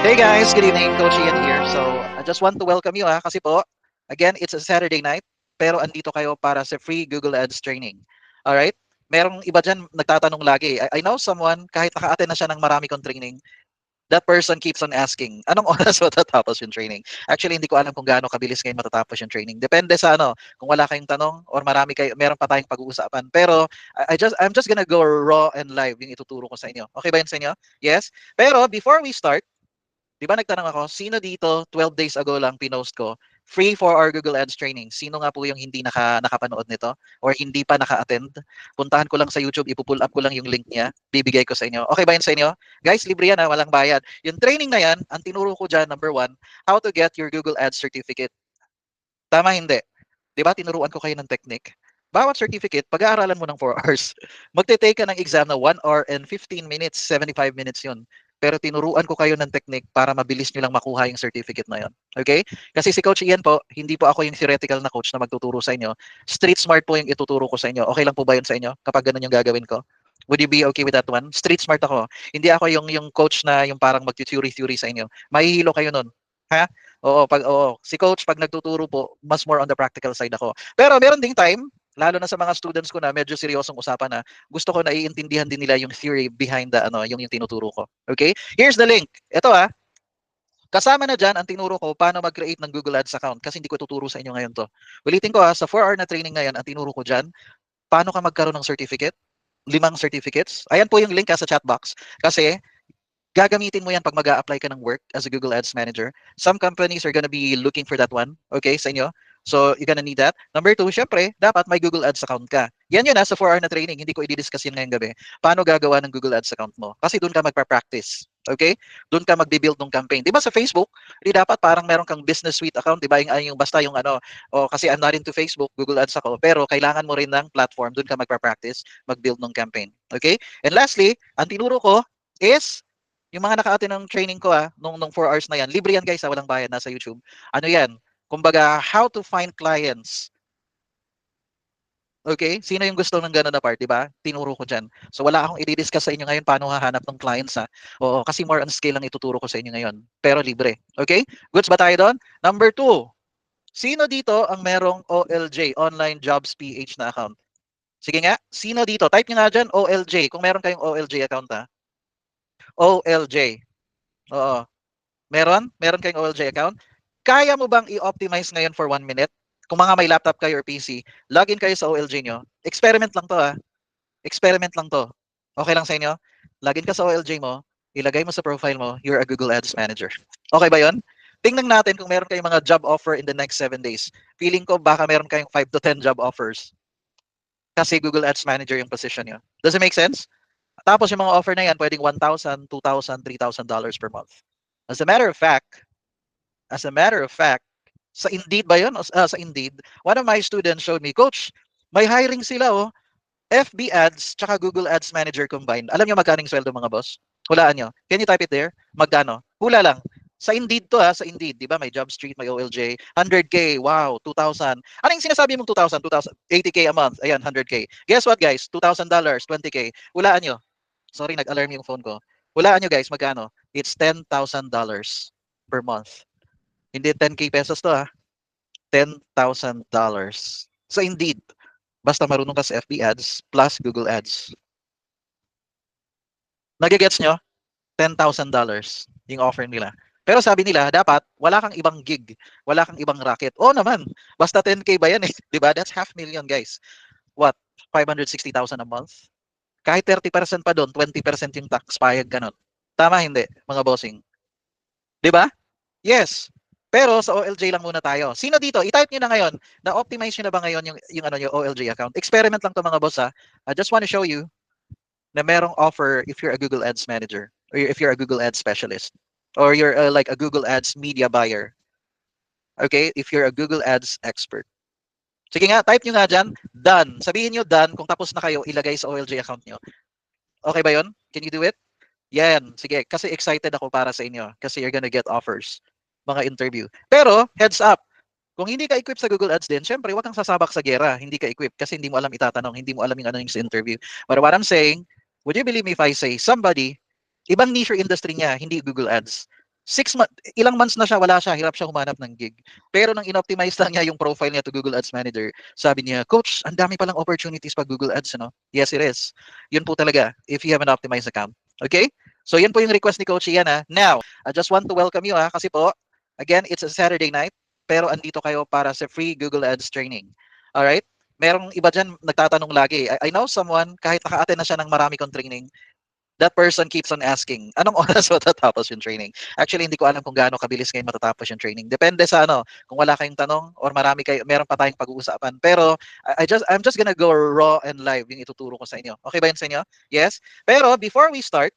Hey guys, good evening. Coach Ian here. So, I just want to welcome you kasi po, again, it's a Saturday night, pero andito kayo para sa free Google Ads training. Alright? Merong iba dyan nagtatanong lagi. I know someone, kahit naka-attend na siya ng marami kong training, that person keeps on asking, anong oras matatapos yung training? Actually, hindi ko alam kung gaano kabilis ngayon matatapos yung training. Depende sa kung wala kayong tanong or meron pa tayong pag-uusapan. Pero I'm just gonna go raw and live yung ituturo ko sa inyo. Okay ba yun sa inyo? Yes? Pero before we start, di ba nagtanong ako, sino dito 12 days ago lang pinost ko, free for our Google Ads training? Sino nga po yung hindi nakapanood nito or hindi pa naka-attend? Puntahan ko lang sa YouTube, ipupull up ko lang yung link niya, bibigay ko sa inyo. Okay ba yun sa inyo? Guys, libre yan walang bayad. Yung training na yan, ang tinuro ko dyan, number 1, how to get your Google Ads certificate. Tama, hindi? Di ba, tinuruan ko kayo ng technique? Bawat certificate, pag-aaralan mo ng 4 hours. Magte-take ka ng exam na 1 hour and 15 minutes, 75 minutes yun. Pero tinuruan ko kayo ng technique para mabilis nyo lang makuha yung certificate na yun. Okay? Kasi si Coach Ian po, hindi po ako yung theoretical na coach na magtuturo sa inyo. Street smart po yung ituturo ko sa inyo. Okay lang po ba yun sa inyo kapag ganun yung gagawin ko? Would you be okay with that one? Street smart ako. Hindi ako yung coach na yung parang mag-theory sa inyo. Mahihilo kayo nun. Ha? Oo, si coach pag nagtuturo po, mas more on the practical side ako. Pero meron ding time, lalo na sa mga students ko na medyo seryosong usapan na gusto ko naiintindihan din nila yung theory behind yung tinuturo ko. Okay? Here's the link. Ito kasama na dyan ang tinuro ko paano mag-create ng Google Ads account kasi hindi ko tuturo sa inyo ngayon to. Ulitin ko sa 4-hour na training na yan, ang tinuro ko dyan, paano ka magkaroon ng certificate, 5 certificates. Ayan po yung link sa chat box. Kasi gagamitin mo yan pag mag-a-apply ka ng work as a Google Ads Manager. Some companies are gonna be looking for that one, okay, sa inyo. So, you're gonna need that. Number 2, syempre, dapat may Google Ads account ka. Yan yun sa 4-hour na training. Hindi ko i-discuss yun ngayong gabi. Paano gagawa ng Google Ads account mo? Kasi doon ka magpa-practice. Okay? Doon ka magbe-build ng campaign. Di ba sa Facebook, di dapat parang meron kang business suite account, di ba? Yung basta yung kasi I'm not into Facebook, Google Ads ako, pero kailangan mo rin ng platform, doon ka magpa-practice, mag-build ng campaign. Okay? And lastly, ang tinuro ko is yung mga naka-attend ng training ko nung 4 hours na yan, libre yan guys walang bayad, nasa YouTube. Ano yan? Kumbaga, how to find clients. Okay? Sino yung gusto ng gano'n na part, di ba? Tinuro ko dyan. So wala akong i-discuss sa inyo ngayon paano hahanap ng clients Oo, kasi more on scale lang ituturo ko sa inyo ngayon. Pero libre. Okay? Goods ba tayo doon? Number 2, sino dito ang merong OLJ, Online Jobs PH na account? Sige nga, sino dito? Type nyo nga dyan, OLJ, kung meron kayong OLJ account OLJ. Oo. Meron? Meron kayong OLJ account? Kaya mo bang i-optimize ngayon for 1 minute? Kung mga may laptop kayo or PC, login kayo sa OLJ nyo. Experiment lang to Experiment lang to. Okay lang sa inyo? Login ka sa OLJ mo, ilagay mo sa profile mo, you're a Google Ads Manager. Okay ba yon? Tingnan natin kung meron kayong mga job offer in the next 7 days. Feeling ko baka meron kayong 5 to 10 job offers. Kasi Google Ads Manager yung position nyo. Does it make sense? Tapos yung mga offer na yan, pwedeng $1,000, $2,000, $3,000 per month. As a matter of fact, sa Indeed ba yun? Sa Indeed, one of my students showed me, Coach, may hiring sila FB ads tsaka Google Ads Manager combined. Alam niyo magkano yung sweldo mga boss? Hulaan niyo. Can you type it there? Magkano? Hula lang. Sa Indeed to sa Indeed, 'di ba? May Job Street, may OLJ, 100k, wow, 2,000. Ano yung sinasabi mong 2,000? 2,000, 80k a month. Ayan, 100k. Guess what, guys? $2,000, 20k. Hulaan niyo. Sorry, nag-alarm yung phone ko. Hulaan niyo, guys, magkano? It's $10,000 per month. Hindi 10k pesos to $10,000. So Indeed, basta marunong ka sa FB ads plus Google ads. Nagigets nyo? $10,000 yung offer nila. Pero sabi nila, dapat wala kang ibang gig, wala kang ibang racket. Oo naman, basta 10k ba yan Di ba? That's $500,000 guys. What? 560,000 a month? Kahit 30% pa doon, 20% yung tax, payag ka nun. Tama hindi, mga bossing? Di ba? Yes. Pero sa OLJ lang muna tayo. Sino dito? I-type niyo na ngayon. Na-optimize niyo na ba ngayon yung OLJ account? Experiment lang to mga boss I just want to show you na merong offer if you're a Google Ads manager or if you're a Google Ads specialist or you're like a Google Ads media buyer. Okay? If you're a Google Ads expert. Sige nga, type nyo nga dyan, done. Sabihin nyo done kung tapos na kayo ilagay sa OLJ account nyo. Okay ba yon? Can you do it? Yan. Sige. Kasi excited ako para sa inyo. Kasi you're gonna get offers. Mga interview. Pero, heads up. Kung hindi ka equipped sa Google Ads din, syempre, wag kang sasabak sa gera. Hindi ka equipped kasi hindi mo alam itatanong. Hindi mo alam yung ano yung sa interview. But what I'm saying, would you believe me if I say somebody, ibang niche or industry niya, hindi Google Ads. ilang months na siya, wala siya, hirap siya humanap ng gig. Pero nang inoptimize lang niya yung profile niya to Google Ads Manager, sabi niya, Coach, ang dami palang opportunities pag Google Ads, ano? Yes, it is. Yun po talaga, if you have an optimized account. Okay? So yun po yung request ni Coach Ian, ha? Now, I just want to welcome you, ha? Kasi po, again, it's a Saturday night, pero andito kayo para sa free Google Ads training. Alright? Merong iba dyan nagtatanong lagi. I know someone, kahit naka-attend na siya ng marami kong training, that person keeps on asking, anong oras matatapos yung training? Actually, hindi ko alam kung gaano kabilis ngayon matatapos yung training. Depende sa ano, kung wala kayong tanong or meron pa tayong pag-uusapan. Pero I'm just gonna go raw and live yung ituturo ko sa inyo. Okay ba yun sa inyo? Yes? Pero before we start,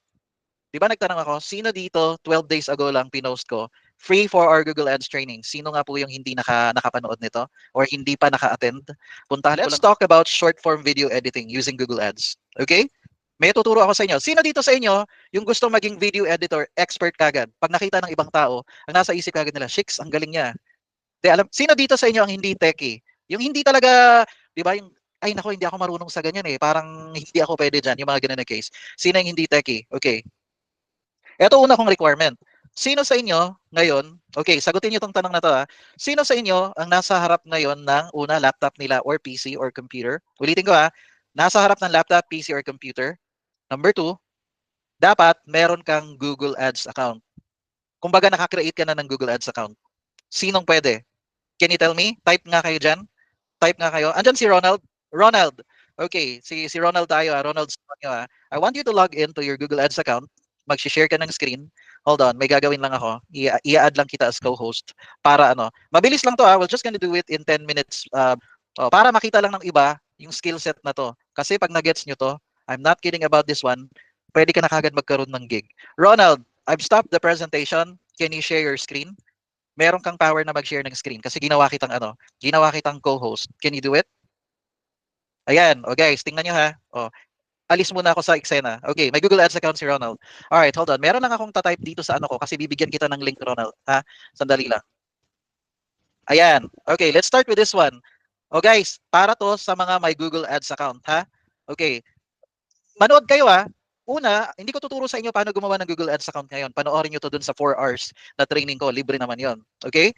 di ba nagtanong ako, sino dito 12 days ago lang pinost ko, free for our Google Ads training? Sino nga po yung hindi nakapanood nito or hindi pa naka-attend? Puntahan ko lang. Let's talk about short form video editing using Google Ads. Okay? May tuturo ako sa inyo. Sino dito sa inyo yung gustong maging video editor, expert kagad? Pag nakita ng ibang tao, ang nasa isip kagad nila, Shix, ang galing niya. Sino dito sa inyo ang hindi techie? Yung hindi talaga, di ba, yung, ay nako, hindi ako marunong sa ganyan eh. Parang hindi ako pwede dyan, yung mga ganun na case. Sino yung hindi techie? Okay. Ito una kong requirement. Sino sa inyo ngayon, okay, sagutin niyo tong tanong na to ha. Sino sa inyo ang nasa harap ngayon ng una, laptop nila or PC or computer? Ulitin ko ha, nasa harap ng laptop, PC or computer. Number 2, dapat meron kang Google Ads account. Kumbaga nakakreate ka na ng Google Ads account. Sinong pwede? Can you tell me? Type nga kayo dyan. Type nga kayo. Andyan si Ronald. Ronald. Okay, si Ronald tayo. Ronald, I want you to log into your Google Ads account. Mag-share ka ng screen. Hold on, may gagawin lang ako. I-add lang kita as co-host para ano. Mabilis lang to ha. We're just gonna do it in 10 minutes. Para makita lang ng iba yung skill set na to. Kasi pag na-gets nyo to, I'm not kidding about this one, pwede ka na kagad magkaroon ng gig. Ronald, I've stopped the presentation. Can you share your screen? Meron kang power na mag-share ng screen kasi ginawa kitang co-host. Can you do it? Ayan, guys, tingnan nyo ha. Alis muna ako sa eksena. Okay, may Google Ads account si Ronald. Alright, hold on. Meron lang akong tatype dito sa ano ko kasi bibigyan kita ng link, Ronald. Ha? Sandali lang. Ayan. Okay, let's start with this one. Guys, para to sa mga may Google Ads account, ha? Okay. Manood kayo ha. Una, hindi ko tuturo sa inyo paano gumawa ng Google Ads account ngayon. Panoorin nyo to dun sa 4 hours na training ko. Libre naman yon. Okay?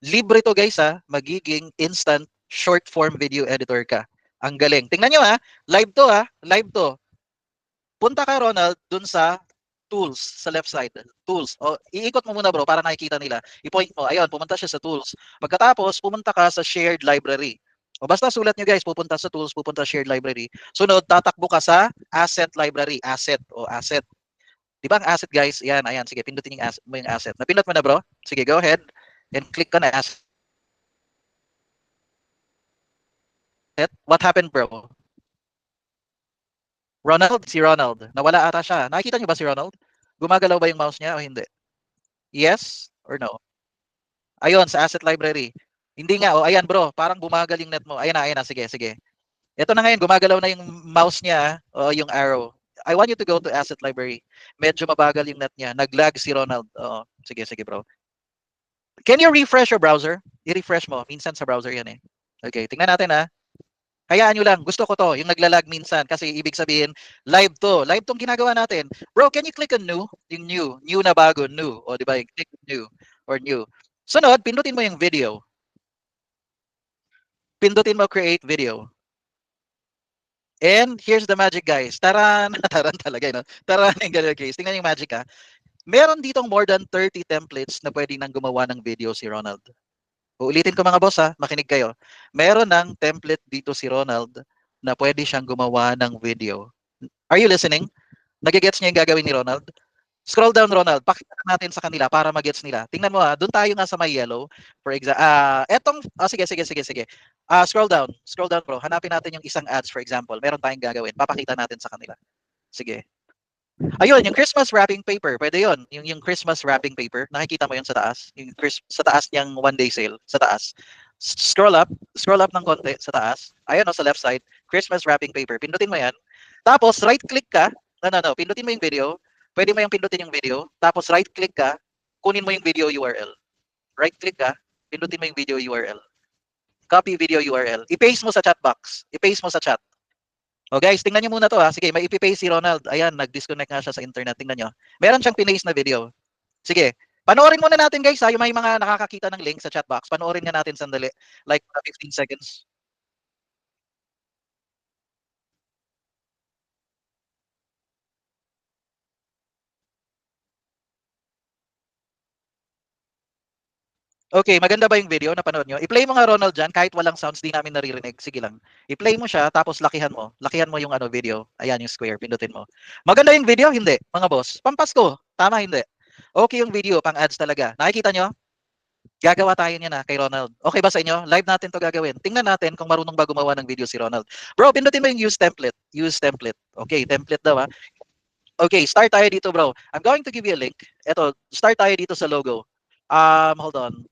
Libre to guys ha. Magiging instant short form video editor ka. Ang galing. Tingnan nyo ha. Live to ha. Live to. Punta ka Ronald dun sa tools sa left side. Tools. Iikot mo muna bro para nakikita nila. I-point mo. Ayun, pumunta siya sa tools. Pagkatapos, pumunta ka sa shared library. Basta sulat nyo guys, pupunta sa tools, pupunta sa shared library. Sunod, tatakbo ka sa asset library. Asset. Asset. Di ba ang asset guys? Yan, ayan. Sige, pindutin mo yung asset. Napindot mo na bro? Sige, go ahead. And click ka na asset. What happened bro? Si Ronald. Nawala ata siya. Nakikita niyo ba si Ronald? Gumagalaw ba yung mouse niya o hindi? Yes or no? Ayun, sa asset library. Hindi nga. Ayan bro. Parang bumagal yung net mo. Ayan na. Sige. Ito na ngayon. Gumagalaw na yung mouse niya o yung arrow. I want you to go to asset library. Medyo mabagal yung net niya. Naglag si Ronald. Sige bro. Can you refresh your browser? I-refresh mo. Minsan sa browser yan eh. Okay, tingnan natin ha. Hayaan nyo lang. Gusto ko to. Yung naglalag minsan. Kasi ibig sabihin, live to. Live tong ginagawa natin. Bro, can you click on new? Yung new. New na bago. New. Di ba? Click new or new. Sunod, pindutin mo yung video. Pindutin mo create video. And here's the magic guys. Taran. Taran talaga. No? Taran yung ganun case. Tingnan yung magic ha. Meron ditong more than 30 templates na pwede nang gumawa ng video si Ronald. Uulitin ko mga boss ha, makinig kayo. Meron ng template dito si Ronald na pwede siyang gumawa ng video. Are you listening? Nagigets niya yung gagawin ni Ronald? Scroll down Ronald, pakita natin sa kanila para magets nila. Tingnan mo ha, doon tayo nga sa may yellow. For example, sige. Scroll down bro. Hanapin natin yung isang ads for example. Meron tayong gagawin. Papakita natin sa kanila. Sige. Ayun, yung Christmas wrapping paper, pwede yun. Yung Christmas wrapping paper, nakikita mo yun sa taas. Sa taas niyang one day sale, sa taas. Scroll up ng konti sa taas. Ayun, sa left side, Christmas wrapping paper. Pindutin mo yan. Tapos, right-click ka. No. Pindutin mo yung video. Pwede mo yung pindutin yung video. Tapos, right-click ka. Kunin mo yung video URL. Right-click ka. Pindutin mo yung video URL. Copy video URL. I-paste mo sa chat box. I-paste mo sa chat. Guys, tingnan niyo muna to ha. Sige, may ipipaste si Ronald. Ayan, nag-disconnect nga siya sa internet. Tingnan niyo. Meron siyang pinaste na video. Sige. Panoorin muna natin guys ha, yung may mga nakakakita ng link sa chat box. Panoorin nga natin sandali. Like 15 seconds. Okay, maganda ba yung video? Napanood nyo? I-play mo nga Ronald dyan, kahit walang sounds, di namin naririnig. Sige lang. I-play mo siya, tapos lakihan mo. Lakihan mo yung ano video. Ayan yung square, pindutin mo. Maganda yung video? Hindi, mga boss. Pampasko. Tama, hindi. Okay yung video, pang ads talaga. Nakikita nyo? Gagawa tayo niyan kay Ronald. Okay ba sa inyo? Live natin to gagawin. Tingnan natin kung marunong ba gumawa ng video si Ronald. Bro, pindutin mo yung use template. Use template. Okay, template daw ha. Okay, start tayo dito bro. I'm going to give you a link. Ito, start tayo dito sa logo. Hold on.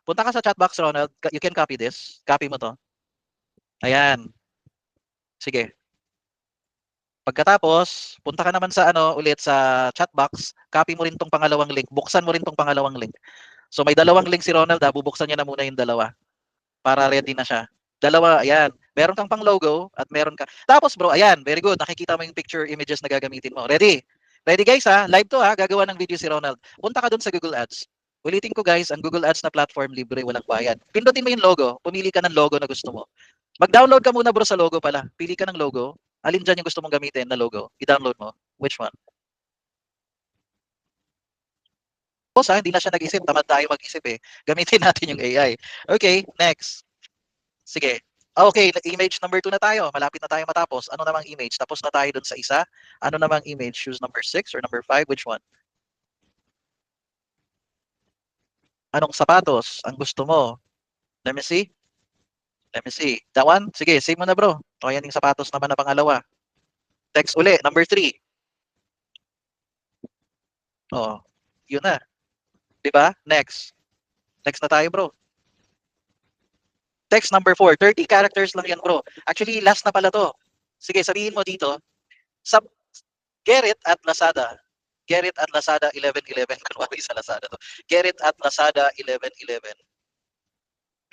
Punta ka sa chat box, Ronald. You can copy this. Copy mo to. Ayan. Sige. Pagkatapos, punta ka naman sa ano ulit sa chat box. Copy mo rin tong pangalawang link. Buksan mo rin tong pangalawang link. So may dalawang link si Ronald. Bubuksan niya na muna yung dalawa para ready na siya. Dalawa, ayan. Meron kang pang logo at meron ka. Tapos bro, ayan, very good. Nakikita mo yung picture images na gagamitin mo. Ready? Ready guys ha? Live to ha? Gagawa ng video si Ronald. Punta ka dun sa Google Ads. Ulitin ko guys, ang Google Ads na platform libre, walang bayad. Pindutin mo yung logo. Pumili ka ng logo na gusto mo. Mag-download ka muna bro sa logo pala. Pili ka ng logo. Alin dyan yung gusto mong gamitin na logo? I-download mo. Which one? Boss ha, hindi na siya nag-isip. Tamad tayo mag-isip eh. Gamitin natin yung AI. Okay, next. Sige. Okay, image number 2 na tayo. Malapit na tayo matapos. Ano namang image? Tapos na tayo dun sa isa. Ano namang image? Choose number 6 or number 5? Which one? Anong sapatos ang gusto mo? Let me see. Let me see. That one? Sige, save mo na bro. O yan yung sapatos naman na pangalawa. Text uli, number 3. Oh, yun na. 'Di ba? Next. Next na tayo bro. Text number 4. 30 characters lang yan bro. Actually, last na pala to. Sige, sabihin mo dito. Sub Gerrit at Lazada. Gerrit at Lazada 1111. Kunwari sa Lazada to. Gerrit at Lazada 1111.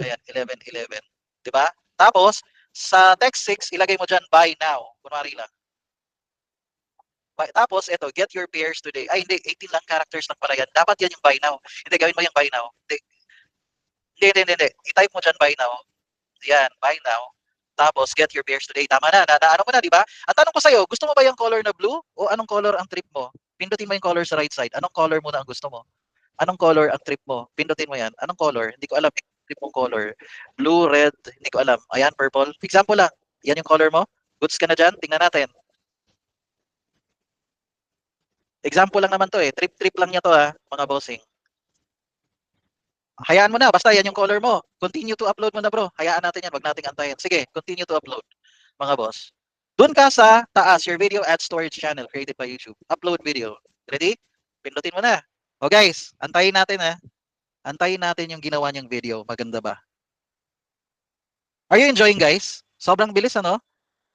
Ayan, 1111. 'Di ba? Tapos, sa text 6, ilagay mo dyan, buy now. Kunwari lang. Tapos, ito, get your pairs today. Ay, hindi, 18 lang characters lang pala yan. Dapat yan yung buy now. Hindi, gawin mo yung buy now. Hindi. I-type mo dyan, buy now. Yan, buy now. Tapos, get your pairs today. Tama na ano mo na, di ba? Ang tanong ko sa'yo, gusto mo ba yung color na blue o anong color ang trip mo? Pindutin mo yung color sa right side. Anong color muna ang gusto mo? Anong color ang trip mo? Pindutin mo yan. Anong color? Hindi ko alam. Trip mong color. Blue, red, hindi ko alam. Ayan, purple. Example lang. Yan yung color mo? Goods ka na dyan? Tingnan natin. Example lang naman to eh. Trip lang niya to mga bossing. Hayaan mo na, basta yan yung color mo. Continue to upload mo na bro. Hayaan natin yan, wag nating antayin. Sige, continue to upload, mga boss. Doon ka sa taas, your video ad storage channel created by YouTube. Upload video. Ready? Pindutin mo na. O guys, antayin natin Antayin natin yung ginawa niyang video. Maganda ba? Are you enjoying guys? Sobrang bilis ano?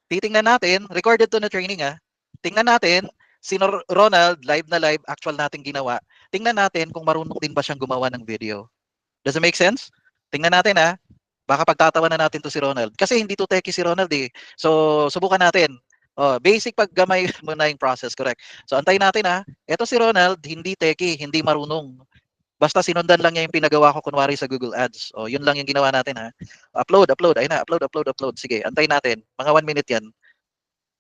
Titingnan natin, recorded to na training Tingnan natin, si Ronald, live na live, actual natin ginawa. Tingnan natin kung marunong din ba siyang gumawa ng video. Does it make sense? Tingnan natin baka pagtatawanan natin to si Ronald. Kasi hindi to techie si Ronald eh. So, subukan natin. Oh, basic paggamay muna yung process, correct. So, antayin natin Ito si Ronald, hindi techie, hindi marunong. Basta sinundan lang niya yung pinagawa ko kunwari sa Google Ads. Oh, yun lang yung ginawa natin Upload. Ayun na, upload. Sige, antayin natin. Mga 1 minute yan.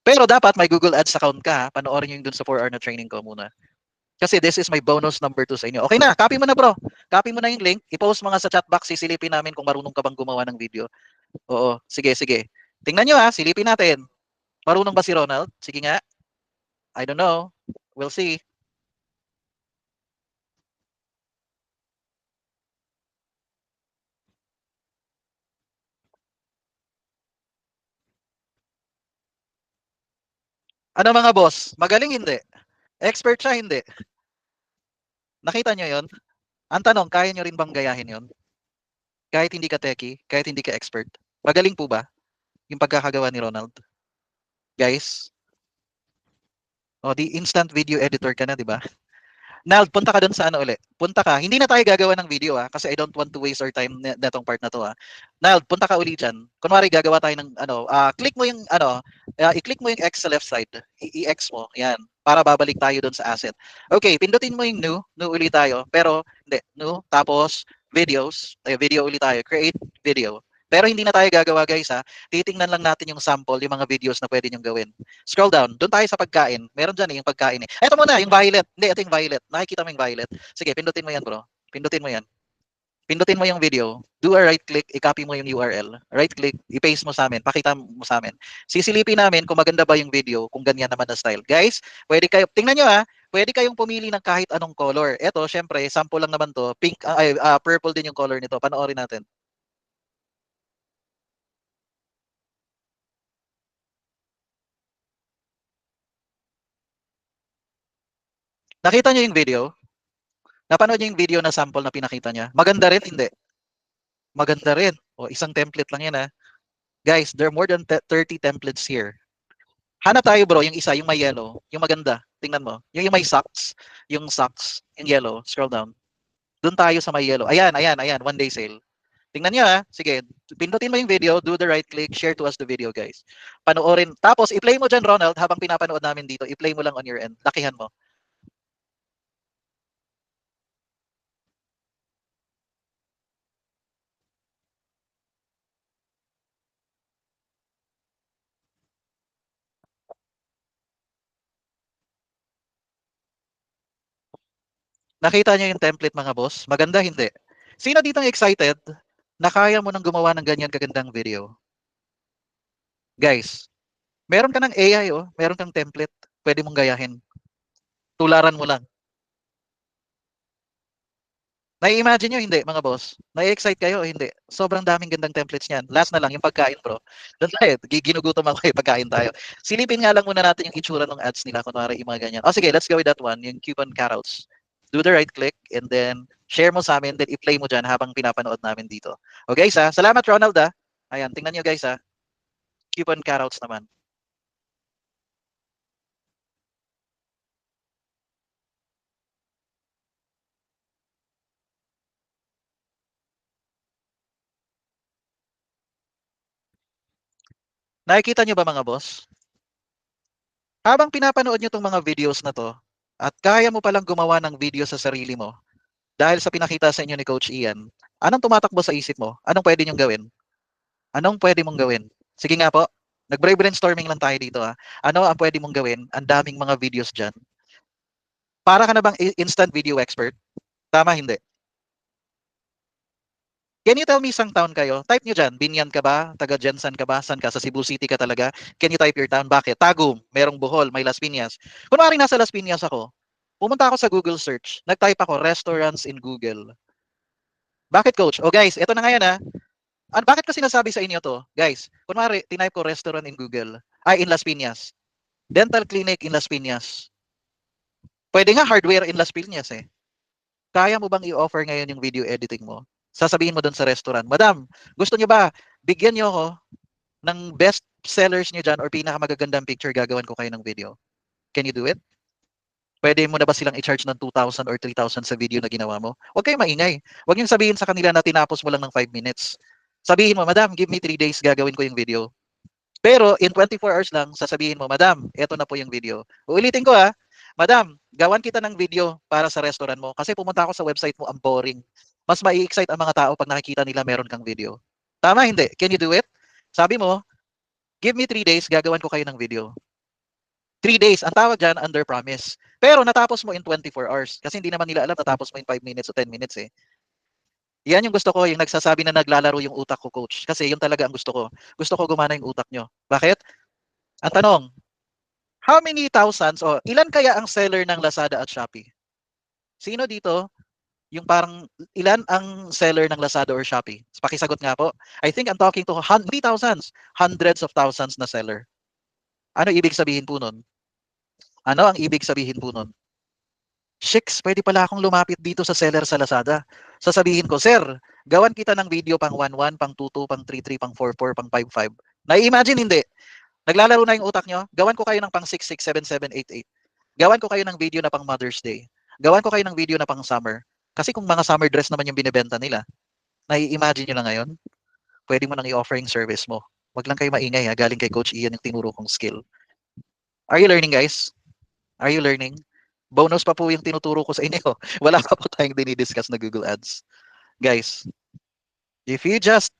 Pero dapat may Google Ads account ka. Panoorin yung dun sa 4 hour na training ko muna. Kasi this is my bonus number 2 sa inyo. Okay na, copy mo na bro. Copy mo na yung link. I-post mga sa chat box. Sisilipin namin kung marunong ka bang gumawa ng video. Oo, sige. Tingnan nyo silipin natin. Marunong ba si Ronald? Sige nga. I don't know. We'll see. Ano mga boss? Magaling hindi? Expert siya hindi? Nakita nyo yon? Ang tanong, kaya nyo rin bang gayahin yon? Kahit hindi ka techie, kahit hindi ka expert. Magaling po ba yung pagkakagawa ni Ronald? Guys? O di instant video editor ka na, di ba? Nald, punta ka dun sa ano ulit. Punta ka. Hindi na tayo gagawa ng video kasi I don't want to waste our time netong part na to Nald, punta ka uli dyan. Kunwari gagawa tayo ng ano, click mo yung ano, i-click mo yung X sa left side. I-X mo. Yan. Para babalik tayo dun sa asset. Okay, pindutin mo yung new uli tayo. Pero, hindi, new, tapos videos. Video uli tayo. Create video. Pero hindi na tayo gagawa guys Titingnan lang natin yung sample, yung mga videos na pwede nyong gawin. Scroll down. Doon tayo sa pagkain. Meron dyan yung pagkain Ito muna, yung violet. Hindi, ito yung violet. Nakikita mo yung violet. Sige, pindutin mo yan bro. Pindutin mo yan. Pindutin mo yung video. Do a right click, i-copy mo yung URL. Right click, i-paste mo sa amin. Pakita mo sa amin. Sisilipin namin kung maganda ba yung video, kung ganyan naman na style. Guys, pwede kayo, tingnan nyo pwede kayong pumili ng kahit anong color. Ito, syempre, sample lang naman to. Pink, purple din yung color nito. Panoorin natin. Nakita nyo yung video? Napanood nyo yung video na sample na pinakita niya? Maganda rin, hindi? Maganda rin. O, isang template lang yan Guys, there are more than 30 templates here. Hanap tayo bro, yung isa, yung may yellow, yung maganda. Tingnan mo. Yung may socks, yung socks, in yellow. Scroll down. Doon tayo sa may yellow. Ayan, ayan, ayan. One day sale. Tingnan nyo Sige, pindutin mo yung video, do the right click, share to us the video guys. Panoorin. Tapos, i-play mo dyan Ronald, habang pinapanood namin dito. I-play mo lang on your end. Lakihan mo. Nakita nyo yung template mga boss? Maganda, hindi? Sino dito excited na kaya mo nang gumawa ng ganyan kagandang video? Guys, meron ka ng AI meron kang template, pwede mong gayahin. Tularan mo lang. Nai-imagine nyo, hindi mga boss? Nai-excite kayo o hindi? Sobrang daming gandang templates niyan. Last na lang, yung pagkain bro. Doon tayo, ginugutom ako pagkain tayo. Silipin nga lang muna natin yung itsura ng ads nila, kunwari yung mga ganyan. Sige, let's go with that one, yung coupon carrots. Do the right click and then share mo sa amin, then i-play mo dyan habang pinapanood namin dito. Okay guys salamat Ronald Ayan, tingnan nyo guys coupon carrots naman. Nakikita nyo ba mga boss? Habang pinapanood nyo itong mga videos na to, at kaya mo palang gumawa ng video sa sarili mo, dahil sa pinakita sa inyo ni Coach Ian, anong tumatakbo sa isip mo? Anong pwede nyong gawin? Anong pwede mong gawin? Sige nga po, nag-brainstorming lang tayo dito Ano ang pwede mong gawin? Ang daming mga videos dyan. Para ka na bang instant video expert? Tama, hindi? Can you tell me isang town kayo? Type nyo dyan. Binyan ka ba? Taga Jensen ka ba? San ka? Sa Cebu City ka talaga? Can you type your town? Bakit? Tagum. Merong Bohol. May Las Piñas. Kunwari nasa Las Piñas ako, pumunta ako sa Google search. Nag-type ako restaurants in Google. Bakit coach? Guys, ito na ngayon bakit ko sinasabi sa inyo to? Guys, kunwari, tinype ko restaurant in Google. In Las Piñas. Dental clinic in Las Piñas. Pwede nga hardware in Las Piñas Kaya mo bang i-offer ngayon yung video editing mo? Sasabihin mo doon sa restaurant, Madam, gusto niyo ba, bigyan niyo ako ng best sellers niyo dyan or pinakamagagandang picture gagawan ko kayo ng video. Can you do it? Pwede mo na ba silang i-charge ng 2,000 or 3,000 sa video na ginawa mo? Huwag kayong maingay. Huwag niyong sabihin sa kanila na tinapos mo lang ng 5 minutes. Sabihin mo, Madam, give me 3 days, gagawin ko yung video. Pero in 24 hours lang, sasabihin mo, Madam, eto na po yung video. Uulitin ko Madam, gawan kita ng video para sa restaurant mo kasi pumunta ako sa website mo, ang boring. Mas mai-excite ang mga tao pag nakikita nila meron kang video. Tama, hindi? Can you do it? Sabi mo, give me 3 days, gagawan ko kayo ng video. 3 days, ang tawag dyan, under promise. Pero natapos mo in 24 hours kasi hindi naman nila alam natapos mo in 5 minutes o 10 minutes Yan yung gusto ko, yung nagsasabi na naglalaro yung utak ko, coach. Kasi yun talaga ang gusto ko. Gusto ko gumana yung utak nyo. Bakit? Ang tanong, how many thousands o ilan kaya ang seller ng Lazada at Shopee? Sino dito yung parang ilan ang seller ng Lazada or Shopee? Pakisagot nga po. I think I'm talking to hindi thousands, hundreds of thousands na seller. Ano ibig sabihin po nun? Ano ang ibig sabihin po nun? Shicks, pwede pala akong lumapit dito sa seller sa Lazada. Sasabihin ko, sir, gawan kita ng video pang 1-1, pang 2-2, pang 3-3, pang 4-4, pang 5-5. Nai-imagine hindi? Naglalaro na yung utak nyo? Gawan ko kayo ng pang 6-6, 7-7, 8-8. Gawan ko kayo ng video na pang Mother's Day. Gawan ko kayo ng video na pang summer. Kasi kung mga summer dress naman yung binebenta nila, nai-imagine nyo lang ngayon, pwede mo nang i-offer yung service mo. Wag lang kayo maingay ha, galing kay Coach Ian yung tinuro kong skill. Are you learning guys? Are you learning? Bonus pa po yung tinuturo ko sa inyo. Wala pa po tayong dinidiscuss na Google Ads. Guys, if you just,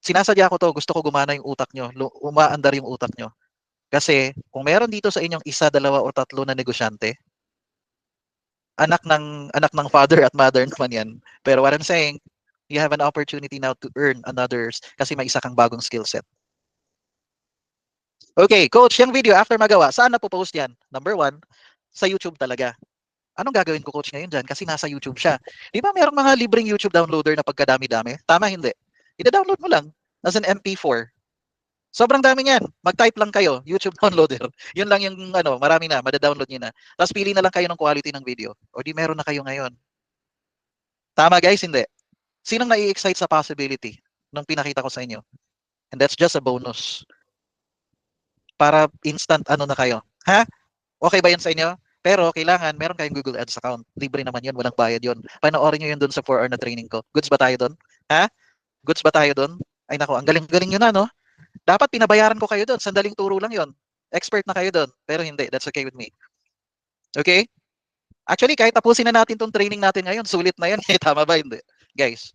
sinasadya ko to, gusto ko gumana yung utak nyo, umaandar yung utak nyo. Kasi kung meron dito sa inyong isa, dalawa o tatlo na negosyante, anak ng father at mother naman yan. Pero what I'm saying, you have an opportunity now to earn another's kasi may isa kang bagong skill set. Okay, coach, yung video after magawa, saan na po post yan? Number one, sa YouTube talaga. Anong gagawin ko coach ngayon dyan? Kasi nasa YouTube siya. Di ba merong mga libreng YouTube downloader na pagkadami-dami? Tama, hindi. Ida-download mo lang as an MP4. Sobrang dami niyan. Mag-type lang kayo, YouTube downloader. Yun lang yung marami na, mada-download niyo na. Tapos pili na lang kayo ng quality ng video. O di meron na kayo ngayon. Tama guys, hindi. Sinong nai-excite sa possibility nung pinakita ko sa inyo? And that's just a bonus. Para instant na kayo. Ha? Okay ba yan sa inyo? Pero kailangan meron kayong Google Ads account. Libre naman yun, walang bayad yun. Panoorin nyo yun dun sa 4 hour na training ko. Goods ba tayo dun? Ha? Goods ba tayo dun? Ay nako, ang galing-galing nyo na, no? Dapat pinabayaran ko kayo dun. Sandaling turo lang yun. Expert na kayo dun. Pero hindi, that's okay with me. Okay? Actually, kahit tapusin na natin tong training natin ngayon, sulit na yan. Tama ba? Hindi. Guys,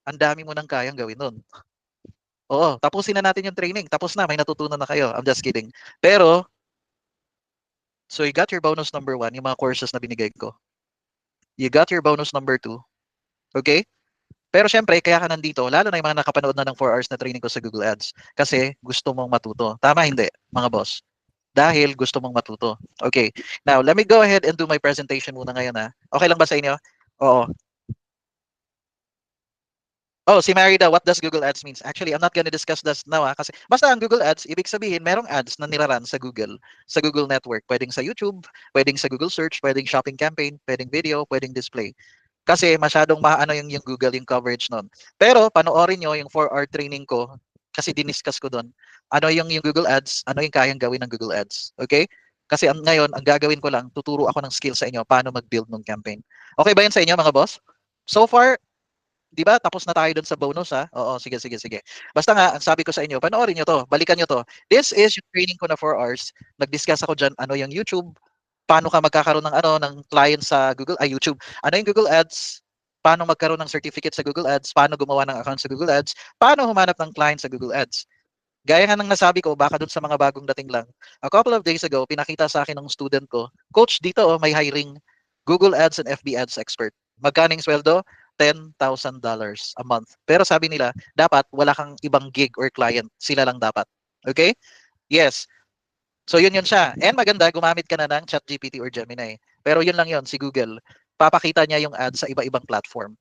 ang dami mo nang kayang gawin nun. Oo, tapusin na natin yung training. Tapos na, may natutunan na kayo. I'm just kidding. Pero, so you got your bonus number 1, yung mga courses na binigay ko. You got your bonus number 2. Okay? Pero syempre, kaya ka nandito, lalo na yung mga nakapanood na ng 4 hours na training ko sa Google Ads. Kasi gusto mong matuto. Tama, hindi, mga boss? Dahil gusto mong matuto. Okay. Now, let me go ahead and do my presentation muna ngayon ha. Okay lang ba sa inyo? Oo. Oh, si Marida, what does Google Ads means? Actually, I'm not gonna discuss this now kasi basta ang Google Ads, ibig sabihin merong ads na nilaran sa Google Network. Pwedeng sa YouTube, pwedeng sa Google Search, pwedeng shopping campaign, pwedeng video, pwedeng display. Kasi masyadong maano yung Google yung coverage nun. Pero panoorin nyo yung 4 hour training ko kasi diniscuss ko doon. Ano yung Google Ads, ano yung kayang gawin ng Google Ads. Okay? Kasi ngayon, ang gagawin ko lang, tuturo ako ng skill sa inyo paano mag-build ng campaign. Okay ba yun sa inyo mga boss? So far, di ba? Tapos na tayo doon sa bonus ha. Oo, sige, sige, sige. Basta nga, ang sabi ko sa inyo, panoorin nyo to, balikan nyo to. This is yung training ko na 4 hours. Nag-discuss ako dyan, ano yung YouTube, paano ka magkakaroon ng client sa Google, YouTube. Ano yung Google Ads, paano magkaroon ng certificate sa Google Ads, paano gumawa ng account sa Google Ads, paano humanap ng client sa Google Ads. Gaya nga ng nasabi ko, baka doon sa mga bagong dating lang. A couple of days ago, pinakita sa akin ng student ko, coach, dito may hiring Google Ads and FB Ads expert. Magkano yung sweldo? $10,000 a month. Pero sabi nila, dapat wala kang ibang gig or client. Sila lang dapat. Okay? Yes. So yun siya. And maganda, gumamit ka na ng ChatGPT or Gemini. Pero yun lang yun, si Google. Papakita niya yung ad sa iba-ibang platform.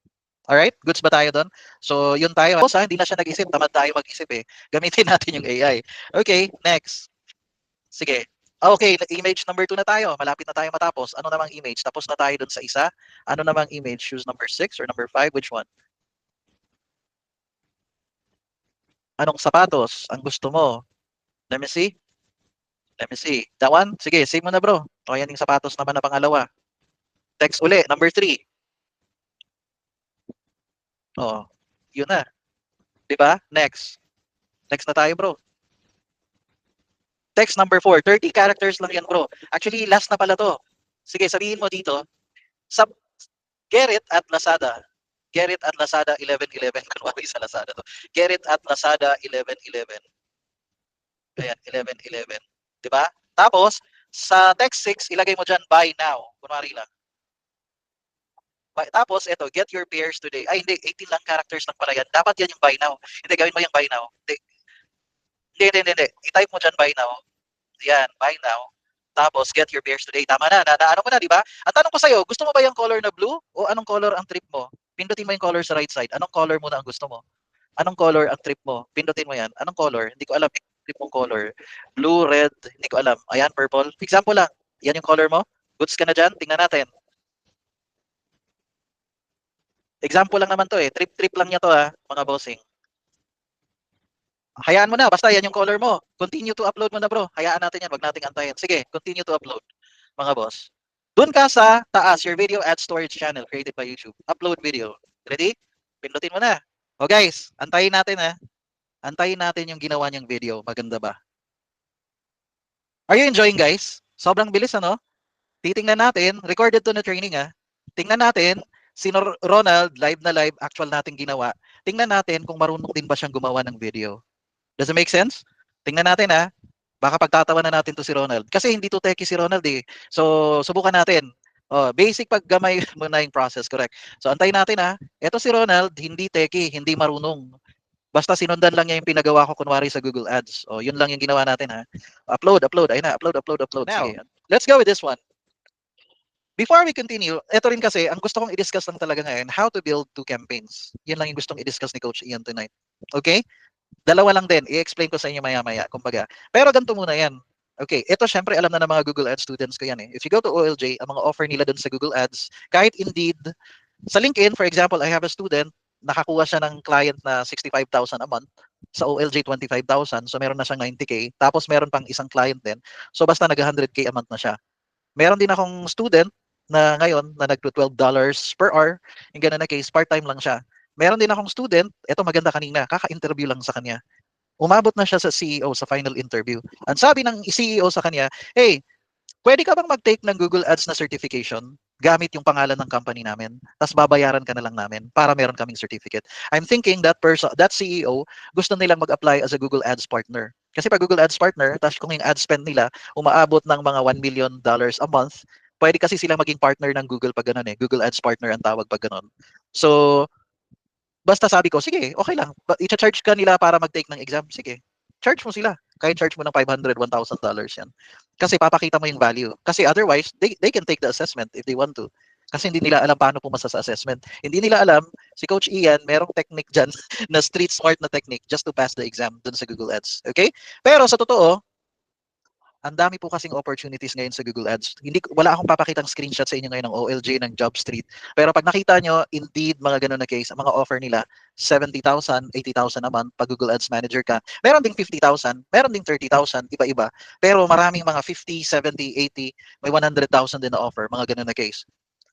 Alright? Goods ba tayo doon? So yun tayo. Hindi na siya nag-isip. Tamad tayo mag-isip eh. Gamitin natin yung AI. Okay, next. Sige. Okay, image number 2 na tayo. Malapit na tayo matapos. Ano namang image? Tapos na tayo doon sa isa. Ano namang image? Choose number 6 or number 5? Which one? Anong sapatos ang gusto mo? Let me see. Let me see. That one? Sige, save mo na bro. O yan yung sapatos naman na pangalawa. Text uli, number 3. Oh, yun na. 'Di ba? Next. Next na tayo, bro. Text number 4. 30 characters lang yan, bro. Actually, last na pala to. Sige, sabihin mo dito. Sa Gerrit at Lazada. Gerrit at Lazada 1111. Kunwari sa Lazada to. Gerrit at Lazada 1111. Ayan, 1111. 'Di ba? Tapos, sa text 6, ilagay mo dyan, buy now. Kunwari lang. Tapos, ito, get your pairs today. Ay, hindi, 18 lang characters lang pala yan. Dapat yan yung buy now. Hindi, gawin mo yung buy now. Hindi. I-type mo dyan, buy now. Yan, buy now. Tapos, get your pairs today. Tama na, ano mo na, di ba? Ang tanong ko sa'yo, gusto mo ba yung color na blue o anong color ang trip mo? Pindutin mo yung color sa right side. Anong color mo na ang gusto mo? Anong color ang trip mo? Pindutin mo yan. Anong color? Hindi ko alam. Trip mong color. Blue, red, hindi ko alam. Ayan, purple. Example lang. Yan yung color mo? Goods ka na dyan? Tingnan natin. Example lang naman to eh. Trip lang niya to mga bossing. Hayaan mo na, basta yan yung color mo. Continue to upload mo na bro. Hayaan natin yan, wag nating antayin. Sige, continue to upload, mga boss. Doon ka sa taas, your video ad storage channel created by YouTube. Upload video. Ready? Pindutin mo na. O guys, antayin natin ha. Antayin natin yung ginawa niyang video. Maganda ba? Are you enjoying guys? Sobrang bilis ano? Titingnan natin, recorded to na training ah. Tingnan natin, si Ronald, live na live, actual nating ginawa. Tingnan natin kung marunong din ba siyang gumawa ng video. Does it make sense? Tingnan natin ah. Baka pagtatawa na natin to si Ronald. Kasi hindi to techie si Ronald eh. So, subukan natin. Oh, basic paggamay muna yung process, correct. So, antayin natin ha. Ito si Ronald, hindi techie, hindi marunong. Basta sinundan lang niya yung pinagawa ko kunwari sa Google Ads. Oh, yun lang yung ginawa natin ha. Upload. Ayun na, upload. Now, sige. Let's go with this one. Before we continue, ito rin kasi, ang gusto kong i-discuss lang talaga ngayon, how to build 2 campaigns. Yan lang yung gustong i-discuss ni Coach Ian tonight. Okay? Dalawa lang din. I-explain ko sa inyo maya-maya, kumbaga. Pero ganito muna yan. Okay, ito syempre alam na ng mga Google Ads students ko yan eh. If you go to OLJ, ang mga offer nila dun sa Google Ads, kahit Indeed, sa LinkedIn, for example, I have a student, nakakuha siya ng client na 65,000 a month, sa OLJ 25,000, so meron na siyang 90K, tapos meron pang isang client din, so basta nag-100K a month na siya. Meron din akong student na ngayon na nag-$12 per hour, yung ganun na case, part-time lang siya. Meron din akong student, eto maganda kanina, kaka-interview lang sa kanya. Umabot na siya sa CEO sa final interview. Ang sabi ng CEO sa kanya, hey, pwede ka bang mag-take ng Google Ads na certification gamit yung pangalan ng company namin, tapos babayaran ka na lang namin para meron kaming certificate. I'm thinking that person, that CEO, gusto nilang mag-apply as a Google Ads partner. Kasi pag Google Ads partner, tapos kung yung ad spend nila umaabot ng mga $1 million a month, pwede kasi silang maging partner ng Google pag ganun eh. Google Ads partner ang tawag pag ganun. So, basta sabi ko, sige, okay lang. I-charge ka nila para mag-take ng exam. Sige, charge mo sila. Kahit charge mo ng $500, $1,000 yan. Kasi papakita mo yung value. Kasi otherwise, they can take the assessment if they want to. Kasi hindi nila alam paano pumasa sa assessment. Hindi nila alam, si Coach Ian, merong technique dyan na street smart na technique just to pass the exam dun sa Google Ads. Okay? Pero sa totoo, ang dami po kasing opportunities ngayon sa Google Ads. Wala akong papakitang screenshot sa inyo ngayon ng OLJ, ng Job Street. Pero pag nakita nyo, indeed, mga ganun na case, ang mga offer nila, 70,000, 80,000 a month pag Google Ads Manager ka. Meron ding 50,000, meron ding 30,000, iba-iba. Pero maraming mga 50, 70, 80, may 100,000 din na offer, mga ganun na case.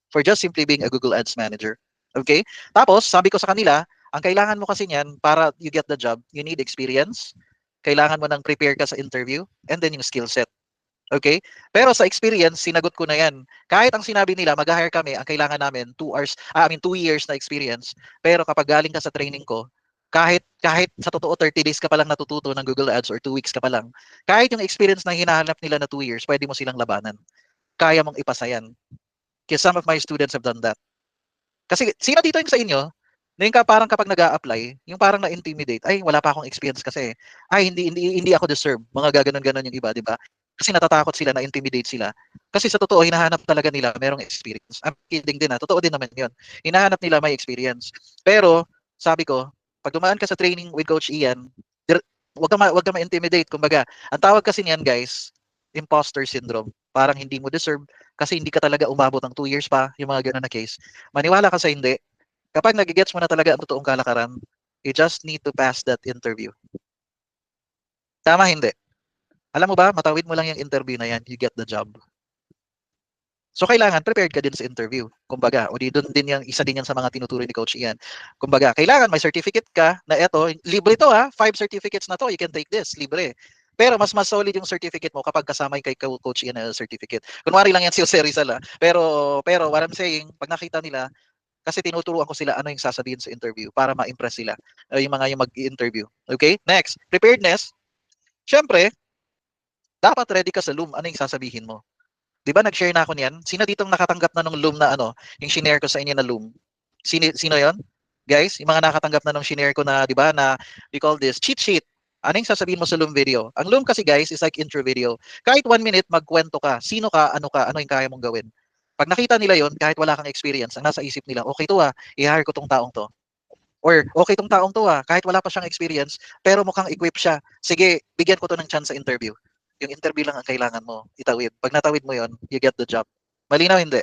For just simply being a Google Ads Manager. Okay? Tapos, sabi ko sa kanila, ang kailangan mo kasi niyan para you get the job, you need experience, kailangan mo nang prepare ka sa interview, and then yung skill set. Okay? Pero sa experience, sinagot ko na yan. Kahit ang sinabi nila, mag-hire kami, ang kailangan namin 2 years na experience. Pero kapag galing ka sa training ko, kahit sa totoo 30 days ka pa lang natututo ng Google Ads or 2 weeks ka pa lang, kahit yung experience na hinahanap nila na 2 years, pwede mo silang labanan. Kaya mong ipasa yan. Because some of my students have done that. Kasi sino dito yung sa inyo, na yung parang kapag nag-a-apply, yung parang na-intimidate, ay wala pa akong experience kasi, ay hindi ako deserve, mga gaganon-ganon yung iba, di ba? Kasi natatakot sila, na-intimidate sila. Kasi sa totoo, hinahanap talaga nila merong experience. I'm kidding din totoo din naman yun. Hinahanap nila may experience. Pero, sabi ko, pag dumaan ka sa training with Coach Ian, wag ka ma-intimidate. Kumbaga, ang tawag kasi niyan guys, imposter syndrome. Parang hindi mo deserve kasi hindi ka talaga umabot ng 2 years pa, yung mga ganun na case. Maniwala ka sa hindi, kapag nagigets mo na talaga ang totoong kalakaran, you just need to pass that interview. Tama, hindi? Alam mo ba, matawid mo lang yung interview na yan, you get the job. So kailangan prepared ka din sa interview. Kumbaga, o di doon din yung isa din yan sa mga tinuturo ni Coach Ian. Kumbaga, kailangan may certificate ka na eto, libre to 5 certificates na to, you can take this, libre. Pero mas solid yung certificate mo kapag kasama kay Coach Ian na certificate. Kunwari lang yan si Jose Rizal pero what I'm saying, pag nakita nila, kasi tinuturuan ko sila ano yung sasabihin sa interview para ma-impress sila, yung mga yung mag-interview. Okay? Next, preparedness. Syempre, dapat ready ka sa Loom. Ano yung sasabihin mo? 'Di ba nag-share na ako niyan? Sino ditong nakatanggap na ng Loom na yung shinare ko sa inyo na Loom? Sino 'yon? Guys, yung mga nakatanggap na ng shinare ko na, 'di ba, na we call this cheat sheet. Ano yung sasabihin mo sa Loom video? Ang Loom kasi guys is like intro video. Kahit 1 minute magkwento ka. Sino ka, ano yung kaya mong gawin. Pag nakita nila 'yon, kahit wala kang experience, ang nasa isip nila, okay to i-hire ko tong taong to. Or okay tong taong to kahit wala pa siyang experience, pero mukhang equip siya. Sige, bigyan ko to ng chance sa interview. Yung interview lang ang kailangan mo itawid. Pag natawid mo yon, you get the job. Malinaw hindi?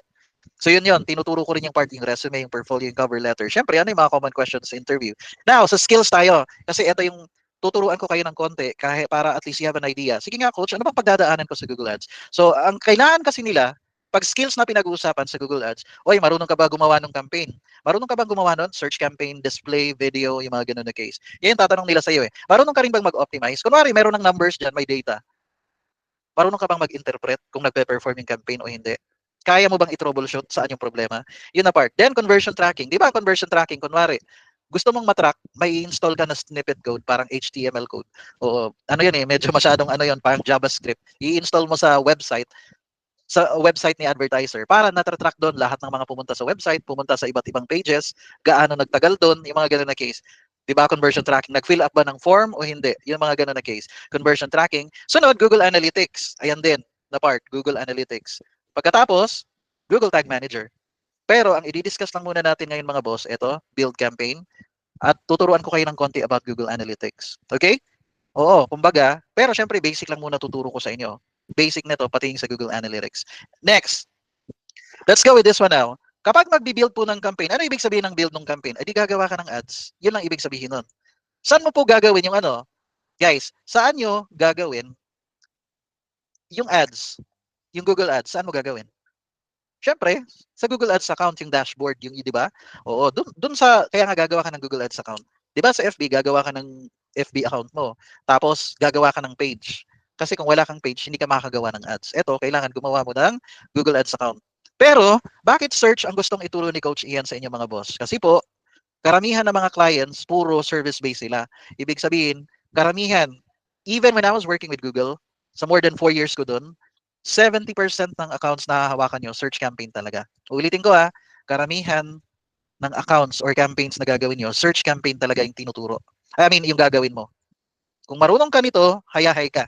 So yun, tinuturo ko rin yung part, yung resume, yung portfolio, yung cover letter. Siyempre, ano yung mga common questions sa interview? Now, sa skills tayo. Kasi ito yung tuturuan ko kayo ng konti kahit para at least you have an idea. Sige nga coach, ano bang pagdadaanan ko sa Google Ads? So, ang kailangan kasi nila, Pag skills na pinag-uusapan sa Google Ads, oy, marunong ka ba gumawa ng campaign? Marunong ka bang gumawa nun? Search campaign, display, video, yung mga ganun na case. Yan yung tatanong nila sa'yo eh. Marunong ka rin bang mag-optimize? Kunwari, meron ng numbers dyan, may data. Marunong ka bang mag-interpret kung nagpe-perform yung campaign o hindi? Kaya mo bang i-troubleshoot saan yung problema? Yun na part. Then, conversion tracking. Di ba conversion tracking, kunwari, gusto mong matrack, may install ka na snippet code, parang HTML code. O ano yan eh, medyo masyadong ano yun, parang JavaScript. I-install mo sa website ni advertiser para natatrack doon lahat ng mga pumunta sa website, pumunta sa iba't ibang pages, gaano nagtagal doon, yung mga ganun na case. 'Di ba conversion tracking, nag-fill up ba ng form o hindi? Yung mga ganun na case. Conversion tracking. Sunod, Google Analytics. Ayan din na part, Google Analytics. Pagkatapos, Google Tag Manager. Pero ang i-discuss lang muna natin ngayon mga boss, ito, build campaign. At tuturuan ko kayo ng konti about Google Analytics. Okay? Oo, kumbaga, pero syempre basic lang muna tuturo ko sa inyo. Basic na to, pati sa Google Analytics. Next, let's go with this one now. Kapag magbi-build po ng campaign, ano ibig sabihin ng build ng campaign? Ay di gagawa ka ng ads. Yun lang ibig sabihin nun. Saan mo po gagawin yung ano? Guys, saan nyo gagawin yung ads? Yung Google Ads, saan mo gagawin? Syempre, sa Google Ads account, yung dashboard, yung, di ba? Oo, dun sa, kaya nga gagawa ka ng Google Ads account. Di ba sa FB, gagawa ka ng FB account mo. Tapos, gagawa ka ng page. Kasi kung wala kang page, hindi ka makakagawa ng ads. Ito, kailangan gumawa mo ng Google Ads account. Pero, bakit search ang gustong ituro ni Coach Ian sa inyo mga boss? Kasi po, karamihan ng mga clients, puro service-based sila. Ibig sabihin, karamihan, even when I was working with Google, sa more than 4 years ko dun, 70% ng accounts na hahawakan nyo, search campaign talaga. Ulitin ko karamihan ng accounts or campaigns na gagawin nyo, search campaign talaga yung tinuturo. I mean, yung gagawin mo. Kung marunong ka nito, hayahay ka.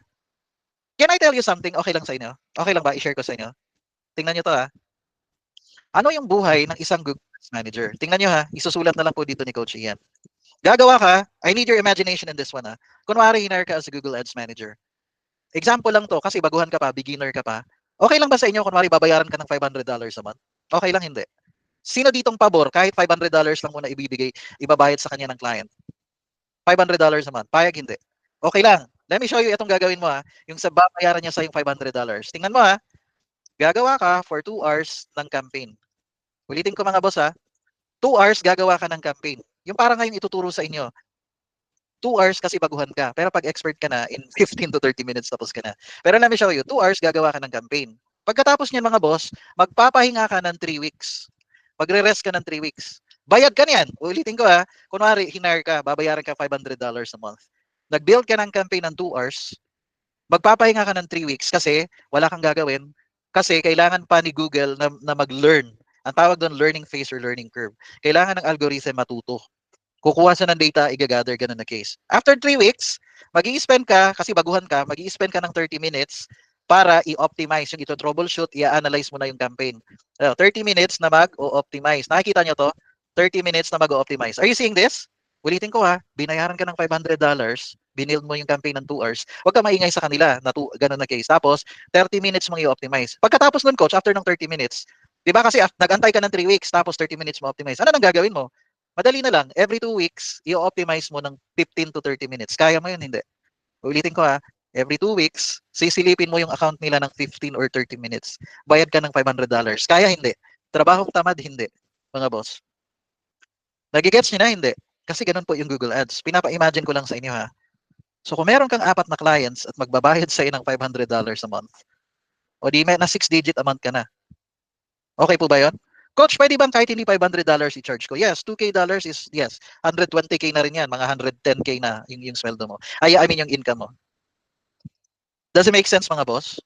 Can I tell you something? Okay lang sa inyo? Okay lang ba? I-share ko sa inyo. Tingnan nyo to Ano yung buhay ng isang Google Ads manager? Tingnan nyo isusulat na lang po dito ni Coach Ian. Gagawa ka, I need your imagination in this one Kunwari, hinar ka as a Google Ads manager. Example lang to, kasi baguhan ka pa, beginner ka pa. Okay lang ba sa inyo, kunwari babayaran ka ng $500 a month? Okay lang, hindi. Sino ditong pabor, kahit $500 lang muna ibibigay, ibabayad sa kanya ng client? $500 a month, payag hindi. Okay lang. Let me show you itong gagawin mo yung sa babayaran niya sa yung $500. Tingnan mo gagawa ka for 2 hours ng campaign. Ulitin ko mga boss 2 hours gagawa ka ng campaign. Yung parang ngayon ituturo sa inyo, 2 hours kasi baguhan ka. Pero pag expert ka na, in 15 to 30 minutes tapos ka na. Pero let me show you, 2 hours gagawa ka ng campaign. Pagkatapos niyan mga boss, magpapahinga ka ng 3 weeks. Magre-rest ka ng 3 weeks. Bayad ka niyan. Ulitin ko kunwari hinar ka, babayaran ka $500 a month. Nag-build ka ng campaign ng 2 hours, magpapahinga ka ng 3 weeks kasi wala kang gagawin. Kasi kailangan pa ni Google na mag-learn. Ang tawag doon, learning phase or learning curve. Kailangan ng algorithm matuto. Kukuha siya ng data, i-gather ganun na case. After 3 weeks, mag-i-spend ka, kasi baguhan ka, mag-i-spend ka ng 30 minutes para i-optimize yung ito, troubleshoot, i-analyze mo na yung campaign. 30 minutes na mag-o-optimize. Nakikita nyo to? 30 minutes na mag-o-optimize. Are you seeing this? Ulitin ko binayaran ka ng $500, binild mo yung campaign ng 2 hours, huwag ka maingay sa kanila, ganun na case. Tapos, 30 minutes mong i-optimize. Pagkatapos nun, coach, after ng 30 minutes, di ba kasi nag-antay ka ng 3 weeks, tapos 30 minutes mo optimize. Ano nang gagawin mo? Madali na lang. Every 2 weeks, i-optimize mo ng 15 to 30 minutes. Kaya mo yun, hindi. Ulitin ko every 2 weeks, sisilipin mo yung account nila ng 15 or 30 minutes. Bayad ka ng $500. Kaya hindi. Trabahong tamad, hindi. Mga boss. Nagigets nyo na, hindi. Kasi ganun po yung Google Ads. Pinapa-imagine ko lang sa inyo So kung meron kang 4 na clients at magbabayad sa ng $500 a month, o di na 6 digit a month ka na. Okay po ba yun? Coach, pwede bang kahit hindi $500 i-charge ko? Yes, $2K is, yes. 120K na rin yan. Mga 110K na yung sweldo mo. I mean yung income mo. Does it make sense mga boss?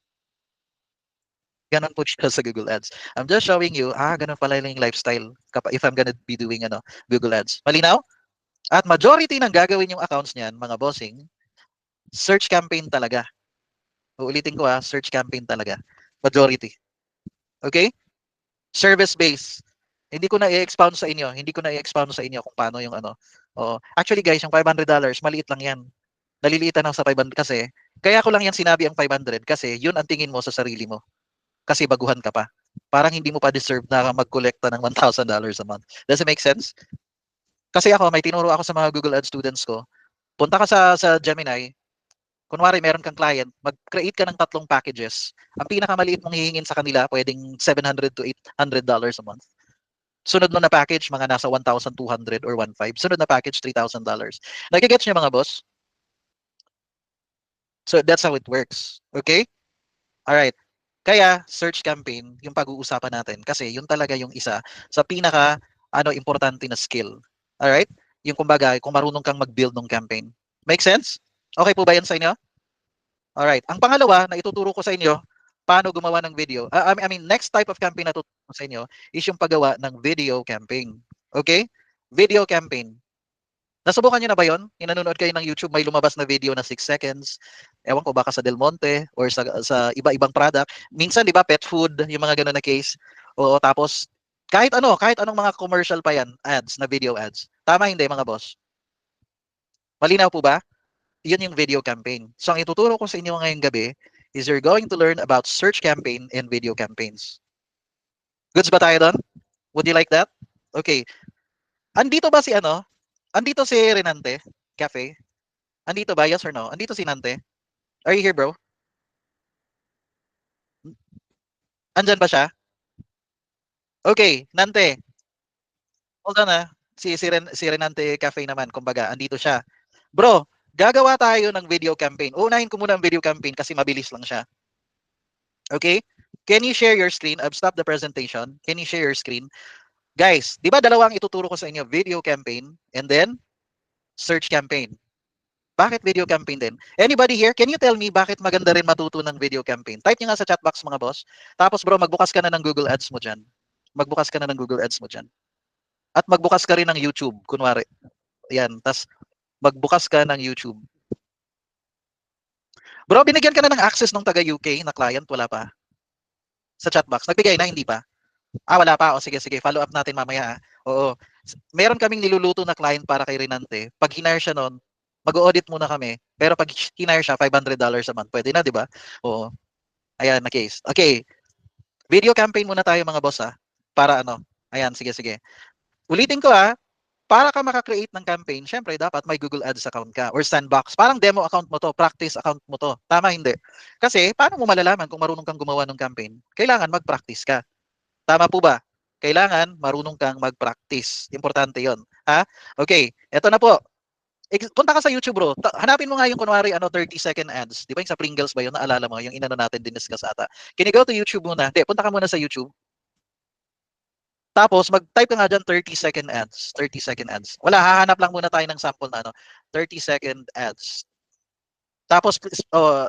Ganon po siya sa Google Ads. I'm just showing you, ganon pala yung lifestyle if I'm gonna be doing Google Ads. Malinaw? At majority ng gagawin yung accounts niyan, mga bossing, search campaign talaga. Uulitin ko search campaign talaga. Majority. Okay? Service base. Hindi ko na i-expound sa inyo. Hindi ko na i-expound sa inyo kung paano yung Oo. Actually guys, yung $500, maliit lang yan. Naliliitan ako sa 500 kasi, kaya ko lang yan sinabi ang 500 kasi yun ang tingin mo sa sarili mo. Kasi baguhan ka pa. Parang hindi mo pa deserve na mag-collecta ng $1,000 a month. Does it make sense? Kasi ako, may tinuro ako sa mga Google Ads students ko. Punta ka sa Gemini, Kunwari, meron kang client, mag-create ka ng 3 packages. Ang pinakamaliit mong hihingin sa kanila, pwedeng $700 to $800 a month. Sunod mo na package, mga nasa 1,200 or 1,500. Sunod na package, $3,000. Nagigets niyo mga boss? So that's how it works. Okay? Alright. Kaya, search campaign, yung pag-uusapan natin. Kasi yun talaga yung isa sa pinaka importante na skill. Alright? Yung kumbaga, kung marunong kang mag-build ng campaign. Make sense? Okay po ba yan sa inyo? Alright. Ang pangalawa na ituturo ko sa inyo, paano gumawa ng video. I mean, next type of campaign na tuturo ko sa inyo is yung paggawa ng video campaign. Okay? Video campaign. Nasubukan niyo na ba yon? Nanonood kayo ng YouTube, may lumabas na video na 6 seconds. Ewan ko, baka sa Del Monte or sa iba-ibang product. Minsan, di ba, pet food, yung mga ganun na case. Oo, tapos, kahit anong mga commercial pa yan, ads, na video ads. Tama hindi, mga boss? Malinaw po ba? Yun yung video campaign. So, ang ituturo ko sa inyo ngayong gabi is you're going to learn about search campaign and video campaigns. Goods ba tayo doon? Would you like that? Okay. Andito ba si Andito si Renante Cafe? Andito ba? Yes or no? Andito si Nante? Are you here, bro? Andyan ba siya? Okay, Nante. Hold on si Renante Cafe naman, kumbaga, andito siya. Bro, gagawa tayo ng video campaign. Unahin ko muna ang video campaign kasi mabilis lang siya. Okay? Can you share your screen? I've stopped the presentation. Can you share your screen? Guys, di ba dalawang ituturo ko sa inyo? Video campaign and then search campaign. Bakit video campaign din? Anybody here, can you tell me bakit maganda rin matuto ng video campaign? Type nyo nga sa chat box mga boss. Tapos bro, magbukas ka na ng Google Ads mo dyan. Magbukas ka na ng Google Ads mo dyan. At magbukas ka rin ng YouTube, kunwari. Yan, tas magbukas ka ng YouTube. Bro, binigyan ka na ng access ng taga UK na client, wala pa? Sa chat box, nagbigay na, hindi pa? Wala pa. O sige, follow up natin mamaya. Oo. Meron kaming niluluto na client para kay Renante. Pag hinire siya noon, mag-audit muna kami. Pero pag hinire siya, $500 a month. Pwede na, di ba? Oo. Ayan, na case. Okay. Video campaign muna tayo mga boss Para Ayan, sige. Ulitin ko para ka maka-create ng campaign, syempre dapat may Google Ads account ka or Sandbox. Parang demo account mo to, practice account mo to. Tama hindi? Kasi paano mo malalaman kung marunong kang gumawa ng campaign? Kailangan mag-practice ka. Tama po ba? Kailangan marunong kang mag-practice. Importante 'yon. Okay, eto na po. Punta ka sa YouTube, bro. Hanapin mo nga yung kunwari 30-second ads. Di ba yung sa Pringles ba yun? Naalala mo, yung inano natin diniscuss ata. Can you go to YouTube muna? Hindi, punta ka muna sa YouTube. Tapos, mag-type ka nga dyan 30-second ads. 30-second ads. Wala, hahanap lang muna tayo ng sample na 30-second ads. Tapos,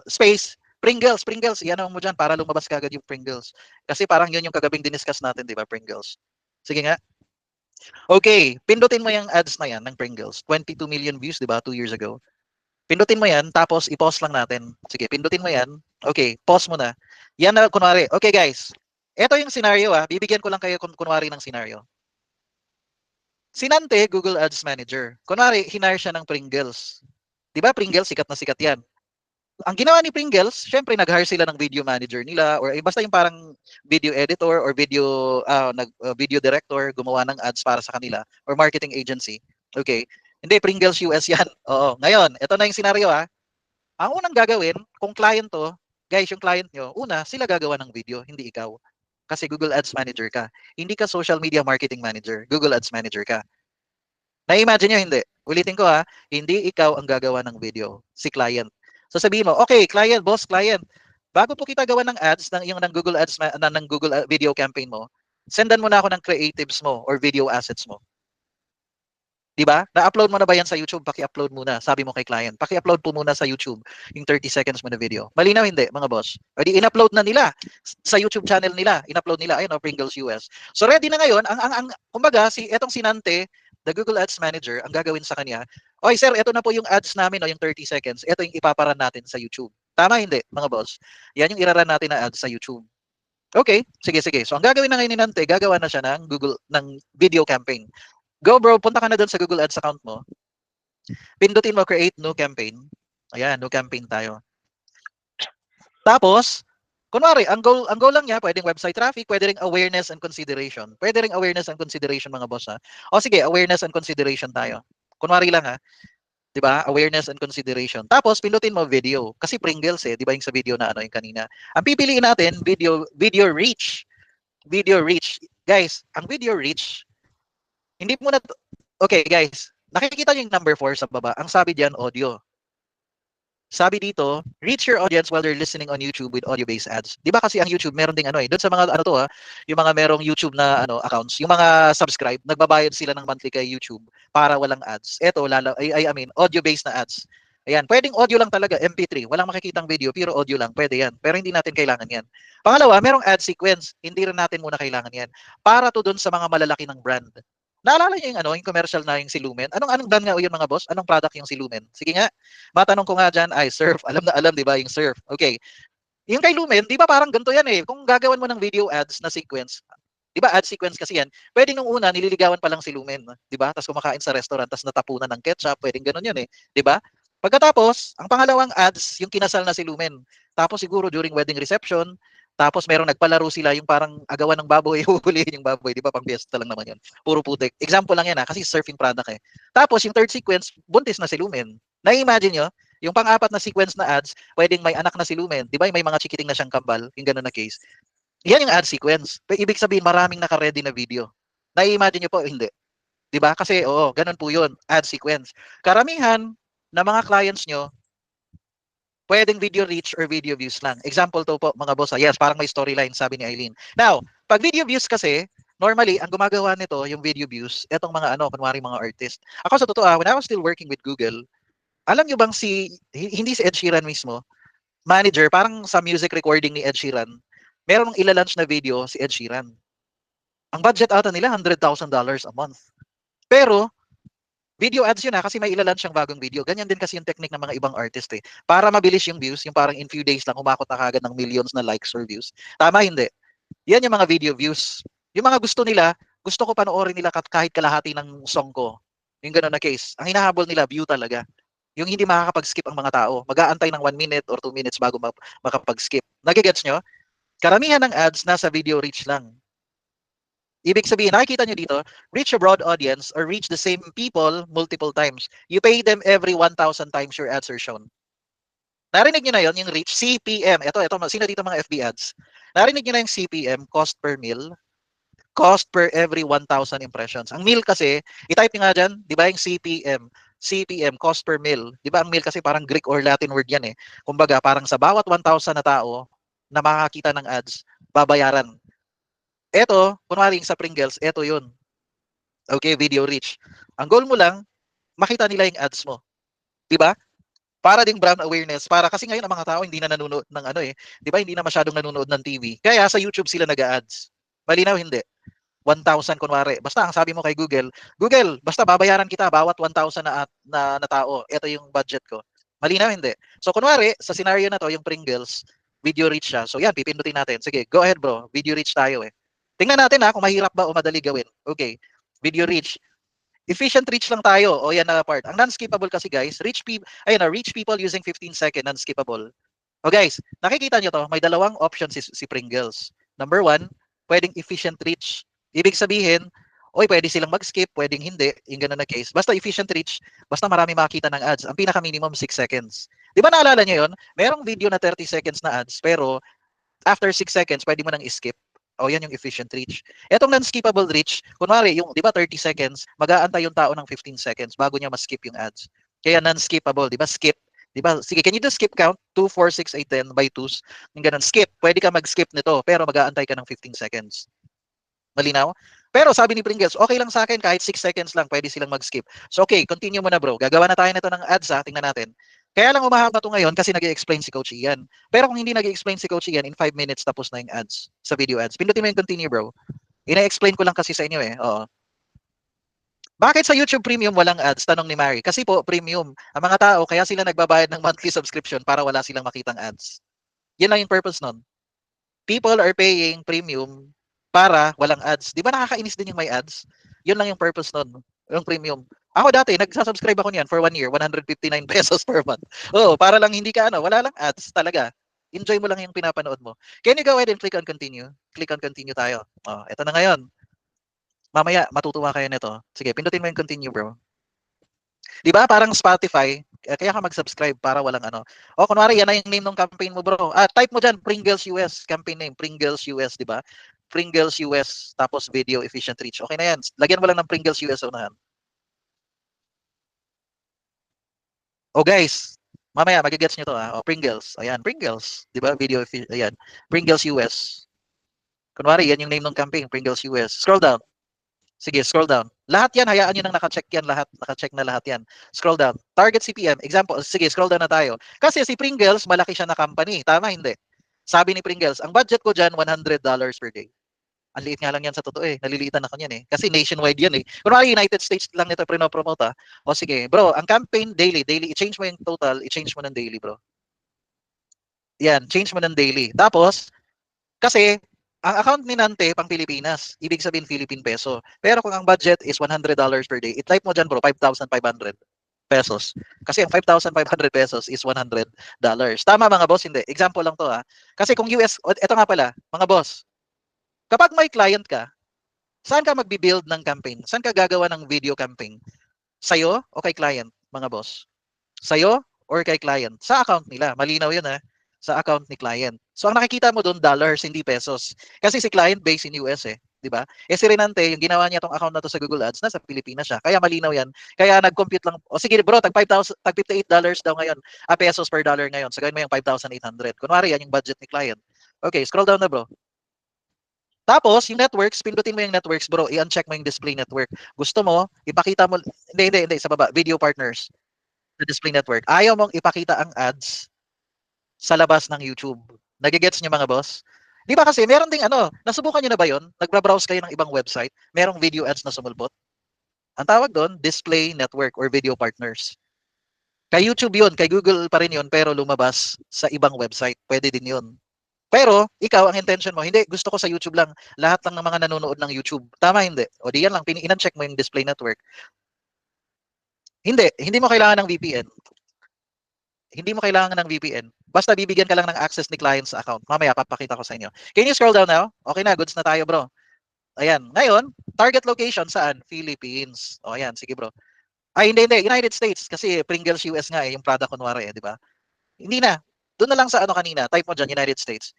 space, Pringles. Iyan mo dyan para lumabas kagad yung Pringles. Kasi parang yun yung kagabing diniscuss natin, di ba, Pringles? Sige nga. Okay, pindutin mo yung ads na yan ng Pringles. 22 million views, di ba, 2 years ago. Pindutin mo yan, tapos i-pause lang natin. Sige, pindutin mo yan. Okay, pause mo na. Yan na, kunwari. Okay, guys. Ito yung scenario Bibigyan ko lang kayo kunwari ng scenario. Sinante, Google Ads Manager. Kunwari, hinire siya ng Pringles. Di ba, Pringles, sikat na sikat yan. Ang ginawa ni Pringles, syempre nag-hire sila ng video manager nila or basta yung parang video editor or video director gumawa ng ads para sa kanila or marketing agency. Okay. Hindi, Pringles US yan. Oo. Ngayon, ito na yung scenario Ang unang gagawin, kung client to, guys, yung client nyo, una, sila gagawa ng video, hindi ikaw. Kasi Google Ads Manager ka. Hindi ka social media marketing manager. Google Ads Manager ka. Na-imagine nyo, hindi. Ulitin ko hindi ikaw ang gagawa ng video, si client. So sabihin mo, okay, client, boss, client, bago po kita gawa ng ads ng Google Ads ng Google video campaign mo, sendan mo na ako ng creatives mo or video assets mo. 'Di ba? Na-upload mo na ba yan sa YouTube? Paki-upload muna. Sabi mo kay client, paki-upload po muna sa YouTube yung 30 seconds mo na video. Malinaw hindi, mga boss? O di in-upload na nila sa YouTube channel nila. In-upload nila ayun Pringles US. So ready na ngayon kumbaga etong sinante, the Google Ads Manager, ang gagawin sa kanya, oy sir, ito na po yung ads namin yung 30 seconds. Ito yung ipaparan natin sa YouTube. Tama hindi, mga boss? Yan yung iraran natin na ads sa YouTube. Okay, sige. So ang gagawin na ngayon ni Nante, gagawa na siya ng video campaign. Go bro, punta ka na doon sa Google Ads account mo. Pindutin mo create new campaign. Ayan, new campaign tayo. Tapos, kunwari, ang goal lang niya, pwedeng website traffic, pwede ring awareness and consideration. Pwede ring awareness and consideration mga boss O sige, awareness and consideration tayo. Kunwari lang 'Di ba? Awareness and consideration. Tapos pindutin mo video kasi Pringles 'di ba yung sa video na ano yung kanina. Ang pipiliin natin video reach. Video reach. Guys, ang video reach hindi mo na okay guys. Nakikita niyo yung number 4 sa baba. Ang sabi diyan audio. Sabi dito, reach your audience while they're listening on YouTube with audio-based ads. 'Di ba kasi ang YouTube meron ding ano doon sa mga ano to yung mga merong YouTube na ano accounts, yung mga subscribe, nagbabayad sila ng monthly kay YouTube para walang ads. Ito I mean audio-based na ads. Ayan, pwedeng audio lang talaga, MP3. Walang makikitang video, pero audio lang, pwede yan. Pero hindi natin kailangan yan. Pangalawa, merong ad sequence. Hindi rin natin muna kailangan yan. Para to doon sa mga malalaki ng brand. Naalala niyo yung ano, yung commercial na yung si Lumen? Anong brand nga yun mga boss? Anong product yung si Lumen? Sige nga. Matanong ko nga dyan ay surf. Alam na alam, di ba, yung surf. Okay. Yung kay Lumen, di ba parang ganito yan eh. Kung gagawan mo ng video ads na sequence, di ba ad sequence kasi yan, pwedeng nung una, nililigawan pa lang si Lumen. Di ba? Tapos kumakain sa restaurant, tapos natapunan ng ketchup, pwedeng ganun yun eh. Di ba? Pagkatapos, ang pangalawang ads, yung kinasal na si Lumen. Tapos siguro during wedding reception, tapos merong nagpalaro sila yung parang agawan ng baboy, huhulihin yung baboy, di ba? Pang fiesta lang naman yun. Puro putik. Example lang yan kasi surfing product eh. Tapos yung third sequence, buntis na si Lumen. Na-imagine nyo, yung pang-apat na sequence na ads, pwedeng may anak na si Lumen, di ba? May mga chikiting na siyang kambal, yung gano'n na case. Yan yung ad sequence. Ibig sabihin, maraming naka-ready na video. Na-imagine nyo po, hindi. Di ba? Kasi, oo, ganun po yun, ad sequence. Karamihan na mga clients nyo, pwedeng video reach or video views lang. Example to po, mga boss. Yes, parang may storyline, sabi ni Eileen. Now, pag video views kasi, normally, ang gumagawa nito, yung video views, etong mga ano, kunwari mga artist. Ako sa totoo, when I was still working with Google, alam nyo bang hindi si Ed Sheeran mismo, manager, parang sa music recording ni Ed Sheeran, merong ilalunch na video si Ed Sheeran. Ang budget ata nila, $100,000 a month. Pero, video ads yun kasi may ilalunch siyang bagong video. Ganyan din kasi yung technique ng mga ibang artist eh. Para mabilis yung views, yung parang in few days lang umakot na kagad ng millions na likes or views. Tama, hindi. Yan yung mga video views. Yung mga gusto ko panoorin nila kahit kalahati ng song ko. Yung gano'n na case. Ang hinahabol nila, view talaga. Yung hindi makakapag-skip ang mga tao. Mag-aantay ng 1 minute or 2 minutes bago makapag-skip. Nagigets nyo? Karamihan ng ads nasa video reach lang. Ibig sabihin, nakikita nyo dito, reach a broad audience or reach the same people multiple times. You pay them every 1,000 times your ads are shown. Narinig nyo na yon yung reach, CPM. Ito, sino dito mga FB ads? Narinig nyo na yung CPM, cost per mil? Cost per every 1,000 impressions. Ang mil kasi, i-type nyo nga dyan, di ba yung CPM? CPM, cost per mil. Di ba ang mil kasi parang Greek or Latin word yan eh. Kumbaga, parang sa bawat 1,000 na tao na makakita ng ads, babayaran. Eto, kunwari sa Pringles, eto yun. Okay, video reach. Ang goal mo lang, makita nila yung ads mo. Diba? Para ding brand awareness. Para kasi ngayon ang mga tao hindi na nanonood ng ano eh. Diba? Hindi na masyadong nanonood ng TV. Kaya sa YouTube sila nag-ads. Malinaw hindi. 1,000 kunwari. Basta ang sabi mo kay Google, Google, basta babayaran kita bawat 1,000 na tao. Ito yung budget ko. Malinaw hindi. So kunwari, sa scenario na to, yung Pringles, video reach siya. So yan, pipindutin natin. Sige, go ahead bro. Video reach tayo eh. Tingnan natin kung mahirap ba o madali gawin. Okay. Video reach. Efficient reach lang tayo. O yan na part. Ang non-skippable kasi guys, reach people using 15 second non-skippable. O guys, nakikita nyo to, may dalawang options si Pringles. Number 1, pwedeng efficient reach. Ibig sabihin, pwede silang mag-skip, pwedeng hindi, yung ganun na case. Basta efficient reach, basta marami makita ng ads. Ang pinaka-minimum 6 seconds. Di ba naalala nyo yun? Merong video na 30 seconds na ads, pero after 6 seconds, pwede mo nang skip. Yan yung efficient reach. Etong non-skippable reach, kunwari, yung, di ba 30 seconds, mag-aantay yung tao ng 15 seconds bago niya ma-skip yung ads. Kaya non-skippable, di ba? Skip. Di ba? Sige, can you do skip count? 2, 4, 6, 8, 10 by 2s. Yung ganun. Skip. Pwede ka mag-skip nito, pero mag-aantay ka ng 15 seconds. Malinaw? Pero sabi ni Pringles, okay lang sa akin, kahit 6 seconds lang, pwede silang mag-skip. So okay, continue mo na bro. Gagawa na tayo nito ng ads tingnan natin. Kaya lang umahaba to ngayon kasi nag-i-explain si Coach Ian. Pero kung hindi nag-i-explain si Coach Ian, in 5 minutes tapos na yung ads sa video ads. Pindutin mo yung continue bro. Ina-explain ko lang kasi sa inyo eh. Oo. Bakit sa YouTube Premium walang ads? Tanong ni Mary. Kasi po, premium. Ang mga tao, kaya sila nagbabayad ng monthly subscription para wala silang makitang ads. Yan lang yung purpose nun. People are paying premium para walang ads. Di ba nakakainis din yung may ads? Yun lang yung purpose nun. Yung premium. Ako dati, nagsasubscribe ako niyan for 1 year, 159 pesos per month. Para lang hindi ka wala lang ads talaga. Enjoy mo lang yung pinapanood mo. Can you go ahead and click on continue? Click on continue tayo. Ito na ngayon. Mamaya, matutuwa kayo nito. Sige, pindutin mo yung continue, bro. Di ba? Parang Spotify, kaya ka mag-subscribe para walang ano. O kunwari, yan na yung name ng campaign mo, bro. Type mo dyan, Pringles US, campaign name, Pringles US, di ba? Pringles US, tapos video efficient reach. Okay na yan. Lagyan mo lang ng Pringles US unahan. O guys, mamaya magigets nyo to ha. O Pringles. Ayan, Pringles. Di ba? Video efficient. Ayan. Pringles US. Kunwari, yan yung name ng campaign, Pringles US. Scroll down. Sige, scroll down. Lahat yan, hayaan nyo nang nakacheck yan lahat. Nakacheck na lahat yan. Scroll down. Target CPM. Example, sige, scroll down na tayo. Kasi si Pringles, malaki siya na company. Tama, hindi? Sabi ni Pringles, ang budget ko dyan, $100 per day. Ang liit nga lang yan sa totoo eh. Nalilitan ako yan eh. Kasi nationwide yan eh. Kunwari United States lang nito pinopromote ah. O sige, bro, ang campaign daily, i-change mo yung total, i-change mo ng daily bro. Yan, change mo ng daily. Tapos, kasi, ang account ni Nante pang Pilipinas, ibig sabihin Philippine peso. Pero kung ang budget is $100 per day, i-type mo dyan bro, 5,500 pesos. Kasi ang 5,500 pesos is $100. Tama mga boss, hindi. Example lang to ha. Kasi kung US, ito nga pala, mga boss, kapag may client ka, saan ka magbi-build ng campaign? Saan ka gagawa ng video campaign? Sa'yo o kay client, mga boss? Sa'yo or kay client? Sa account nila. Malinaw yun ha. Sa account ni client. So ang nakikita mo doon, dollars, hindi pesos. Kasi si client based in US eh. Di ba? Eh si Renante, yung ginawa niya tong account na to sa Google Ads, nasa Pilipinas siya. Kaya malinaw yan. Kaya nag-compute lang. O sige bro, tag 5,000, tag $58 daw ngayon. Pesos per dollar ngayon. So gawin mo yung 5,800. Kunwari yan yung budget ni client. Okay, scroll down na bro. Tapos, yung networks, pindutin mo yung networks, bro. I-uncheck mo yung display network. Gusto mo, ipakita mo, hindi, sa baba, video partners, sa display network. Ayaw mong ipakita ang ads sa labas ng YouTube. Nagigets nyo mga boss? Di ba kasi, meron ding ano, nasubukan nyo na ba yon? Nagbra-browse kayo ng ibang website, merong video ads na sumulpot. Ang tawag doon, display network or video partners. Kay YouTube yun, kay Google pa rin yun, pero lumabas sa ibang website. Pwede din yun. Pero, ikaw, ang intention mo, hindi, gusto ko sa YouTube lang. Lahat lang ng mga nanonood ng YouTube. Tama, hindi. O di yan lang, in-check mo yung display network. Hindi mo kailangan ng VPN. Hindi mo kailangan ng VPN. Basta bibigyan ka lang ng access ni client sa account. Mamaya, papakita ko sa inyo. Can you scroll down now? Okay na, goods na tayo, bro. Ayan. Ngayon, target location saan? Philippines. O, ayan. Sige, bro. Ay, hindi. United States. Kasi Pringles US nga eh, yung product kunwari eh, di ba? Hindi na. Doon na lang sa ano kanina. Type mo dyan, United States.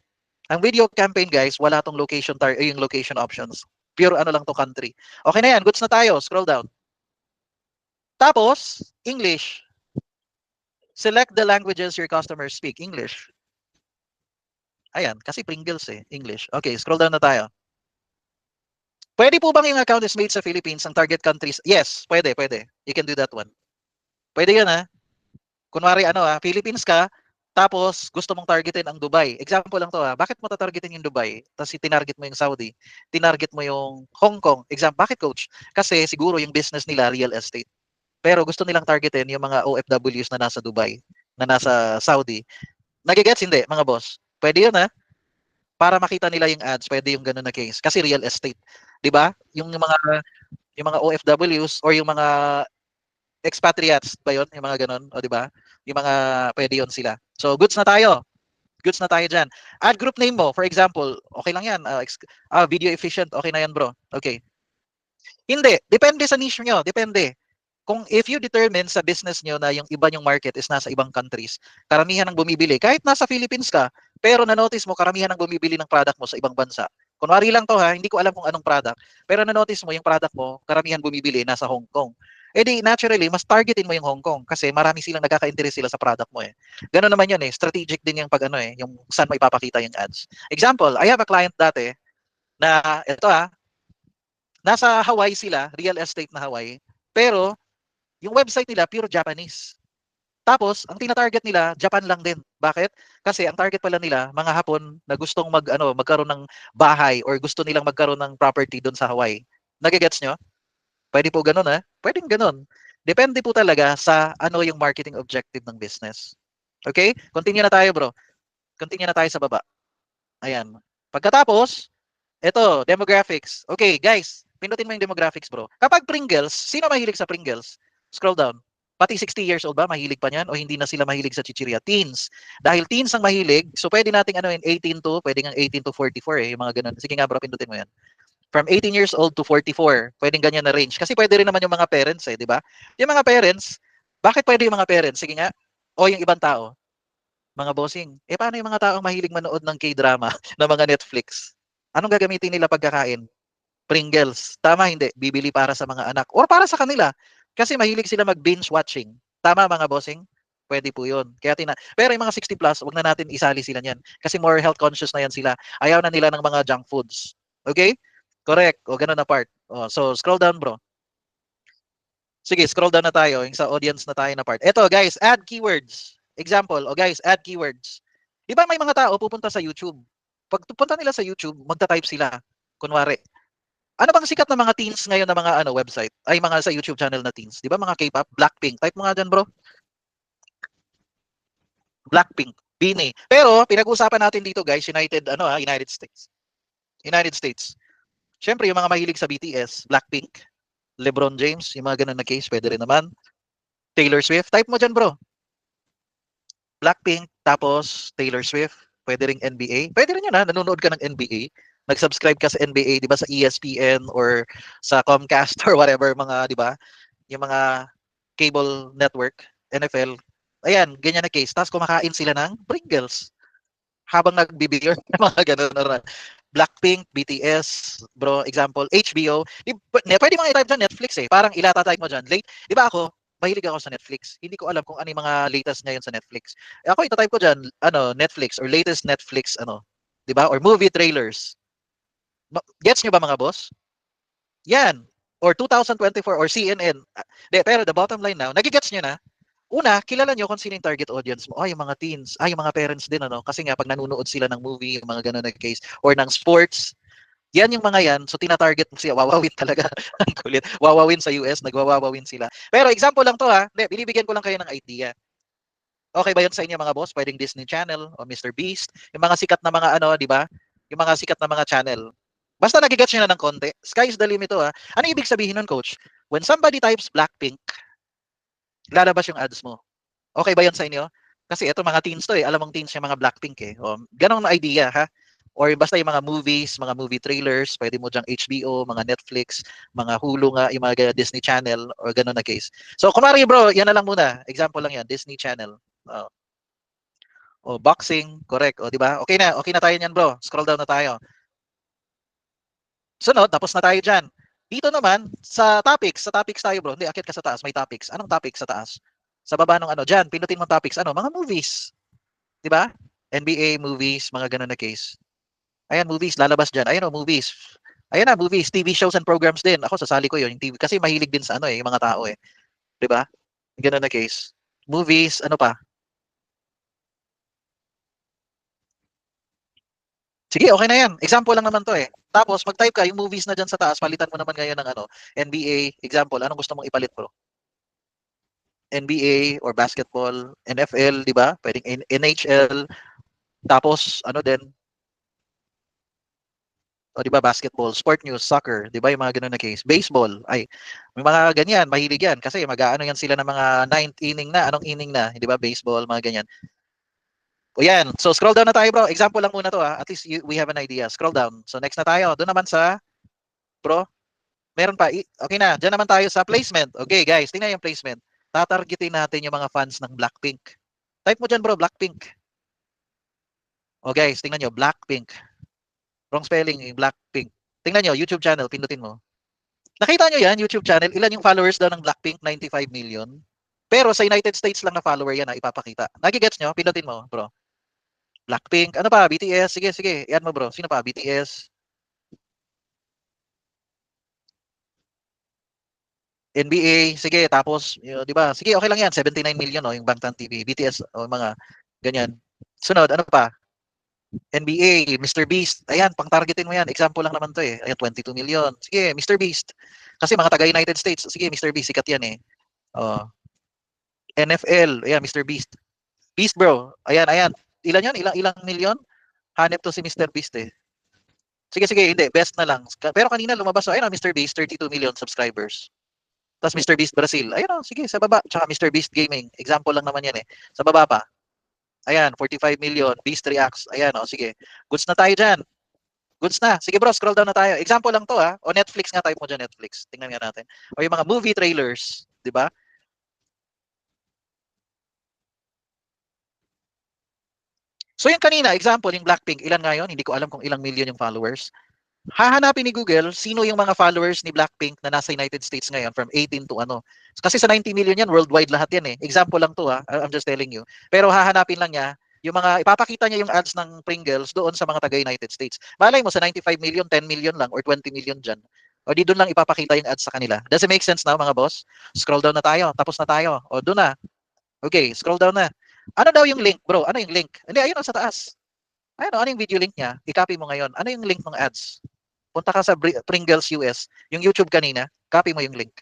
Ang video campaign guys, wala tong location yung location options. Pure ano lang to country. Okay na yan, goods na tayo. Scroll down. Tapos, English. Select the languages your customers speak. English. Ayan, kasi Pringles eh, English. Okay, scroll down na tayo. Pwede po bang yung account is made sa Philippines, ang target countries? Yes, pwede. You can do that one. Pwede yun ha. Kunwari ano ha, Philippines ka, tapos gusto mong targetin ang Dubai. Example lang to ha. Bakit mo tatargetin yung Dubai? Tapos tinarget mo yung Saudi. Tinarget mo yung Hong Kong. Example, bakit coach? Kasi siguro yung business nila real estate. Pero gusto nilang targetin yung mga OFWs na nasa Dubai, na nasa Saudi. Nagigets hindi, mga boss? Pwede yun ha. Para makita nila yung ads, pwede yung ganun na case. Kasi real estate. 'Di ba? Yung mga OFWs or yung mga expatriates ba yun? Yung mga ganun, o 'di ba? Yung mga pwede yun sila. So goods na tayo. Goods na tayo diyan. Add group name mo, for example, okay lang 'yan. Video efficient, okay na 'yan, bro. Okay. Hindi, depende sa niche nyo, depende. Kung if you determine sa business nyo na yung iba yung market is nasa ibang countries, karamihan ng bumibili, kahit nasa Philippines ka, pero na-notice mo karamihan ng bumibili ng product mo sa ibang bansa. Kunwari lang to ha, hindi ko alam kung anong product, pero na-notice mo yung product mo, karamihan bumibili nasa Hong Kong. Eh di naturally, mas targetin mo yung Hong Kong kasi marami silang nagkaka-interest sila sa product mo eh. Ganun naman yun eh, strategic din yung pag ano eh, yung saan mo ipapakita yung ads. Example, I have a client dati na ito ha, nasa Hawaii sila, real estate na Hawaii, pero yung website nila pure Japanese. Tapos, ang tina-target nila, Japan lang din. Bakit? Kasi ang target pala nila, mga Hapon na gustong magkaroon ng bahay or gusto nilang magkaroon ng property doon sa Hawaii. Nagigets nyo? Pwede po ganun ha? Pwedeng ganun. Depende po talaga sa ano yung marketing objective ng business. Okay? Continue na tayo bro. Continue na tayo sa baba. Ayan. Pagkatapos, ito, demographics. Okay, guys, pindutin mo yung demographics, bro. Kapag Pringles, sino mahilig sa Pringles? Scroll down. Pati 60 years old ba, mahilig pa niyan? O hindi na sila mahilig sa chichirya? Teens. Dahil teens ang mahilig, so pwede nating ano, 18 to, pwede nga 18 to 44 eh, yung mga ganun. Sige nga bro, pindutin mo yan. From 18 years old to 44, pwedeng ganyan na range. Kasi pwede rin naman yung mga parents eh, di ba? Yung mga parents, Bakit pwede yung mga parents? Sige nga. O yung ibang tao, mga bossing. Eh paano yung mga taong mahilig manood ng K-drama na mga Netflix? Anong gagamitin nila pagkakain? Pringles. Tama, hindi. Bibili para sa mga anak or para sa kanila. Kasi mahilig sila mag-binge watching. Tama mga bossing? Pwede po yun. Pero yung mga 60 plus, wag na natin isali sila niyan. Kasi more health conscious na yan sila. Ayaw na nila ng mga junk foods. Okay? Correct. O ganun na part. O, so scroll down bro. Sige, scroll down na tayo. Yung sa audience na tayo na part. Eto guys, add keywords. Example. O guys, add keywords. Di ba may mga tao pupunta sa YouTube? Pag pupunta nila sa YouTube, magta-type sila. Kunwari, ano bang sikat na mga teens ngayon na mga website? Ay mga sa YouTube channel na teens. 'Di ba mga K-pop, Blackpink. Type mo nga diyan, bro. Blackpink, Bini. Pero pinag-uusapan natin dito, guys, United States. United States. Syempre yung mga mahilig sa BTS, Blackpink, LeBron James, yung mga ganun na case, pwede rin naman. Taylor Swift, type mo diyan, bro. Blackpink, tapos Taylor Swift, pwede ring NBA. Pwede rin yun ha, nanonood ka ng NBA. Nag-subscribe ka sa NBA, 'di ba, sa ESPN or sa Comcast or whatever mga, 'di ba? Yung mga cable network, NFL, ayan, ganyan na case. Tapos kumakain sila ng Pringles habang nagbibigyor, mga ganun na. Blackpink, BTS, bro, example, HBO. Pwede mga i-type dyan, Netflix eh. Parang ilata-type mo dyan. Late, di ba ako, mahilig ako sa Netflix. Hindi ko alam kung ano yung mga latest ngayon sa Netflix. Ako, itatype ko dyan, Netflix or latest Netflix, di ba? Or movie trailers. Gets nyo ba mga boss? Yan. Or 2024 or CNN. Pero the bottom line now, nagigets nyo na, una, kilala nyo kung sino yung target audience mo. Yung mga teens. Yung mga parents din, ano? Kasi nga, pag nanonood sila ng movie, yung mga ganun na case, or ng sports, yan yung mga yan. So, tina-target mo siya. Wawawin talaga. Ang kulit. Wawawin sa US, nagwawawin sila. Pero example lang to ha. Hindi, binibigyan ko lang kayo ng idea. Okay ba yun sa inyo mga boss? Pwedeng Disney Channel o Mr. Beast. Yung mga sikat na mga di ba? Yung mga sikat na mga channel. Basta nagigets nyo na ng konti. Sky is the limit to ha. Ano ibig sabihin nun, coach? When somebody types Blackpink, lalabas yung ads mo. Okay ba yan sa inyo? Kasi ito mga teens to eh. Alam mong teens yung mga Blackpink eh. Ganong idea ha. Or basta yung mga movies, mga movie trailers, pwede mo dyang HBO, mga Netflix, mga Hulu nga, yung mga Disney Channel, or ganon na case. So, kumari bro, yan na lang muna. Example lang yan, Disney Channel. Boxing, correct. Di ba? Okay na tayo niyan bro. Scroll down na tayo. Sunod, tapos na tayo dyan. Dito naman, sa topics tayo bro. Hindi, akit ka sa taas, may topics. Anong topics sa taas? Sa baba ng dyan, pinutin mo topics. Mga movies. Di ba? NBA, movies, mga ganun na case. Ayan, movies, lalabas dyan. Ayan movies. Ayan na, movies, TV shows and programs din. Ako, sasali ko yun, yung TV. Kasi mahilig din sa yung mga tao eh. Di ba? Ganun na case. Movies, ano pa? Sige, okay na yan. Example lang naman to eh. Tapos, mag-type ka, yung movies na dyan sa taas, palitan mo naman ngayon ng NBA. Example, anong gusto mong ipalit bro? NBA or basketball, NFL, di ba? Pwedeng NHL. Tapos, din, di ba, basketball, sport news, soccer, di ba, yung mga ganun na case. Baseball, may mga ganyan, mahilig yan. Kasi mag-aano yan sila ng mga ninth inning na, anong inning na, di ba, baseball, mga ganyan. O yan, so scroll down na tayo bro. Example lang muna to ha. At least we have an idea. Scroll down. So next na tayo. Doon naman sa, bro, meron pa. Okay na, dyan naman tayo sa placement. Okay guys, tingnan yung placement. Tatargetin natin yung mga fans ng Blackpink. Type mo dyan bro, Blackpink. O guys, tingnan nyo, Blackpink. Wrong spelling, Blackpink. Tingnan nyo, YouTube channel, pindutin mo. Nakita nyo yan, YouTube channel, ilan yung followers daw ng Blackpink? 95 million. Pero sa United States lang na follower yan na ipapakita. Nagigets nyo? Pindutin mo, bro. Blackpink. Ano pa? BTS. Sige, sige. Yan mo, bro. Sino pa? BTS. NBA. Sige, tapos, di ba? Sige, okay lang yan. 79 million, yung Bangtan TV. BTS, mga ganyan. Sunod, ano pa? NBA, Mr. Beast. Ayan, pang-targetin mo yan. Example lang naman to eh. Ayan, 22 million. Sige, Mr. Beast. Kasi mga taga-United States. Sige, Mr. Beast. Sikat yan eh. Oh. NFL. Ayan, Mr. Beast. Beast, bro. Ayan, ayan. Ilan yan? Ilang million? Hanep to si Mr. Beast eh. Sige, sige. Hindi. Best na lang. Pero kanina lumabas. Ayan, Mr. Beast. 32 million subscribers. Tapos Mr. Beast Brazil. Ayan sige, sa baba. Tsaka Mr. Beast Gaming. Example lang naman yan eh. Sa baba pa. Ayan, 45 million. Beast Reacts. Ayan, sige. Goods na tayo dyan. Goods na. Sige bro, scroll down na tayo. Example lang to ha. O Netflix nga, type mo dyan Netflix. Tingnan nga natin. O yung mga movie trailers. Di ba? So yung kanina, example, yung Blackpink, ilan ngayon? Hindi ko alam kung ilang million yung followers. Hahanapin ni Google sino yung mga followers ni Blackpink na nasa United States ngayon from 18 to ano. Kasi sa 90 million yan, worldwide lahat yan eh. Example lang to ha, I'm just telling you. Pero hahanapin lang niya yung mga, ipapakita niya yung ads ng Pringles doon sa mga taga United States. Malay mo sa 95 million, 10 million lang or 20 million dyan. O di doon lang ipapakita yung ads sa kanila. Does it make sense now mga boss? Scroll down na tayo, tapos na tayo. O doon na. Okay, scroll down na. Ano daw yung link bro? Ano yung link? Hindi, ayun sa taas. Ayun, ano yung video link niya? I-copy mo ngayon. Ano yung link ng ads? Punta ka sa Pringles US, yung YouTube kanina, copy mo yung link.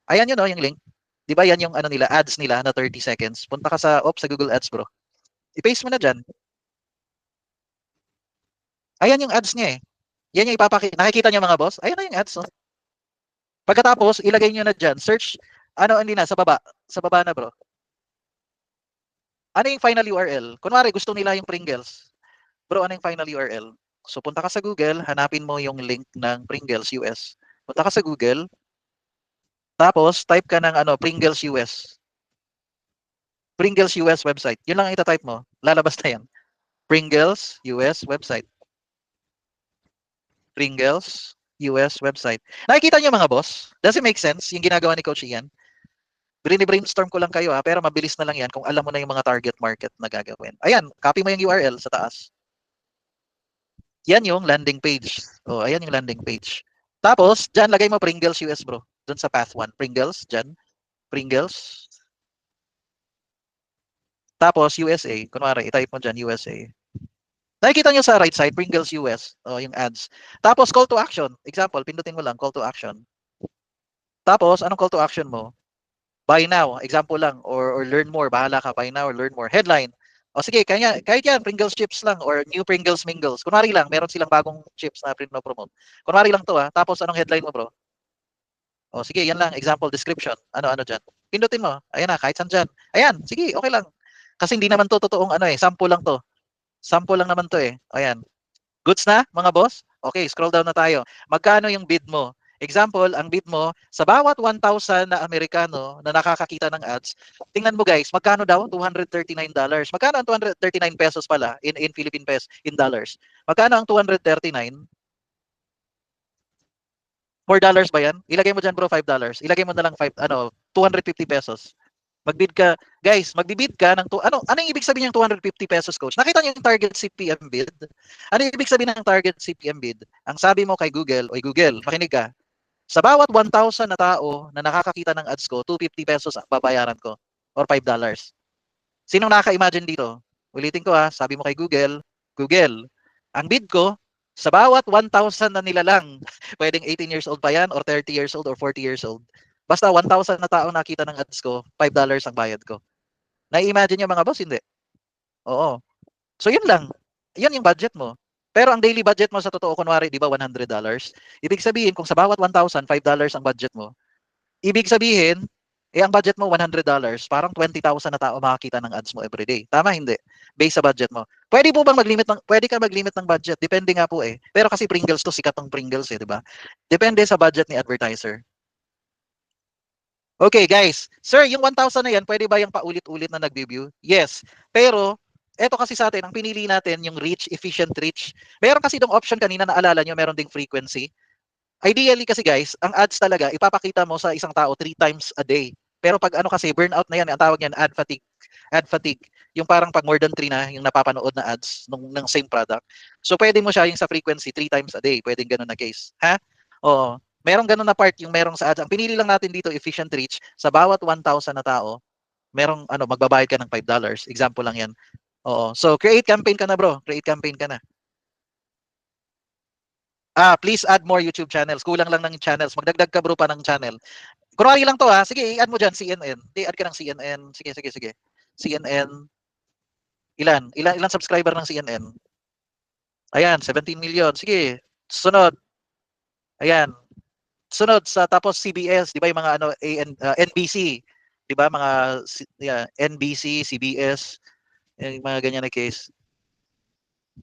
Ayan yun, yung link. Di ba yan yung ano nila, ads nila na 30 seconds. Punta ka sa Google Ads bro. I-paste mo na dyan. Ayan yung ads niya eh. Yan yung ipapakita. Nakikita niyo mga boss? Ayan na yung ads. Oh. Pagkatapos, ilagay niyo na dyan. Search, ano, hindi na, sa baba. Sa baba na bro. Ano yung final URL? Kunwari, gusto nila yung Pringles. Bro, ano yung final URL? So, punta ka sa Google, hanapin mo yung link ng Pringles US. Punta ka sa Google, tapos type ka ng ano, Pringles US. Pringles US website. Yun lang ang ita-type mo. Lalabas na yan. Pringles US website. Pringles US website. Nakikita niyo mga boss? Does it make sense yung ginagawa ni Coach Ian? Brainstorm ko lang kayo pero mabilis na lang yan kung alam mo na yung mga target market na gagawin. Ayan, copy mo yung URL sa taas. Yan yung landing page. Oh, ayan yung landing page. Tapos, dyan lagay mo Pringles US bro. Doon sa path 1. Pringles, dyan. Pringles. Tapos, USA. Kunwari, i-type mo dyan USA. Nakikita nyo sa right side, Pringles US, yung ads. Tapos, call to action. Example, pindutin mo lang, call to action. Tapos, anong call to action mo? Buy now, example lang, or learn more, bahala ka, buy now or learn more. Headline, o sige, kahit yan, Pringles chips lang, or new Pringles mingles. Kunwari lang, meron silang bagong chips na promote. Kunwari lang to Tapos, anong headline mo bro? O sige, yan lang, example, description. Ano dyan? Pindutin mo, ayan na, kahit saan dyan. Ayan, sige, okay lang. Kasi hindi naman to totoong sample lang to. Sample lang naman to eh. Ayan. Goods na, mga boss? Okay, scroll down na tayo. Magkano yung bid mo? Example, ang bid mo, sa bawat 1,000 na Amerikano na nakakakita ng ads, tingnan mo guys, magkano daw? $239. Magkano ang 239 pesos pala in Philippine pesos, in dollars? Magkano ang 239? $4 ba yan? Ilagay mo dyan bro, $5. Ilagay mo na lang 250 pesos. Magbid ka, guys, magbibid ka ng ano yung ibig sabihin ng 250 pesos coach? Nakita niyo yung target CPM bid? Ano yung ibig sabihin ng target CPM bid? Ang sabi mo kay Google, oy Google, makinig ka. Sa bawat 1,000 na tao na nakakakita ng ads ko, 250 pesos ang babayaran ko or $5. Sinong nakaka-imagine dito? Ulitin ko sabi mo kay Google, Google, ang bid ko sa bawat 1,000 na nilalang, pwedeng 18 years old pa yan or 30 years old or 40 years old. Basta 1,000 na tao nakita ng ads ko, $5 ang bayad ko. Na-imagine niyo mga boss? Hindi. Oo. So yun lang. Yun yung budget mo. Pero ang daily budget mo sa totoo, kunwari, di ba, $100? Ibig sabihin, kung sa bawat 1,000, $5 ang budget mo, ibig sabihin, ang budget mo $100, parang 20,000 na tao makakita ng ads mo everyday. Tama, hindi? Based sa budget mo. Pwede ka mag-limit ng budget. Depende nga po eh. Pero kasi Pringles to, sikat ng Pringles di ba? Depende sa budget ni advertiser. Okay, guys. Sir, yung 1,000 na yan, pwede ba yung paulit-ulit na nag-view? Yes. Pero, eto kasi sa atin, ang pinili natin, yung reach, efficient reach. Meron kasi itong option kanina, naalala nyo, meron ding frequency. Ideally kasi guys, ang ads talaga, ipapakita mo sa isang tao 3 times a day. Pero pag ano kasi, burnout na yan, ang tawag yan, ad fatigue. Ad fatigue. Yung parang pag more than 3 na, yung napapanood na ads ng same product. So, pwede mo siya yung sa frequency, 3 times a day. Pwedeng ganun na case. Ha? Oo. Merong ganun na part yung merong sa ads. Ang pinili lang natin dito, efficient reach, sa bawat 1,000 na tao, merong magbabayad ka ng $5. Example lang yan. Oo. So, create campaign ka na bro. Create campaign ka na. Please add more YouTube channels. Kulang lang ng channels. Magdagdag ka bro pa ng channel. Kunwari lang to Sige, i-add mo dyan CNN. I-add ka ng CNN. Sige. CNN. Ilan subscriber ng CNN? Ayan, 17 million. Sige. Sunod. Ayan. Sunod sa tapos CBS, 'di ba yung mga NBC, 'di ba mga NBC, CBS, yung mga ganyan na case.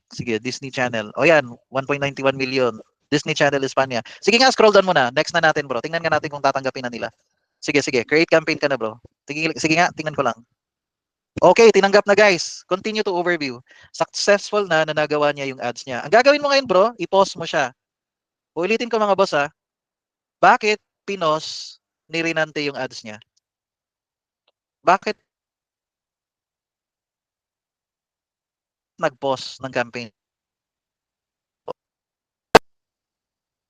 Sige, Disney Channel. O yan, 1.91 million. Disney Channel Espanya. Sige nga, scroll down muna. Next na natin, bro. Tingnan nga natin kung tatanggapin na nila. Sige. Create campaign ka na, bro. Sige nga, tingnan ko lang. Okay, tinanggap na guys. Continue to overview. Successful na nagawa niya yung ads niya. Ang gagawin mo ngayon bro, i-pause mo siya. Ulitin ko mga boss ha. Bakit pinos ni Rinante yung ads niya? Bakit nag-pause ng campaign?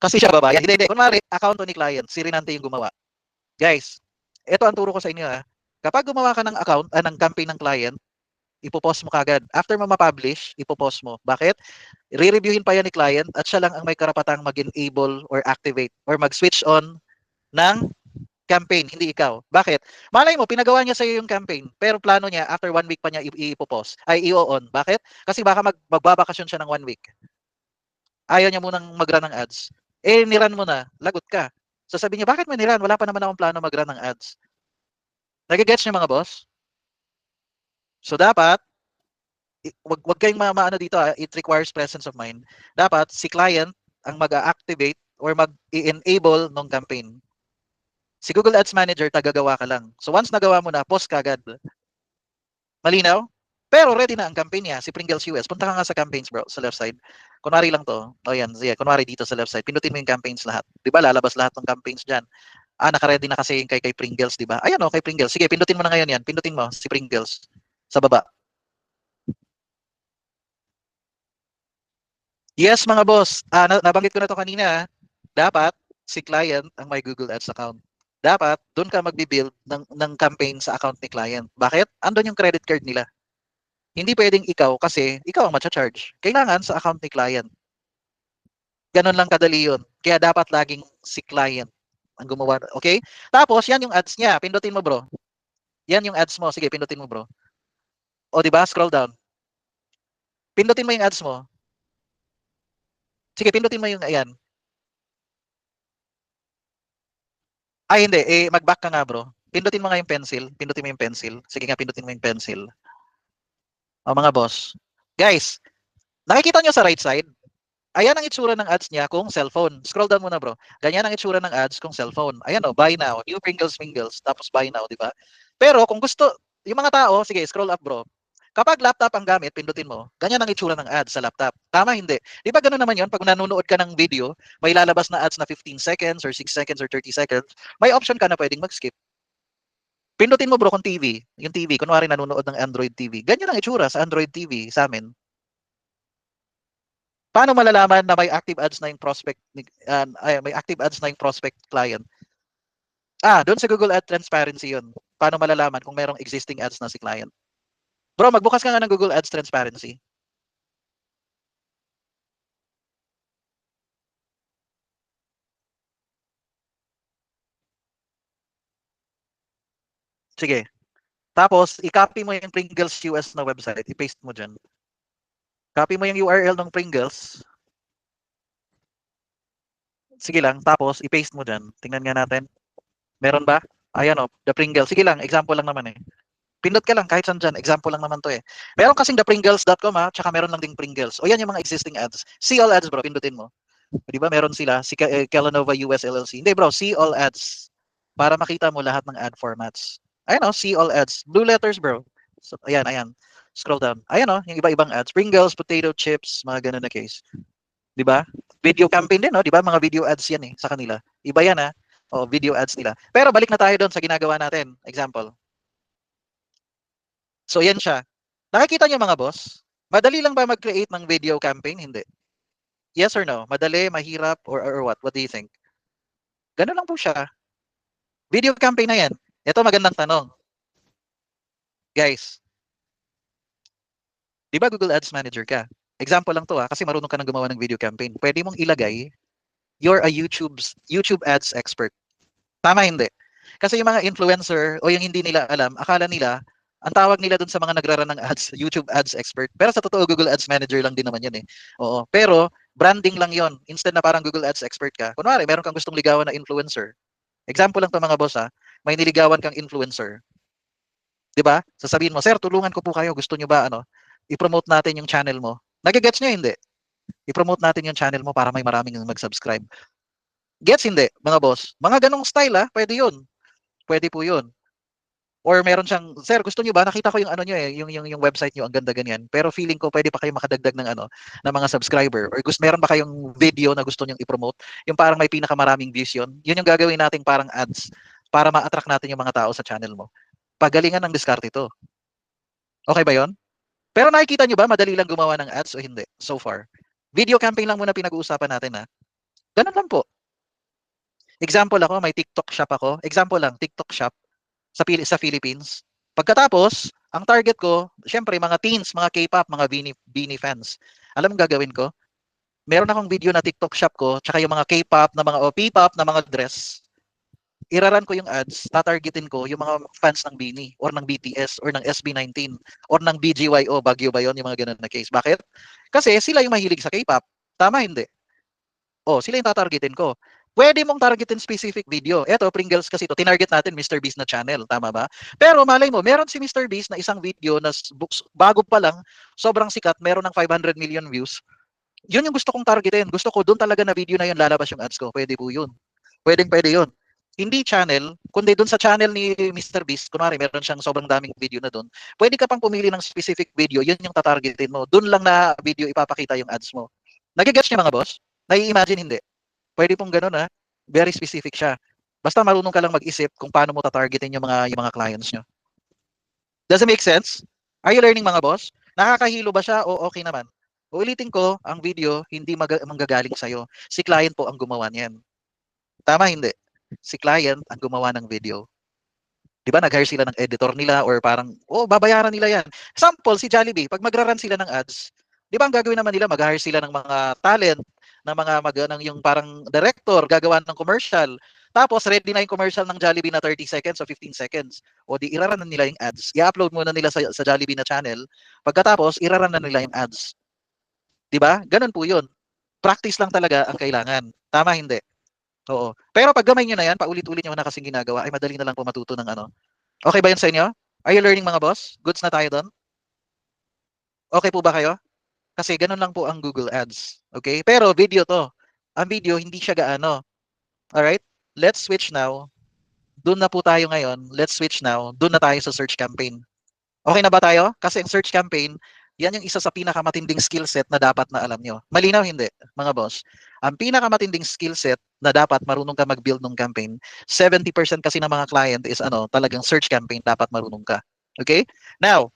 Kasi siya babayan. Hindi. Kunwari, account to ni client, si Rinante yung gumawa. Guys, ito ang turo ko sa inyo ha. Kapag gumawa ka ng account, ng campaign ng client, ipopost mo kagad. After mo ma-publish, ipopost mo. Bakit? Re-reviewin pa yan ni client at siya lang ang may karapatang mag-enable or activate or mag-switch on ng campaign, hindi ikaw. Bakit? Malay mo, pinagawa niya sa iyo yung campaign, pero plano niya, after 1 week pa niya ipopost, ay i-on. Bakit? Kasi baka magbabakasyon siya ng 1 week. Ayaw niya munang mag-run ng ads. Eh, niran mo na, lagot ka. Sasabihin niya, bakit mo niran? Wala pa naman akong plano mag-run ng ads. Nagigets niyo mga boss? So dapat, wag kayong maano dito, it requires presence of mind. Dapat si client ang mag-activate or mag-enable ng campaign. Si Google Ads Manager, tagagawa ka lang. So once nagawa mo na, post ka agad. Malinaw? Pero ready na ang campaign niya, si Pringles US. Punta ka nga sa campaigns bro, sa left side. Kunwari lang to. O yan, yeah, kunwari dito sa left side. Pindutin mo yung campaigns lahat. Di ba lalabas lahat ng campaigns dyan. Naka-ready na kasi yung kay Pringles, di ba? Ayan o, kay Pringles. Sige, pindutin mo na ngayon yan. Pindutin mo si Pringles sa baba. Yes, mga boss. Nabanggit ko na to kanina. Dapat si client ang may Google Ads account. Dapat doon ka magbi-build ng campaign sa account ni client. Bakit? Andun yung credit card nila. Hindi pwedeng ikaw kasi ikaw ang matcha-charge. Kailangan sa account ni client. Ganun lang kadali yun. Kaya dapat laging si client ang gumawa. Okay? Tapos, yan yung ads niya. Pindutin mo, bro. Yan yung ads mo. Sige, pindutin mo, bro. O, di ba? Scroll down. Pindutin mo yung ads mo. Sige, pindutin mo yung, ayan. Ay, hindi. Mag-back ka nga, bro. Pindutin mo nga yung pencil. Pindutin mo yung pencil. Sige nga, pindutin mo yung pencil. O, mga boss. Guys, nakikita nyo sa right side? Ayan ang itsura ng ads niya kung cellphone. Scroll down muna bro. Ganyan ang itsura ng ads kung cellphone. Ayan o, buy now. New Pringles Mingles. Tapos buy now, di ba? Pero kung gusto, yung mga tao, sige, scroll up bro. Kapag laptop ang gamit, pindutin mo. Ganyan ang itsura ng ads sa laptop. Tama, hindi. Di ba ganun naman yon? Pag nanonood ka ng video, may lalabas na ads na 15 seconds or 6 seconds or 30 seconds, may option ka na pwedeng mag-skip. Pindutin mo bro kung TV. Yung TV, kunwari nanonood ng Android TV. Ganyan ang itsura sa Android TV sa amin. Paano malalaman na may active ads na yung prospect may active ads na yung prospect client? Doon sa Google Ad Transparency 'yun. Paano malalaman kung merong existing ads na si client? Bro, magbukas ka nga ng Google Ads Transparency. Sige. Tapos, i-copy mo yung Pringles US na website. I-paste mo dyan. Copy mo yung URL ng Pringles. Sige lang. Tapos, i-paste mo dyan. Tingnan nga natin. Meron ba? Ayan o, the Pringles. Sige lang, example lang naman eh. Pindot ka lang kahit saan dyan. Example lang naman to eh. Meron kasing thepringles.com tsaka meron lang ding Pringles. O yan yung mga existing ads. See all ads bro, pindutin mo. Di ba meron sila, si Kellanova US LLC. Hindi bro, see all ads. Para makita mo lahat ng ad formats. Ayan o, see all ads. Blue letters bro. So, ayan. Scroll down. Ayan o, yung iba-ibang ads. Pringles, potato chips, mga ganun na case. Di ba? Video campaign din, no? Di ba? Mga video ads yan eh, sa kanila. Iba yan ha. O, video ads nila. Pero balik na tayo doon sa ginagawa natin. Example. So, yan siya. Nakikita niyo mga boss? Madali lang ba mag-create ng video campaign? Hindi. Yes or no? Madali, mahirap, or what? What do you think? Ganun lang po siya. Video campaign na yan. Ito magandang tanong. Guys, di ba Google Ads Manager ka? Example lang to kasi marunong ka nang gumawa ng video campaign. Pwede mong ilagay, you're a YouTube ads expert. Tama hindi? Kasi yung mga influencer o yung hindi nila alam, akala nila, ang tawag nila dun sa mga nagraran ng ads, YouTube ads expert. Pero sa totoo, Google Ads Manager lang din naman yan eh. Oo. Pero, branding lang yon. Instead na parang Google Ads expert ka. Kunwari, meron kang gustong ligawan na influencer. Example lang to mga boss may niligawan kang influencer. 'Di ba? Sasabihin mo, "Sir, tulungan ko po kayo. Gusto niyo ba i-promote natin yung channel mo?" Nagigets niyo hindi? I-promote natin yung channel mo para may maraming mag-subscribe. Gets hindi, mga boss? Mga ganong style pwede 'yun. Pwede po 'yun. Or meron siyang, "Sir, gusto niyo ba? Nakita ko yung ano niyo eh, yung website niyo, ang ganda ganyan. Pero feeling ko pwede pa kayo makadagdag ng ano, ng mga subscriber or meron ba kayong video na gusto niyong i-promote?" Yung parang may pinakamaraming views yun. Yun yung gagawin nating parang ads para ma-attract natin yung mga tao sa channel mo. Pagalingan ng diskarte ito. Okay ba yon? Pero nakikita niyo ba madali lang gumawa ng ads o hindi so far? Video campaign lang muna pinag-uusapan natin ha. Ganun lang po. Example ako, may TikTok shop ako. Example lang, TikTok shop sa Philippines. Pagkatapos, ang target ko, syempre mga teens, mga K-pop, mga Beanie fans. Alam mo gagawin ko? Meron akong video na TikTok shop ko, tsaka yung mga K-pop na mga o P-pop na mga dress. Iraran ko yung ads, tatargetin ko yung mga fans ng Beanie or ng BTS or ng SB19 or ng BGYO, Bagyo ba yun, yung mga ganun na case. Bakit? Kasi sila yung mahilig sa K-pop. Tama hindi? Oh, sila yung tatargetin ko. Pwede mong targetin specific video. Eto, Pringles kasi ito, tinarget natin Mr. Beast na channel, tama ba? Pero malay mo, meron si Mr. Beast na isang video na bago pa lang, sobrang sikat, meron ng 500 million views. Yun yung gusto kong targetin. Gusto ko doon talaga na video na yun lalabas yung ads ko. Pwede po yun. Pwede yun. Hindi channel, kundi doon sa channel ni Mr. Beast, kunwari meron siyang sobrang daming video na doon, pwede ka pang pumili ng specific video, yun yung tatargetin mo. Doon lang na video ipapakita yung ads mo. Nagigets niyo mga boss? Nai-imagine hindi? Pwede pong gano'n, very specific siya. Basta marunong ka lang mag-isip kung paano mo tatargetin yung mga clients niyo. Does it make sense? Are you learning mga boss? Nakakahilo ba siya o okay naman? Uulitin ko, ang video hindi manggagaling sa'yo. Si client po ang gumawa niyan. Tama hindi? Si client ang gumawa ng video. 'Di ba nag-hire sila ng editor nila or parang, babayaran nila yan. Sample, si Jollibee, pag magra-run sila ng ads, 'di ba ang gagawin naman nila, mag-hire sila ng mga talent, ng mga ng yung parang director, gagawa ng commercial. Tapos ready na yung commercial ng Jollibee na 30 seconds o 15 seconds. O di iraran na nila yung ads. I-upload muna nila sa Jollibee na channel. Pagkatapos, iraran na nila yung ads. 'Di ba? Ganun po 'yun. Practice lang talaga ang kailangan. Tama hindi? Oo. Pero pag gamay niyo na 'yan, paulit-ulit niyo na kasing ginagawa, ay madali na lang po matuto ng ano. Okay ba 'yun sa inyo? Are you learning mga boss? Goods na tayo doon? Okay po ba kayo? Kasi ganun lang po ang Google Ads. Okay? Pero video 'to. Ang video hindi siya gaano. Alright? Let's switch now. Doon na po tayo ngayon. Let's switch now. Doon na tayo sa search campaign. Okay na ba tayo? Kasi ang search campaign, yan yung isa sa pinakamatinding skill set na dapat na alam nyo. Malinaw hindi, mga boss? Ang pinakamatinding skill set na dapat marunong ka mag-build ng campaign, 70% kasi ng mga client is talagang search campaign, dapat marunong ka. Okay? Now,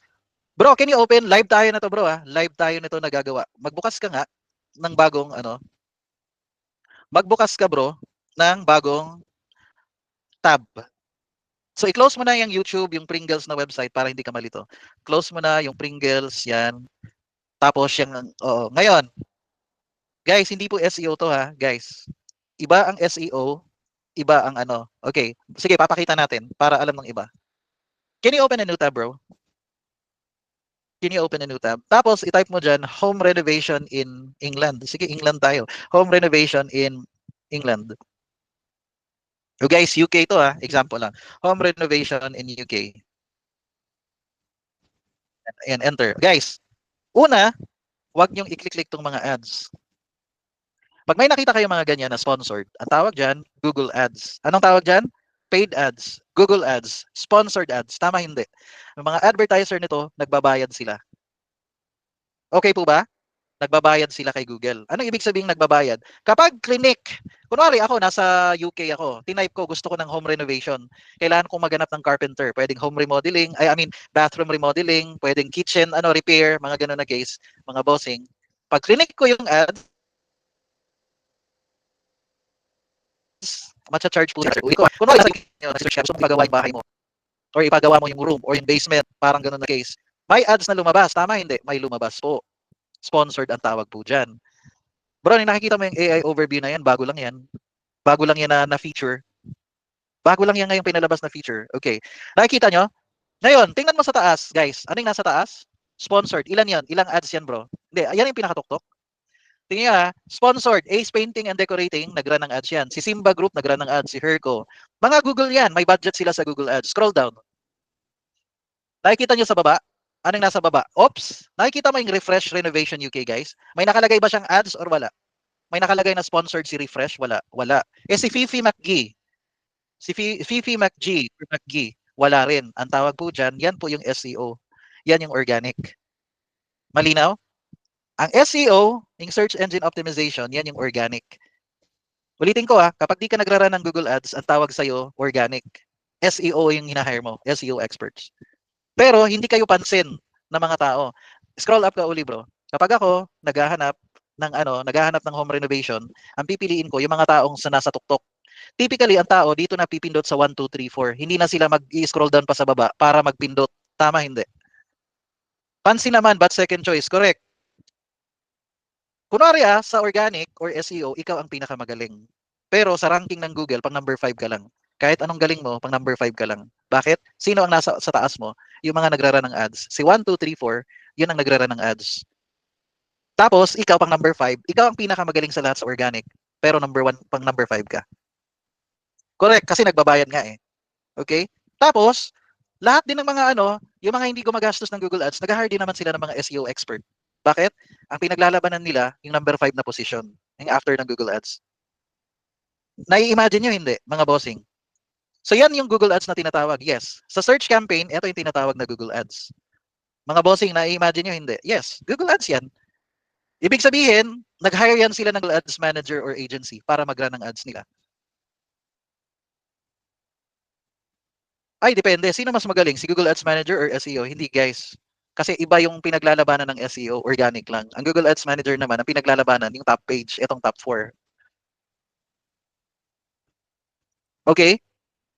bro, can you open? Live tayo na to bro Live tayo nito na gagawa. Magbukas ka nga ng bagong magbukas ka bro ng bagong tab. So i-close mo na yung YouTube, yung Pringles na website para hindi ka malito. Close mo na yung Pringles, yan. Tapos yung, ngayon, guys, hindi po SEO to ha, guys. Iba ang SEO, iba ang Okay, sige, papakita natin para alam ng iba. Can you open a new tab, bro? Can you open a new tab? Tapos i-type mo dyan, home renovation in England. Sige, England tayo. Home renovation in England. So guys, UK to ha, example lang. Home renovation in UK. And enter. Guys, una, huwag niyong i-click tong mga ads. Pag may nakita kayo mga ganyan na sponsored, ang tawag dyan, Google Ads. Anong tawag dyan? Paid ads, Google Ads, sponsored ads. Tama hindi. Yung mga advertiser nito, nagbabayad sila. Okay po ba? Nagbabayad sila kay Google. Anong ibig sabihin nagbabayad? Kapag clinic, kunwari ako, nasa UK ako, tinype ko, gusto ko ng home renovation. Kailangan kong maghanap ng carpenter. Pwedeng home remodeling, bathroom remodeling, pwedeng kitchen, repair, mga ganun na case, mga bossing. Pag clinic ko yung ad, matcha-charge po sila. Kunwari, gusto mo ipagawa yung bahay mo, or ipagawa mo yung room, or yung basement, parang ganun na case. May ads na lumabas. Tama hindi? May lumabas po. Sponsored ang tawag po dyan. Bro, nakikita mo yung AI overview na yan, bago lang yan. Bago lang yan na feature. Bago lang yan ngayong pinalabas na feature. Okay. Nakikita nyo? Ngayon, tingnan mo sa taas, guys. Ano yung nasa taas? Sponsored. Ilan yan? Ilang ads yan, bro? Hindi, yan yung pinakatuktok. Tingnan nyo sponsored. Ace Painting and Decorating, nag-run ng ads yan. Si Simba Group, nag-run ng ads. Si Herco. Mga Google yan. May budget sila sa Google Ads. Scroll down. Nakikita nyo sa baba? Anong nasa baba? Oops! Nakikita mo yung Refresh Renovation UK, guys? May nakalagay ba siyang ads or wala? May nakalagay na sponsored si Refresh? Wala. Wala. Si Fifi McGee. Si Fifi McGee. Wala rin. Ang tawag po dyan, yan po yung SEO. Yan yung organic. Malinaw? Ang SEO, yung search engine optimization, yan yung organic. Ulitin ko kapag di ka nagrara ng Google Ads, ang tawag sa'yo, organic. SEO yung hinahire mo, SEO experts. Pero hindi kayo pansin ng mga tao. Scroll up ka uli, bro. Kapag ako naghahanap ng home renovation, ang pipiliin ko yung mga taong sa nasa tuktok. Typically, ang tao dito na pipindot sa 1, 2, 3, 4. Hindi na sila mag-i-scroll down pa sa baba para magpindot. Tama, hindi. Pansin naman, but second choice, correct. Kunwari sa organic or SEO, ikaw ang pinakamagaling. Pero sa ranking ng Google, pang number 5 ka lang. Kahit anong galing mo, pang number 5 ka lang. Bakit? Sino ang nasa sa taas mo? Yung mga nagrara ng ads. Si 1, 2, 3, 4, yun ang nagrara ng ads. Tapos, ikaw pang number 5, ikaw ang pinakamagaling sa lahat sa organic. Pero number 1, pang number 5 ka. Correct, kasi nagbabayad nga eh. Okay? Tapos, lahat din ng mga yung mga hindi gumagastos ng Google Ads, nag-hire din naman sila ng mga SEO expert. Bakit? Ang pinaglalabanan nila, yung number 5 na position, yung after ng Google Ads. Nai-imagine nyo hindi, mga bossing. So yan yung Google Ads na tinatawag, yes. Sa search campaign, ito yung tinatawag na Google Ads. Mga bossing, nai-imagine nyo hindi? Yes, Google Ads yan. Ibig sabihin, nag-hire yan sila ng Google Ads manager or agency para mag-run ng ads nila. Ay, depende. Sino mas magaling? Si Google Ads Manager or SEO? Hindi, guys. Kasi iba yung pinaglalabanan ng SEO, organic lang. Ang Google Ads Manager naman, ang pinaglalabanan, yung top page, itong top 4. Okay?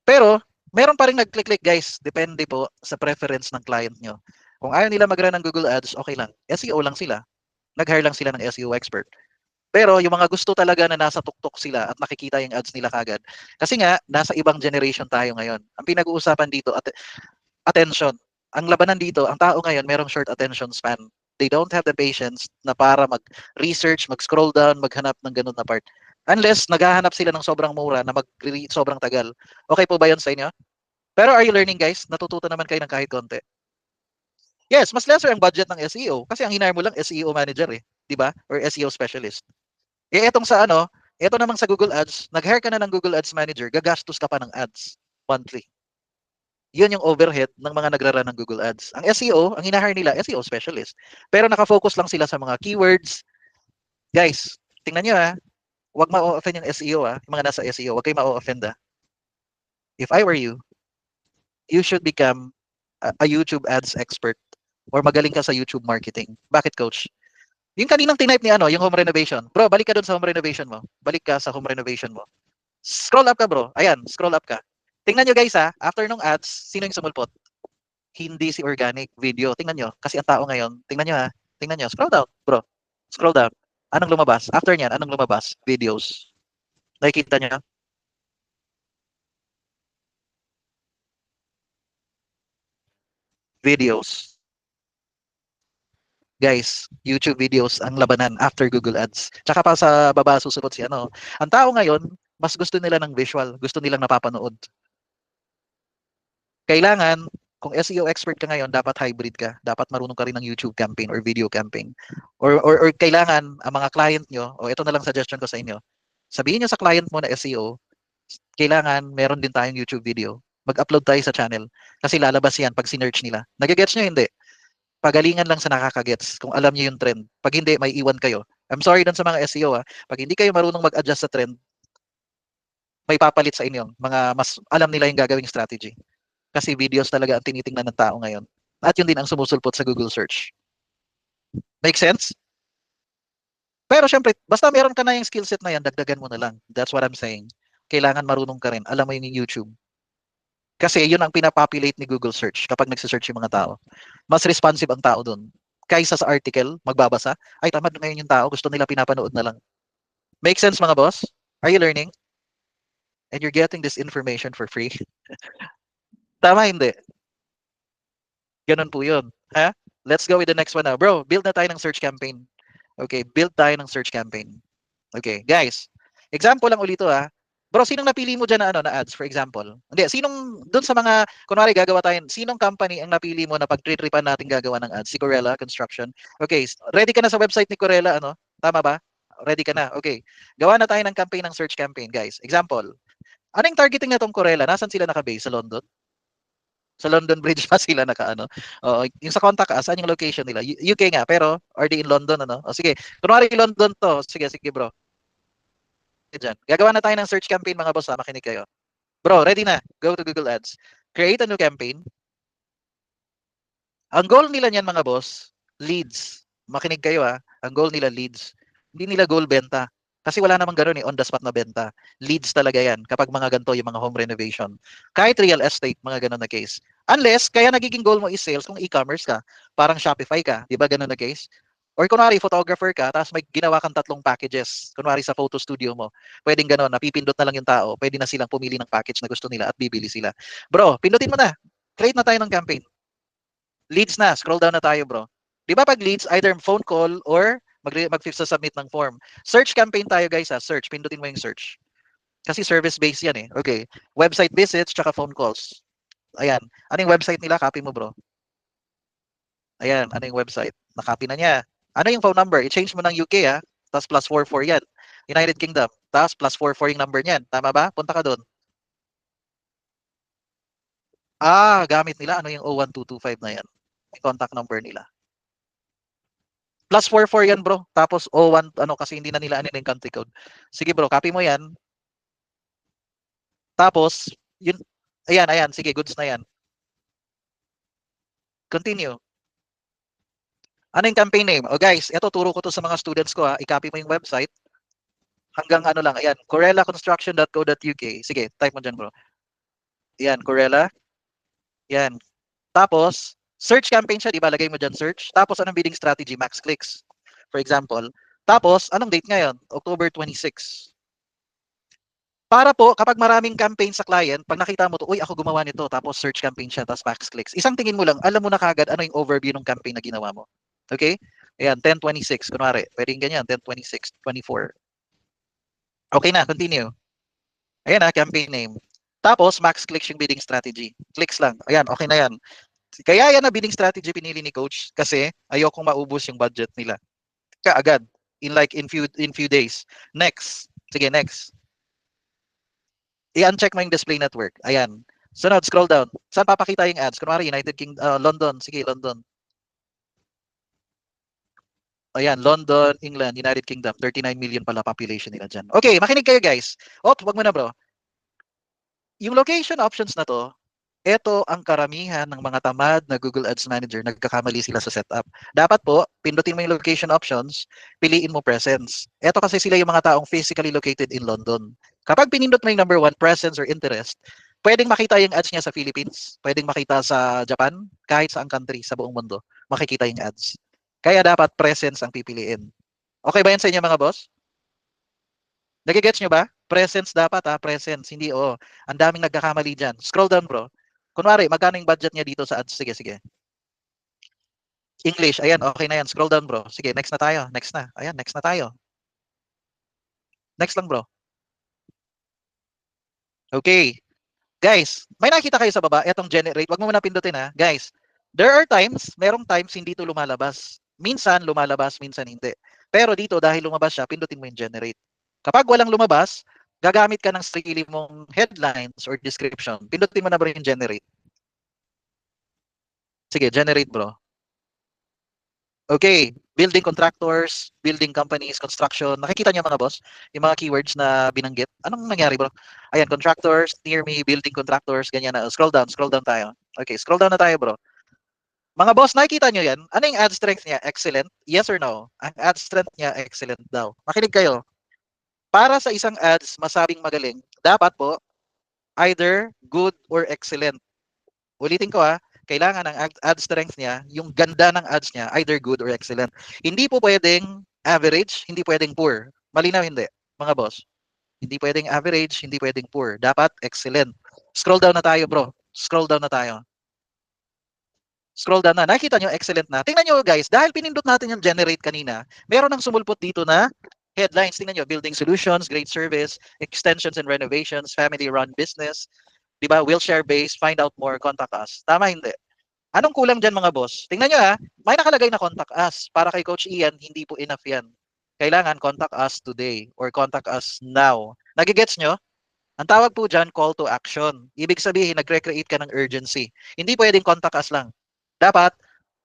Pero, meron pa rin nag-click-click, guys. Depende po sa preference ng client nyo. Kung ayaw nila mag-run ng Google Ads, okay lang. SEO lang sila. Nag-hire lang sila ng SEO expert. Pero yung mga gusto talaga na nasa tuktok sila at nakikita yung ads nila kagad. Kasi nga, nasa ibang generation tayo ngayon. Ang pinag-uusapan dito, attention. Ang labanan dito, ang tao ngayon merong short attention span. They don't have the patience na para mag-research, mag-scroll down, maghanap ng ganun na part. Unless naghahanap sila ng sobrang mura na sobrang tagal. Okay po ba yun sa inyo? Pero are you learning, guys? Natututo naman kayo ng kahit konti. Yes, mas lesser ang budget ng SEO kasi ang hinire mo lang SEO manager eh, 'di ba? Or SEO specialist. Etong sa eto namang sa Google Ads, nag-hire ka na ng Google Ads manager, gagastos ka pa ng ads monthly. Yun yung overhead ng mga nagrara ng Google Ads. Ang SEO, ang hinahire nila, SEO specialist. Pero nakafocus lang sila sa mga keywords. Guys, tingnan nyo huwag ma-offend yung SEO yung mga nasa SEO, huwag kayo ma-offend If I were you, you should become a YouTube ads expert or magaling ka sa YouTube marketing. Bakit, coach? Yung kaninang tinype ni yung home renovation. Bro, balik ka dun sa home renovation mo. Balik ka sa home renovation mo. Scroll up ka, bro. Ayan, scroll up ka. Tingnan nyo, guys after nung ads, sino yung sumulpot? Hindi si organic video. Tingnan nyo. Kasi ang tao ngayon, tingnan nyo tingnan nyo. Scroll down, bro. Scroll down. Anong lumabas? After nyan, anong lumabas? Videos. Nakikita nyo? Videos. Guys, YouTube videos ang labanan after Google Ads. Tsaka pa sa baba susunod si Ang tao ngayon, mas gusto nila ng visual. Gusto nilang napapanood. Kailangan, kung SEO expert ka ngayon, dapat hybrid ka. Dapat marunong ka rin ng YouTube campaign or video campaign. Or kailangan, ang mga client nyo, ito na lang suggestion ko sa inyo, sabihin nyo sa client mo na SEO, kailangan meron din tayong YouTube video. Mag-upload tayo sa channel. Kasi lalabas yan pag sinearch nila. Nagigets nyo, hindi. Pagalingan lang sa nakakagets kung alam nyo yung trend. Pag hindi, may iwan kayo. I'm sorry dun sa mga SEO Pag hindi kayo marunong mag-adjust sa trend, may papalit sa inyo. Mga mas alam nila yung gagawing strategy. Kasi videos talaga ang tinitingnan ng tao ngayon. At yun din ang sumusulpot sa Google search. Make sense? Pero syempre, basta meron ka na yung skill set na yan, dagdagan mo na lang. That's what I'm saying. Kailangan marunong ka rin. Alam mo yung YouTube. Kasi yun ang pinapopulate ni Google search kapag nagsisearch yung mga tao. Mas responsive ang tao dun. Kaysa sa article, magbabasa, ay tamad ngayon yung tao, gusto nila pinapanood na lang. Make sense mga boss? Are you learning? And you're getting this information for free? Tama hindi? Ganun po yun. Ha? Let's go with the next one now. Bro, build na tayo ng search campaign. Okay, build tayo ng search campaign. Okay, guys. Example lang ulit Bro, sinong napili mo dyan na ads, for example? Hindi, sinong, dun sa mga, kunwari gagawa tayo, sinong company ang napili mo na pag-tripan natin gagawa ng ads? Si Corella Construction. Okay, ready ka na sa website ni Corella, Tama ba? Ready ka na? Okay. Gawa na tayo ng campaign ng search campaign, guys. Example. Anong targeting na tong Corella? Nasaan sila nakabase? Sa London? Sa London Bridge pa sila nakaano. Oo, yung sa contact us, saan yung location nila? UK nga, pero are they in London ano? O sige, kunwari London to. Sige, sige bro. Diyan. Gagawa na tayo ng search campaign mga boss ha, makinig kayo. Bro, ready na. Go to Google Ads. Create a new campaign. Ang goal nila niyan mga boss, leads. Makinig kayo ha. Ang goal nila leads. Hindi nila goal benta. Kasi wala namang gano'n on the spot na benta. Leads talaga yan kapag mga ganito yung mga home renovation. Kahit real estate, mga gano'n na case. Unless, kaya nagiging goal mo is sales kung e-commerce ka. Parang Shopify ka. Di ba gano'n na case? Or kunwari, photographer ka, tapos may ginawa kang 3 packages. Kunwari sa photo studio mo. Pwedeng gano'n, napipindot na lang yung tao. Pwede na silang pumili ng package na gusto nila at bibili sila. Bro, pindutin mo na. Create na tayo ng campaign. Leads na. Scroll down na tayo, bro. Di ba pag leads, either phone call or mag-submit ng form. Search campaign tayo, guys, ha. Search. Pindutin mo yung search. Kasi service-based yan, eh. Okay. Website visits, tsaka phone calls. Ayan. Ano yung website nila? Copy mo, bro. Ayan. Ano yung website? Nakopy na niya. Ano yung phone number? I-change mo ng UK, ha. Tapos +44 yan. United Kingdom. Tapos +44 yung number niyan. Tama ba? Punta ka doon. Gamit nila. Ano yung 01225 na yan? Yung contact number nila. +44 yan bro. Tapos 01 ano kasi hindi na nila ano yung country code. Sige bro, copy mo yan. Tapos yun ayan, sige, goods na yan. Continue. Ano yung campaign name? Oh guys, ito turo ko to sa mga students ko ha. I-copy mo yung website. Hanggang ano lang, ayan, corellaconstruction.co.uk. Sige, type mo dyan bro. Ayan, Corella. Yan. Tapos, search campaign siya, di ba? Lagay mo dyan search. Tapos, anong bidding strategy? Max clicks. For example. Tapos, anong date ngayon? October 26. Para po, kapag maraming campaign sa client, pag nakita mo to, uy, ako gumawa nito, tapos search campaign siya, tapos max clicks. Isang tingin mo lang, alam mo na kagad ano yung overview ng campaign na ginawa mo. Okay? Ayan, 1026, kunwari. Pwedeng ganyan, 1026, 24. Okay na, continue. Ayan na, campaign name. Tapos, max clicks yung bidding strategy. Clicks lang. Ayan, okay na yan. Kaya yan na bidding strategy pinili ni coach kasi ayokong maubos yung budget nila. Kaagad. In few days. Next. Sige, next. I-uncheck mo yung display network. Ayan. Sunod, scroll down. Saan papakita yung ads? Kunwari, United Kingdom, London. Sige, London. Ayan, London, England, United Kingdom. 39 million pala population nila dyan. Okay, makinig kayo guys. Wag mo na bro. Yung location options na to, ito ang karamihan ng mga tamad na Google Ads Manager, nagkakamali sila sa setup. Dapat po, pindutin mo yung location options, piliin mo presence. Ito kasi sila yung mga taong physically located in London. Kapag pinindot mo yung number 1, presence or interest, pwedeng makita yung ads niya sa Philippines, pwedeng makita sa Japan, kahit saang country sa buong mundo, makikita yung ads. Kaya dapat presence ang pipiliin. Okay ba yan sa inyo mga boss? Nagigets nyo ba? Presence dapat presence. Hindi Ang daming nagkakamali dyan. Scroll down bro. Kunwari, magkano yung budget niya dito sa ads? Sige, sige. English. Ayan, okay na yan. Scroll down bro. Sige, next na tayo. Next na. Ayan, next na tayo. Next lang bro. Okay. Guys, may nakita kayo sa baba, etong generate. Wag mo muna pindutin ha. Guys, merong times hindi ito lumalabas. Minsan lumalabas, minsan hindi. Pero dito, dahil lumabas siya, pindutin mo yung generate. Kapag walang lumabas, gagamit ka ng sarili mong headlines or description. Pindutin mo na bro yung generate. Sige, generate bro. Okay, building contractors, building companies, construction. Nakikita niyo mga boss, yung mga keywords na binanggit. Anong nangyari bro? Ayan, contractors, near me, building contractors, ganyan na. Scroll down tayo. Okay, scroll down na tayo bro. Mga boss, nakikita niyo yan? Ano yung ad strength niya? Excellent? Yes or no? Ang ad strength niya, excellent daw. Makinig kayo. Para sa isang ads masabing magaling, dapat po either good or excellent. Ulitin ko kailangan ng ad strength niya, yung ganda ng ads niya, either good or excellent. Hindi po pwedeng average, hindi pwedeng poor. Malinaw hindi, mga boss. Hindi pwedeng average, hindi pwedeng poor. Dapat excellent. Scroll down na tayo, bro. Scroll down na tayo. Scroll down na. Nakita nyo, excellent na. Tingnan nyo guys, dahil pinindot natin yung generate kanina, meron ng sumulpot dito na headlines. Tingnan nyo, building solutions, great service, extensions and renovations, family-run business, di ba? Wheelchair based, find out more, contact us. Tama hindi? Anong kulang dyan mga boss? Tingnan nyo may nakalagay na contact us. Para kay Coach Ian, hindi po enough yan. Kailangan contact us today or contact us now. Nagigets nyo? Ang tawag po dyan, call to action. Ibig sabihin, nagre-create ka ng urgency. Hindi pwedeng contact us lang. Dapat,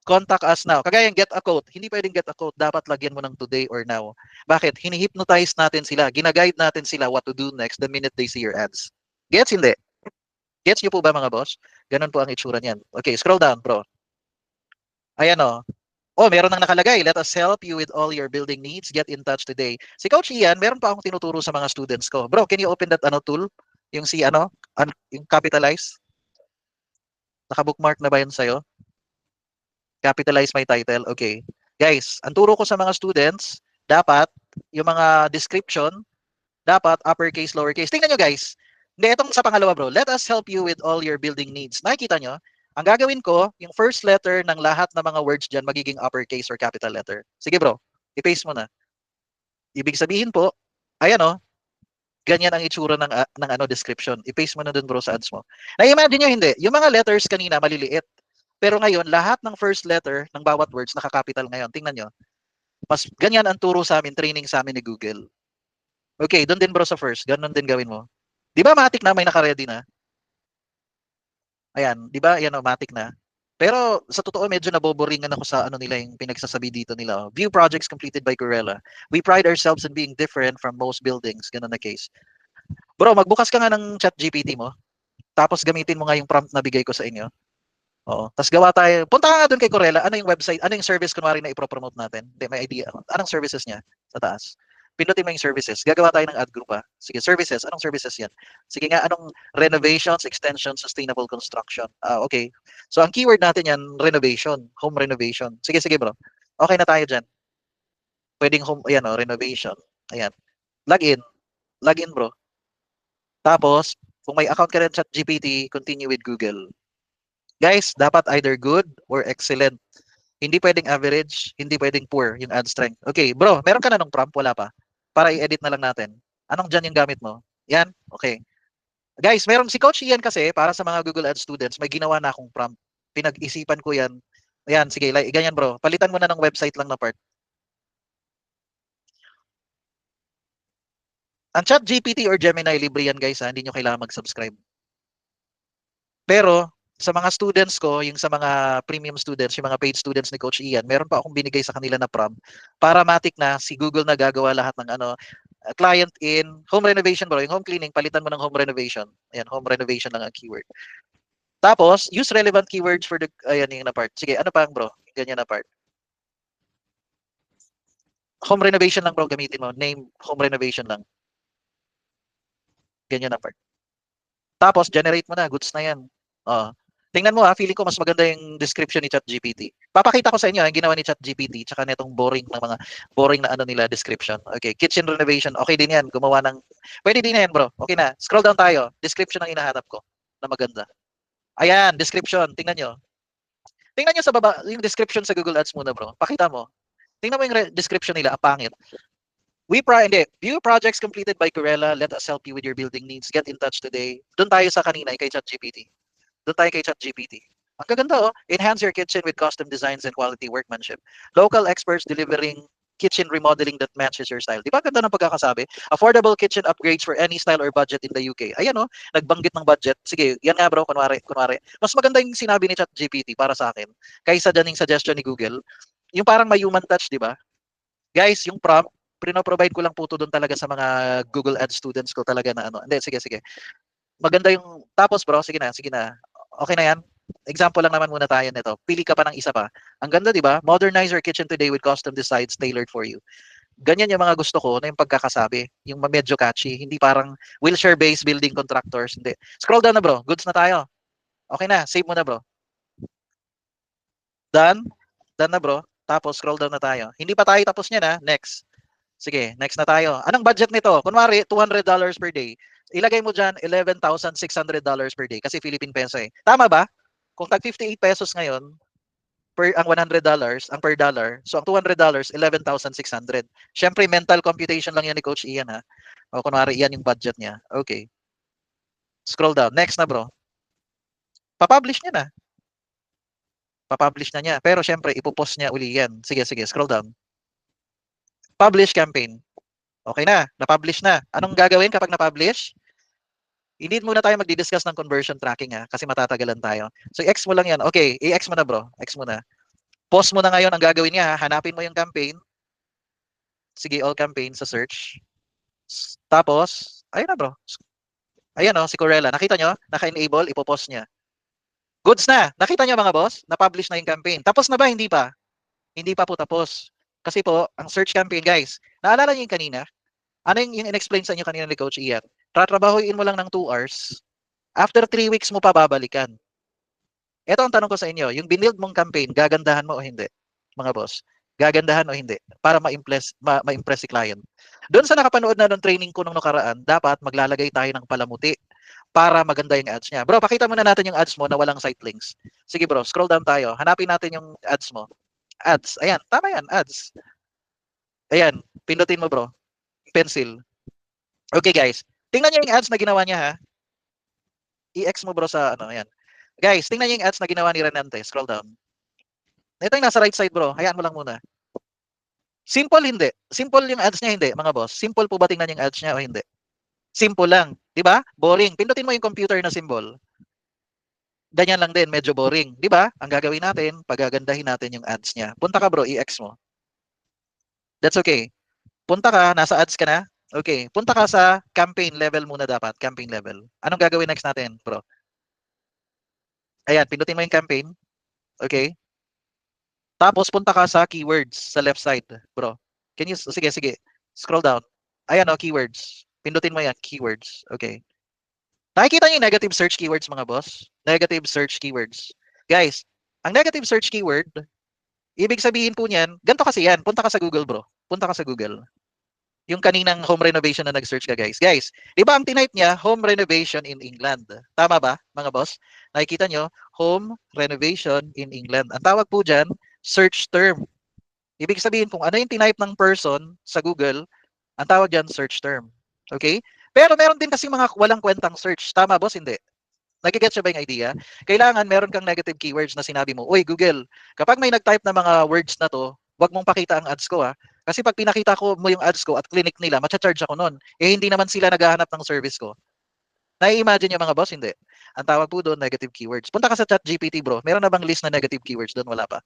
contact us now. Kagaya yung get a quote, hindi pwedeng get a quote. Dapat lagyan mo ng today or now. Bakit? Hinihypnotize natin sila. Ginaguide natin sila what to do next the minute they see your ads. Gets? Hindi. Gets nyo po ba mga boss? Ganun po ang itsura niyan. Okay, scroll down, bro. Ayan o. Oh, meron nang nakalagay. Let us help you with all your building needs. Get in touch today. Si Coach Ian, meron pa akong tinuturo sa mga students ko. Bro, can you open that tool? Yung si yung capitalize? Naka-bookmark na ba yun sa'yo? Capitalize my title. Okay. Guys, ang turo ko sa mga students, dapat yung mga description, dapat uppercase, lowercase. Tingnan nyo guys. Hindi, itong sa pangalawa bro. Let us help you with all your building needs. Nakikita nyo? Ang gagawin ko, yung first letter ng lahat ng mga words dyan, magiging uppercase or capital letter. Sige bro, i-paste mo na. Ibig sabihin po, ayan o, ganyan ang itsura ng description. I-paste mo na dun bro sa ads mo. Na-imagine nyo hindi, yung mga letters kanina maliliit. Pero ngayon, lahat ng first letter ng bawat words naka-capital ngayon. Tingnan nyo. Mas ganyan ang turo sa amin, training sa amin ni Google. Okay, doon din bro sa first. Ganun din gawin mo. Di ba matik na may naka-ready na? Ayan, di ba? Yan, matik na. Pero sa totoo, medyo naboboringan ako sa nila yung pinagsasabi dito nila. View projects completed by Corella. We pride ourselves in being different from most buildings. Ganun na case. Bro, magbukas ka nga ng chat GPT mo. Tapos gamitin mo nga yung prompt na bigay ko sa inyo. Oo. Tapos gawa tayo. Punta ka nga doon kay Corella. Ano yung website? Ano yung service kunwari na ipropromote natin? Hindi, may idea. Anong services niya sa taas? Pindutin mo yung services. Gagawa tayo ng ad group ha. Sige, services. Anong services yan? Sige nga, anong renovations, extension, sustainable construction? Okay. So, ang keyword natin yan, renovation. Home renovation. Sige, sige bro. Okay na tayo dyan. Pwedeng home, ayan renovation. Ayan. Login. Login bro. Tapos, kung may account ka rin sa GPT, continue with Google. Guys, dapat either good or excellent. Hindi pwedeng average, hindi pwedeng poor yung ad strength. Okay, bro, meron ka na nung prompt? Wala pa. Para i-edit na lang natin. Anong dyan yung gamit mo? Yan? Okay. Guys, meron si Coach Ian kasi, para sa mga Google Ads students, may ginawa na akong prompt. Pinag-isipan ko yan. Ayan, sige, like, ganyan bro. Palitan mo na ng website lang na part. Ang Chat GPT or Gemini, libre yan guys ha. Hindi nyo kailangan mag-subscribe. Pero, sa mga students ko, yung sa mga premium students, yung mga paid students ni Coach Ian, meron pa akong binigay sa kanila na prompt para matik na si Google na gagawa lahat ng client in home renovation bro. Yung home cleaning, palitan mo ng home renovation. Ayan, home renovation lang ang keyword. Tapos, use relevant keywords for the, ayan yung na part. Sige, ano pa bro? Ganyan na part. Home renovation lang bro, gamitin mo. Name, home renovation lang. Ganyan na part. Tapos, generate mo na. Goods na yan. Tingnan mo feeling ko mas maganda yung description ni ChatGPT. Papakita ko sa inyo yung ginawa ni ChatGPT tsaka netong boring na mga boring na nila description. Okay, kitchen renovation. Okay din yan. Gumawa ng pwede din yan, bro. Okay na. Scroll down tayo. Description ang hinahanap ko na maganda. Ayan, description. Tingnan nyo. Tingnan nyo sa baba, yung description sa Google Ads muna, bro. Pakita mo. Tingnan mo yung description nila. Ang pangit. View projects completed by Corella. Let us help you with your building needs. Get in touch today. Doon tayo sa kanina kay ChatGPT. Doon tayo kay ChatGPT. Ang gaganda enhance your kitchen with custom designs and quality workmanship. Local experts delivering kitchen remodeling that matches your style. Di ba ganda ng pagkakasabi? Affordable kitchen upgrades for any style or budget in the UK. Ayan nagbanggit ng budget. Sige, yan nga bro, kunwari. Mas maganda yung sinabi ni ChatGPT para sa akin kaysa dyan yung suggestion ni Google. Yung parang may human touch, di ba? Guys, yung prompt, provide ko lang po to doon talaga sa mga Google Ads students ko talaga na Hindi, sige. Maganda yung, tapos bro, sige na. Okay na yan. Example lang naman muna tayo nito. Pili ka pa ng isa pa. Ang ganda, di ba? Modernize your kitchen today with custom designs tailored for you. Ganyan yung mga gusto ko na yung pagkakasabi. Yung medyo catchy. Hindi parang wheelchair-based building contractors. Hindi. Scroll down na bro. Goods na tayo. Okay na. Save mo na bro. Done? Done na bro. Tapos scroll down na tayo. Hindi pa tayo tapos niyan ha. Next. Sige, next na tayo. Anong budget nito? Kunwari, $200 per day. Ilagay mo dyan, $11,600 per day kasi Philippine peso eh. Tama ba? Kung tag 58 pesos ngayon, ang $100, ang per dollar, so ang $200, 11,600. Siyempre, mental computation lang yan ni Coach Ian ha. O kunwari, iyan yung budget niya. Okay. Scroll down. Next na bro. Papublish niya na. Papublish na niya. Pero siyempre, ipopost niya uli yan. Sige, scroll down. Publish campaign. Okay na, na-publish na. Anong gagawin kapag na-publish? Hindi muna tayo magdi-discuss ng conversion tracking kasi matatagalan tayo. So i-X mo lang yan. Okay, i-X mo na bro. X mo na. Pause mo na ngayon ang gagawin niya. Hanapin mo yung campaign. Sige, all campaign sa search. Tapos, ayun na bro. Ayan si Corella. Nakita nyo? Naka-enable, ipopost niya. Goods na. Nakita nyo mga boss? Na-publish na yung campaign. Tapos na ba? Hindi pa. Hindi pa po tapos. Kasi po, ang search campaign guys, naalala niyo yung kanina? Ano yung in-explain sa inyo kanina ni Coach Ian? Tatrabahuin mo lang ng 2 hours. After 3 weeks mo pa babalikan. Ito ang tanong ko sa inyo, yung binild mong campaign, gagandahan mo o hindi? Mga boss, gagandahan o hindi? Para ma-impress si client. Doon sa nakapanood na ng training ko nung nakaraan, dapat maglalagay tayo ng palamuti para maganda yung ads niya. Bro, pakita muna natin yung ads mo na walang site links. Sige bro, scroll down tayo. Hanapin natin yung ads mo. Ads. Ayan, tama yan, ads. Ayan, pindutin mo bro. Pencil. Okay guys, tingnan niyo yung ads na ginawa niya ha. I-X mo bro sa ano, ayan. Guys, tingnan niyo yung ads na ginawa ni Renante. Scroll down. Ito yung nasa right side bro. Hayaan mo lang muna. Simple hindi. Simple yung ads niya hindi, mga boss. Simple po ba tingnan yung ads niya o hindi? Simple lang. Di ba? Boring. Pindutin mo yung computer na symbol. Ganyan lang din. Medyo boring. Di ba? Ang gagawin natin, pagagandahin natin yung ads niya. Punta ka bro, i-X mo. That's okay. Punta ka, nasa ads ka na. Okay. Punta ka sa campaign level muna dapat. Campaign level. Anong gagawin next natin, bro? Ayan, pindutin mo yung campaign. Okay. Tapos punta ka sa keywords sa left side, bro. Can you sige, sige. Scroll down. Ayan keywords. Pindutin mo yan, keywords. Okay. Nakikita niyo yung negative search keywords mga boss? Negative search keywords. Guys, ang negative search keyword, ibig sabihin po niyan, ganito kasi yan. Punta ka sa Google, bro. Punta ka sa Google. Yung kaninang home renovation na nag-search ka, guys. Guys, di ba ang tinype niya, home renovation in England? Tama ba, mga boss? Nakikita nyo, home renovation in England. Ang tawag po dyan, search term. Ibig sabihin kung ano yung tinype ng person sa Google, ang tawag dyan, search term. Okay? Pero meron din kasi mga walang kwentang search. Tama, boss? Hindi. Nagigets siya ba yung idea? Kailangan meron kang negative keywords na sinabi mo, uy, Google, kapag may nag-type na mga words na to, wag mong pakita ang ads ko Kasi pag pinakita ko mo yung ads ko at clinic nila, matcha-charge ako nun. Hindi naman sila naghahanap ng service ko. Nai-imagine yung mga boss? Hindi. Ang tawag po doon, negative keywords. Punta ka sa ChatGPT bro. Meron na bang list na negative keywords doon? Wala pa.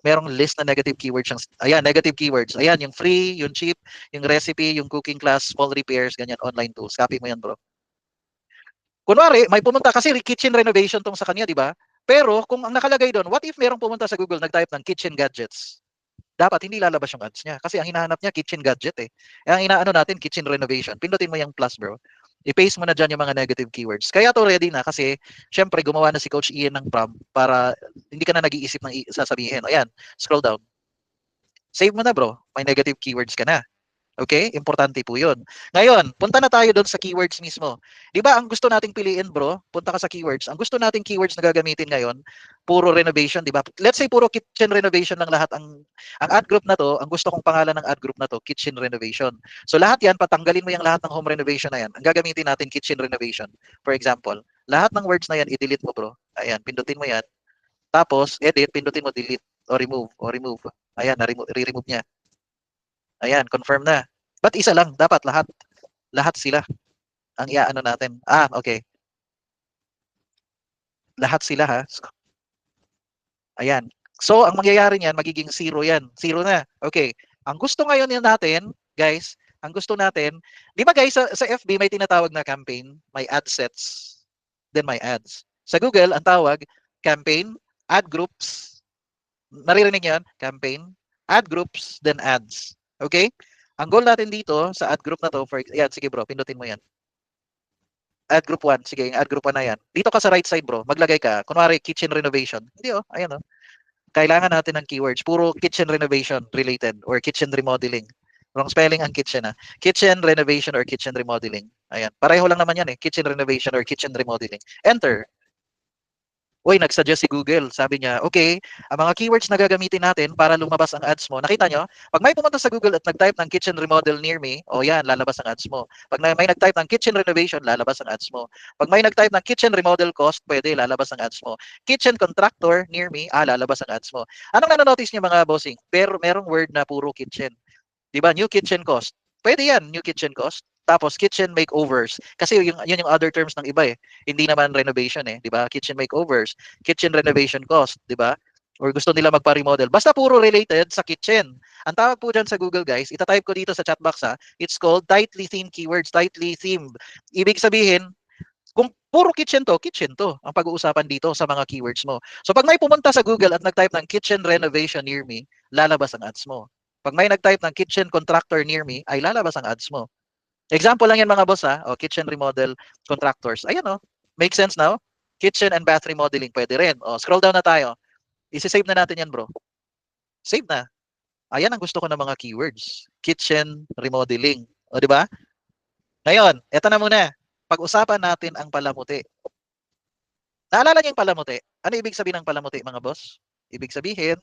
Merong list na negative keywords. Ayan, negative keywords. Ayan, yung free, yung cheap, yung recipe, yung cooking class, small repairs, ganyan, online tools. Copy mo yan bro. Kunwari, may pumunta kasi kitchen renovation tong sa kanya, di ba? Pero kung ang nakalagay doon, what if merong pumunta sa Google nag-type ng kitchen gadgets? Dapat hindi lalabas yung ads niya kasi ang hinahanap niya kitchen gadget ang inaano natin kitchen renovation. Pindutin mo yung plus bro. I-paste mo na dyan yung mga negative keywords. Kaya to ready na kasi syempre gumawa na si Coach Ian ng prompt para hindi ka na nag-iisip ng sasabihin. Ayan, scroll down. Save mo na bro. May negative keywords ka na. Okay? Importante po yun. Ngayon, punta na tayo doon sa keywords mismo. Di ba ang gusto nating piliin bro? Punta ka sa keywords. Ang gusto nating keywords na gagamitin ngayon, puro renovation, di ba? Let's say puro kitchen renovation lang lahat. Ang ad group na to, ang gusto kong pangalan ng ad group na to, kitchen renovation. So lahat yan, patanggalin mo yung lahat ng home renovation na yan. Ang gagamitin natin, kitchen renovation. For example, lahat ng words na yan, i-delete mo bro. Ayan, pindutin mo yan. Tapos, edit, pindutin mo delete o remove. Ayan, re-remove niya. Ayan, confirm na. But isa lang, dapat lahat. Lahat sila ang iaano natin. Okay. Lahat sila ha. Ayan. So, ang mangyayari niyan, magiging 0 yan. 0 na. Okay. Ang gusto ngayon natin, guys, ang gusto natin, di ba guys, sa FB may tinatawag na campaign, may ad sets, then may ads. Sa Google, ang tawag, campaign, ad groups, naririnig yan, campaign, ad groups, then ads. Okay? Ang goal natin dito sa ad group na to, yan, sige bro, pindutin mo yan. Ad group 1, sige, add group 1 na yan. Dito ka sa right side bro, maglagay ka, kunwari kitchen renovation. Hindi ayan Kailangan natin ng keywords, puro kitchen renovation related or kitchen remodeling. Wrong spelling ang kitchen Kitchen renovation or kitchen remodeling. Ayan, pareho lang naman yan kitchen renovation or kitchen remodeling. Enter. Uy, nag-suggest si Google. Sabi niya, okay, ang mga keywords na gagamitin natin para lumabas ang ads mo. Nakita nyo? Pag may pumunta sa Google at nag-type ng kitchen remodel near me, yan, lalabas ang ads mo. Pag may nag-type ng kitchen renovation, lalabas ang ads mo. Pag may nag-type ng kitchen remodel cost, pwede, lalabas ang ads mo. Kitchen contractor near me, lalabas ang ads mo. Anong nanonotice niyo mga bossing? Pero merong word na puro kitchen. Di ba? New kitchen cost. Pwede yan, new kitchen cost. Tapos kitchen makeovers. Kasi yun yung other terms ng iba eh. Hindi naman renovation eh, 'di ba? Kitchen makeovers, kitchen renovation cost, 'di ba? Or gusto nila magpa-remodel. Basta puro related sa kitchen. Ang tawag po dyan sa Google guys, itatype ko dito sa chat box ha, it's called tightly themed keywords, tightly themed. Ibig sabihin, kung puro kitchen to ang pag-uusapan dito sa mga keywords mo. So pag may pumunta sa Google at nag-type ng kitchen renovation near me, lalabas ang ads mo. Pag may nag-type ng kitchen contractor near me, ay lalabas ang ads mo. Example lang yan mga boss ha. O, kitchen remodel contractors. Ayan o. Make sense now? Kitchen and bath remodeling pwede rin. O, scroll down na tayo. Isi-save na natin yan bro. Save na. Ayan ang gusto ko ng mga keywords. Kitchen remodeling. O, di ba? Ngayon, eto na muna. Pag-usapan natin ang palamuti. Naalala niyo yung palamuti? Ano ibig sabihin ng palamuti mga boss? Ibig sabihin,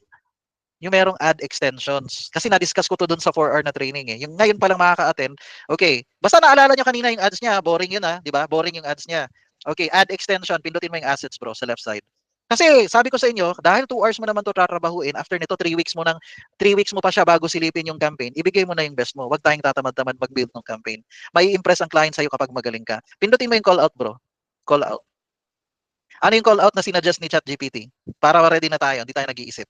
yung merong ad extensions. Kasi na-discuss ko to dun sa 4-hour na training eh. Yung ngayon pa lang makaka-attend, okay. Basta naalala nyo kanina yung ads niya, boring yun di ba? Boring yung ads niya. Okay, ad extension, pindutin mo yung assets bro sa left side. Kasi sabi ko sa inyo, dahil 2 hours mo naman to tatrabahuin, after nito 3 weeks mo 3 weeks mo pa siya bago silipin yung campaign, ibigay mo na yung best mo. Huwag tayong tatamad-tamad mag-build ng campaign. May impress ang client sa'yo kapag magaling ka. Pindutin mo yung call out bro. Call out. Ano yung call out na sinadjust ni ChatGPT? Para ready na tayo, hindi tayo nag-iisip.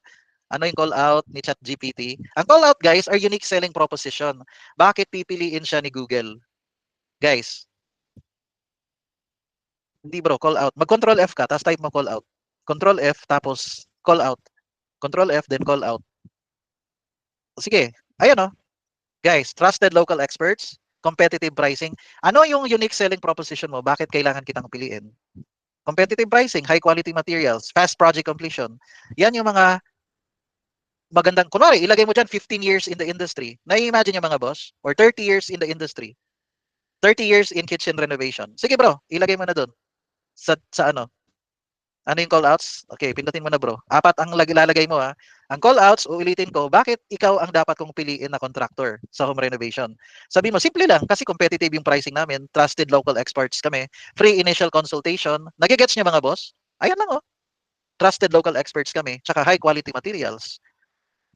Ano yung call out ni ChatGPT? Ang call out guys are unique selling proposition. Bakit pipiliin siya ni Google? Guys, hindi bro, call out. Mag-control F ka, tapos type mo call out. Control F, tapos call out. Control F, then call out. Sige, ayan o. Guys, trusted local experts, competitive pricing. Ano yung unique selling proposition mo? Bakit kailangan kitang piliin? Competitive pricing, high quality materials, fast project completion. Yan yung mga magandang, kunwari, ilagay mo dyan 15 years in the industry. Na-imagine yung mga boss? Or 30 years in the industry. 30 years in kitchen renovation. Sige bro, ilagay mo na doon. Sa ano? Ano yung call outs? Okay, pindutin mo na bro. 4 ang lalagay mo ha. Ang call outs, uulitin ko, bakit ikaw ang dapat kong piliin na contractor sa home renovation? Sabi mo, simple lang, kasi competitive yung pricing namin, trusted local experts kami, free initial consultation. Nagigets niyo mga boss? Ayan lang oh. Trusted local experts kami, tsaka high quality materials.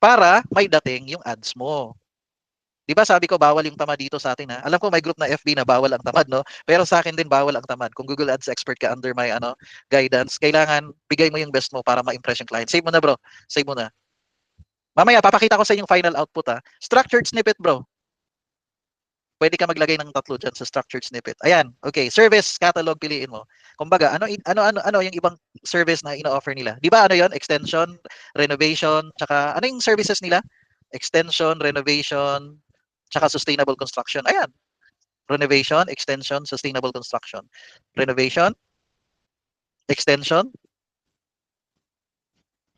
Para may dating yung ads mo. Di ba sabi ko bawal yung tamad dito sa atin ha? Alam ko may group na FB na bawal ang tamad no? Pero sa akin din bawal ang tamad. Kung Google Ads expert ka under my guidance, kailangan bigay mo yung best mo para ma-impress yung client. Save mo na bro. Save mo na. Mamaya papakita ko sa inyong final output ha. Structured snippet bro. Pwede ka maglagay ng 3 diyan sa structured snippet. Ayan. Okay, service catalog piliin mo. Kumbaga, ano yung ibang service na ino-offer nila? Di ba ano 'yon? Extension, renovation, tsaka ano yung services nila? Extension, renovation, tsaka sustainable construction. Ayan. Renovation, extension, sustainable construction. Renovation, extension,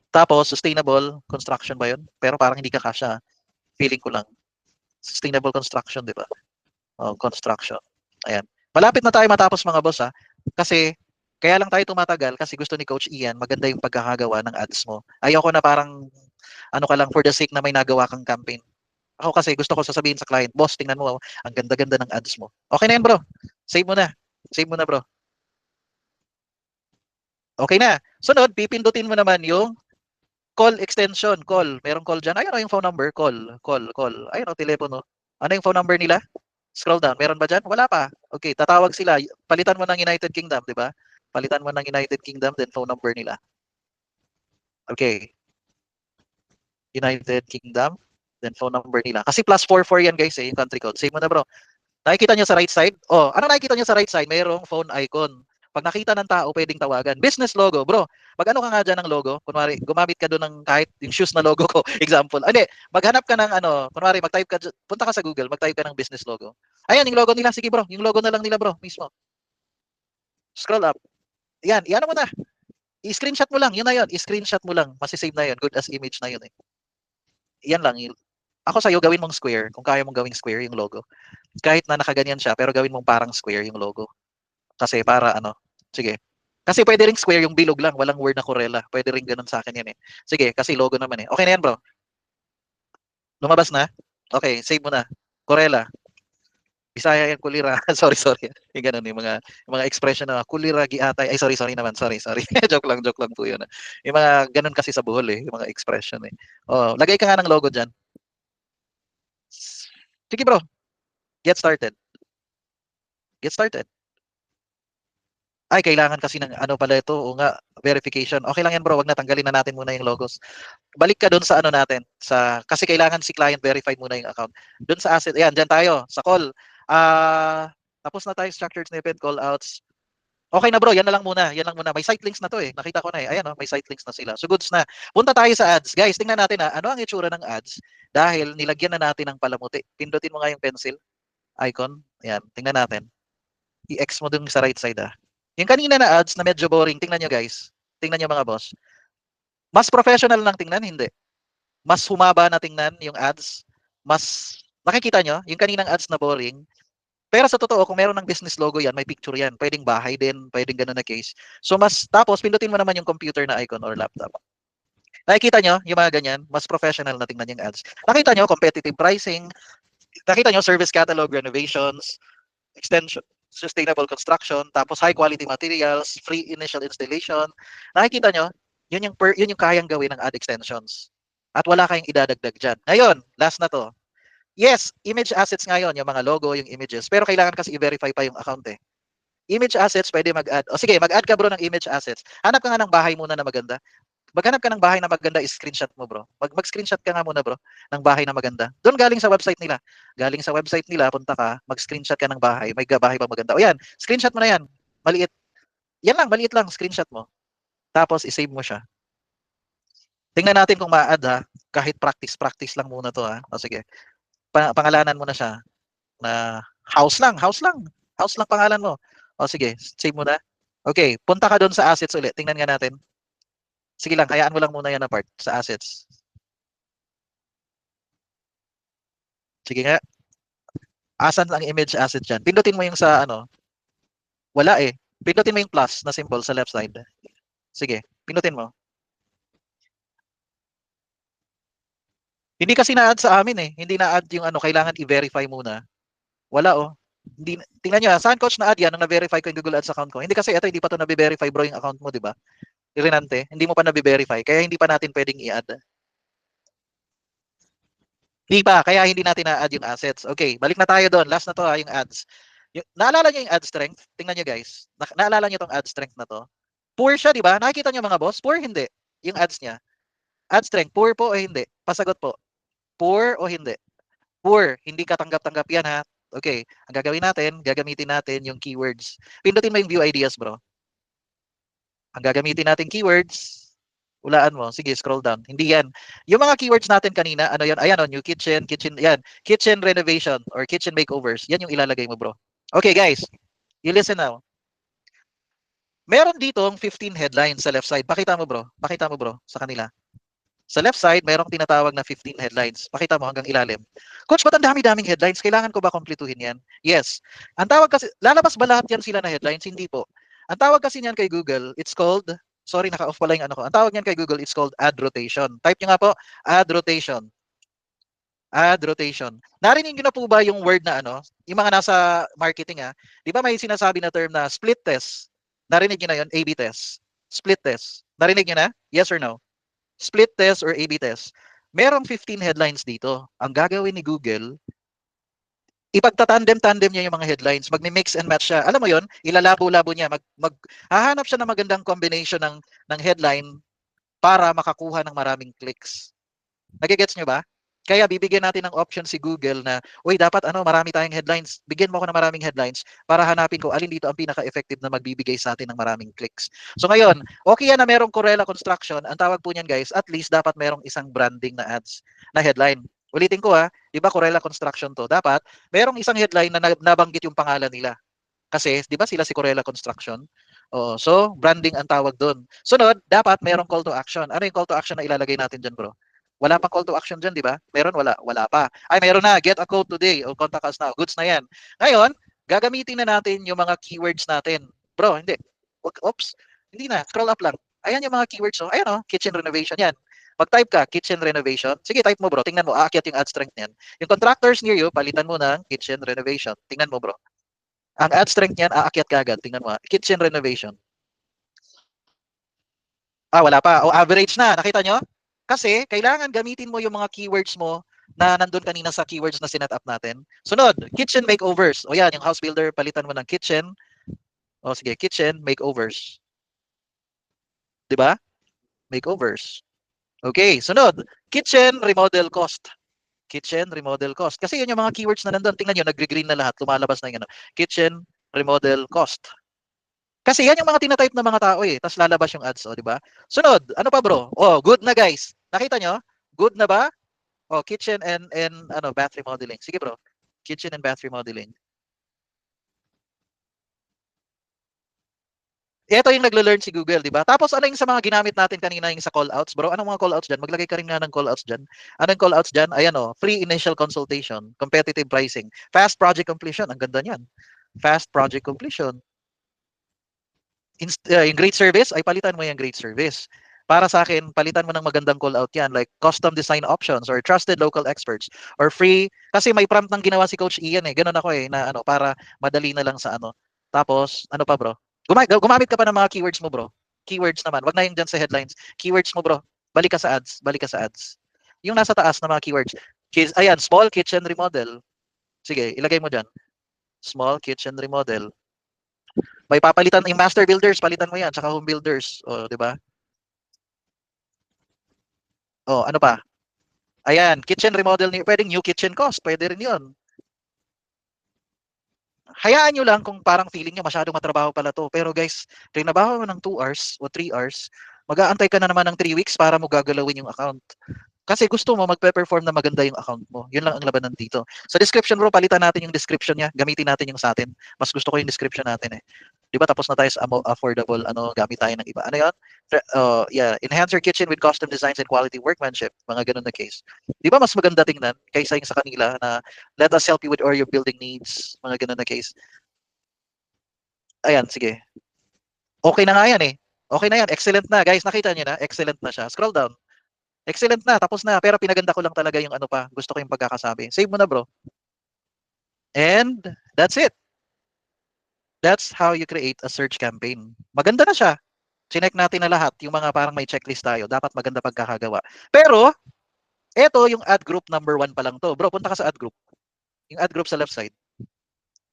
tapos sustainable construction ba yun? Pero parang hindi ka kasya. Feeling ko lang. Sustainable construction, di ba? Oh, construction. Ayan. Malapit na tayo matapos mga boss ha. Kasi kaya lang tayo tumatagal kasi gusto ni Coach Ian maganda yung pagkakagawa ng ads mo. Ayoko na parang ano ka lang for the sake na may nagawa kang campaign. Ako kasi gusto ko sasabihin sa client, boss, tingnan mo, ang ganda-ganda ng ads mo. Okay na yan, bro. Save mo na. Save mo na, bro. Okay na. Sunod, pipindutin mo naman yung call extension. Call. Merong call dyan. Ayun o yung phone number. Call. Call. Call. Ayun o, telepono. Ano yung phone number nila? Scroll down. Meron ba dyan? Wala pa. Okay, tatawag sila. Palitan mo ng United Kingdom, di ba? Palitan mo ng United Kingdom, then phone number nila. Okay. United Kingdom, then phone number nila. Kasi +44 yan guys yung country code. Save mo na bro. Nakikita nyo sa right side? Oh, ano nakikita nyo sa right side? Mayroong phone icon. Pag nakita ng tao, pwedeng tawagan. Business logo, bro. Mag-ano ka nga dyan ng logo? Kunwari, gumamit ka doon ng kahit yung shoes na logo ko, example. Hindi, maghanap ka ng kunwari, mag-type ka, punta ka sa Google, mag-type ka ng business logo. Ayan, yung logo nila. Sige bro, yung logo na lang nila bro, mismo. Scroll up. Yan, iyan mo na. I-screenshot mo lang, yun na yun. I-screenshot mo lang. Masisave na yun. Good as image na yun eh. Yan lang. Ako sa'yo, gawin mong square. Kung kaya mong gawing square yung logo. Kahit na nakaganyan siya, pero gawin mong parang square yung logo. Kasi para sige. Kasi pwede ring square yung bilog lang, walang word na Corella. Pwede ring ganun sa akin yan eh. Sige, kasi logo naman eh. Okay na yan bro. Lumabas na? Okay, save mo na. Corella. Bisaya yan, kulira. sorry, sorry. Yung ganun, yung mga expression na kulira, giatay. Ay, sorry, sorry naman. Sorry, sorry. joke lang po yun. Yung mga ganun kasi sa buhol eh. Yung mga expression eh. Oh, lagay ka nga ng logo dyan. Sige bro, get started. Get started. Ay, kailangan kasi ng ano pala ito, o nga, verification. Okay lang yan bro, wag na tanggalin na natin muna yung logos. Balik ka doon sa ano natin, kasi kailangan si client verified muna yung account. Doon sa asset, ayan, dyan tayo, sa call. Tapos na tayo structured snippet, call outs. Okay na bro, yan na lang muna, yan lang muna. May site links na to eh, nakita ko na eh. Ayan oh, may site links na sila. So goods na. Punta tayo sa ads. Guys, tingnan natin ano ang itsura ng ads dahil nilagyan na natin ng palamuti. Pindutin mo nga yung pencil icon. Ayan, tingnan natin. I-X mo dun sa right side Yung kanina na ads na medyo boring, tingnan nyo guys. Tingnan nyo mga boss. Mas professional lang tingnan, hindi. Mas humaba na tingnan yung ads. Mas, nakikita nyo, yung kaninang ads na boring. Pero sa totoo, kung meron ng business logo yan, may picture yan. Pwedeng bahay din, pwedeng ganun na case. So tapos pindutin mo naman yung computer na icon or laptop. Nakikita nyo, yung mga ganyan, mas professional na tingnan yung ads. Nakita nyo, competitive pricing. Nakita nyo, service catalog, renovations, extension, sustainable construction, tapos high quality materials, free initial installation. Nakikita nyo, yun yung kayang gawin ng ad extensions. At wala kayong idadagdag dyan. Ngayon, last na to. Yes, image assets ngayon, yung mga logo, yung images. Pero kailangan kasi i-verify pa yung account eh. Image assets, pwede mag-add. O sige, mag-add ka bro ng image assets. Hanap ka nga ng bahay muna na maganda. Maghanap ka ng bahay na maganda, screenshot mo bro. Mag-screenshot ka nga muna bro ng bahay na maganda. Doon galing sa website nila. Galing sa website nila, punta ka, mag-screenshot ka ng bahay. May bahay pa maganda. O yan, screenshot mo na yan. Maliit. Yan lang, maliit lang, screenshot mo. Tapos i-save mo siya. Tingnan natin kung ma-add kahit practice lang muna to O sige. Pangalanan mo na siya na house lang pangalan mo. O sige, save mo na. Okay, punta ka doon sa assets ulit. Tingnan nga natin. Sige lang, hayaan mo lang muna yan na part sa assets. Sige nga. Asan ang image asset dyan? Pindutin mo yung sa ano. Wala eh. Pindutin mo yung plus na symbol sa left side. Sige, pindutin mo. Hindi kasi na-add sa amin eh. Hindi na-add yung ano, kailangan i-verify muna. Wala oh. Hindi, tingnan nyo saan coach na-add yan nung na-verify ko yung Google Ads account ko. Hindi kasi ito, hindi pa ito na-verify bro yung account mo, di ba? Irinante, hindi mo pa na-verify. Kaya hindi pa natin pwedeng i-add. Hindi pa, kaya hindi natin na-add yung assets. Okay, balik na tayo doon. Last na to yung ads. Naalala nyo yung ad strength? Tingnan nyo guys. Naalala nyo tong ad strength na to? Poor siya, di ba? Nakikita nyo mga boss? Poor, hindi. Yung ads niya. Ad strength, poor po o hindi? Pasagot po. Poor o hindi? Poor. Hindi katanggap-tanggap yan ha. Okay, ang gagawin natin, gagamitin natin yung keywords. Pindutin mo yung view ideas bro. Ang gagamitin natin keywords, ulaan mo. Sige, scroll down. Hindi yan. Yung mga keywords natin kanina, ano yan? Ayan, new kitchen, yan. Kitchen renovation or kitchen makeovers. Yan yung ilalagay mo, bro. Okay, guys. You listen now. Meron ditong 15 headlines sa left side. Pakita mo, bro. Pakita mo, bro, sa kanila. Sa left side, merong tinatawag na 15 headlines. Pakita mo hanggang ilalim. Coach, ba't ang dami-daming headlines? Kailangan ko ba kompletuhin yan? Yes. Ang tawag kasi, lalabas ba lahat yan sila na headlines? Hindi po. Ang tawag kasi niyan kay Google, it's called, sorry, naka-off pala yung ano ko. Ang tawag niyan kay Google, it's called ad rotation. Type nyo nga po, ad rotation. Ad rotation. Narinig nyo na po ba yung word na ano? Yung mga nasa marketing Di ba may sinasabi na term na split test? Narinig nyo na yun? A-B test. Split test. Narinig nyo na? Yes or no? Split test or A-B test. Merong 15 headlines dito. Ang gagawin ni Google, ipagtatandem-tandem niya yung mga headlines. Mag-mix and match siya. Alam mo yon, ilalabo-labo niya. Hahanap siya ng magandang combination ng headline para makakuha ng maraming clicks. Nagigets nyo ba? Kaya bibigyan natin ng option si Google na, uy, dapat marami tayong headlines. Bigyan mo ako ng maraming headlines para hanapin ko alin dito ang pinaka-effective na magbibigay sa atin ng maraming clicks. So ngayon, okay yan na merong Corella Construction. Ang tawag po niyan guys, at least dapat merong isang branding na ads na headline. Ulitin ko di ba Corella Construction to? Dapat merong isang headline na nabanggit yung pangalan nila. Kasi, di ba sila si Corella Construction? So, branding ang tawag doon. Sunod, dapat merong call to action. Ano yung call to action na ilalagay natin dyan, bro? Wala pang call to action dyan, di ba? Meron, wala? Wala pa. Ay, meron na. Get a code today o contact us now. Goods na yan. Ngayon, gagamitin na natin yung mga keywords natin. Bro, hindi. Oops. Hindi na. Scroll up lang. Ayan yung mga keywords. So, ayan kitchen renovation yan. Mag-type ka, kitchen renovation. Sige, type mo bro. Tingnan mo, aakyat yung ad strength niyan. Yung contractors near you, palitan mo ng kitchen renovation. Tingnan mo bro. Ang ad strength niyan, aakyat ka agad. Tingnan mo kitchen renovation. Wala pa. O average na. Nakita nyo? Kasi kailangan gamitin mo yung mga keywords mo na nandun kanina sa keywords na sinet up natin. Sunod, kitchen makeovers. O yan, yung house builder, palitan mo ng kitchen. O sige, kitchen makeovers. 'Di ba? Makeovers. Okay, sunod, kitchen remodel cost. Kitchen remodel cost. Kasi yun yung mga keywords na nandun. Tingnan nyo, nagre-green na lahat. Lumalabas na yung ano. Kitchen remodel cost. Kasi yan yung mga tinatype ng mga tao eh. Tapos lalabas yung ads, oh, di ba? Sunod, ano pa bro? Oh, good na guys. Nakita nyo? Good na ba? Oh, kitchen and ano, bath remodeling. Sige bro. Kitchen and bath remodeling. Ito yung nagle-learn si Google, di ba? Tapos ano yung sa mga ginamit natin kanina yung sa call-outs, bro? Anong mga call-outs dyan? Maglagay ka rin nga ng call-outs dyan. Anong call-outs dyan? Ayan oh, free initial consultation, competitive pricing, fast project completion. Ang ganda niyan. Fast project completion. Yung great service, ay palitan mo yung great service. Para sa akin, palitan mo ng magandang call-out yan, like custom design options or trusted local experts or free. Kasi may prompt ng ginawa si Coach Ian eh. Ganun ako eh, na ano, para madali na lang sa ano. Tapos, ano pa bro? Gumamit ka pa ng mga keywords mo bro. Keywords naman. Wag na yung dyan sa headlines. Keywords mo bro. Balik ka sa ads. Balik ka sa ads. Yung nasa taas na mga keywords. Ayan, small kitchen remodel. Sige, ilagay mo dyan. Small kitchen remodel. May papalitan yung master builders, palitan mo yan, tsaka home builders. O, di ba? O, ano pa? Ayan, kitchen remodel, pwedeng new kitchen cost, pwede rin yun. Hayaan nyo lang kung parang feeling nyo masyadong matrabaho pala to. Pero guys, trinabaho mo ng 2 hours o 3 hours, mag-aantay ka na naman ng 3 weeks para mo gagalawin yung account. Kasi gusto mo magpe-perform na maganda yung account mo. Yun lang ang labanan dito. Sa description bro, palitan natin yung description niya. Gamitin natin yung sa atin. Mas gusto ko yung description natin eh. 'Di ba tapos na tayo sa affordable ano, gamit tayo ng iba. Ano 'yon? Yeah, enhance your kitchen with custom designs and quality workmanship. Mga ganun na case. 'Di ba mas maganda tingnan kaysa yung sa kanila na let us help you with all your building needs. Mga ganun na case. Ayan, sige. Okay na nga yan eh. Okay na yan. Excellent na. Guys, nakita niyo na? Excellent na siya. Scroll down. Excellent na, tapos na. Pero pinaganda ko lang talaga yung ano pa. Gusto ko yung pagkakasabi. Save mo na bro. And that's it. That's how you create a search campaign. Maganda na siya. Chinek natin na lahat. Yung mga parang may checklist tayo. Dapat maganda pagkakagawa. Pero, eto yung ad group number 1 pa lang to. Bro, punta ka sa ad group. Yung ad group sa left side.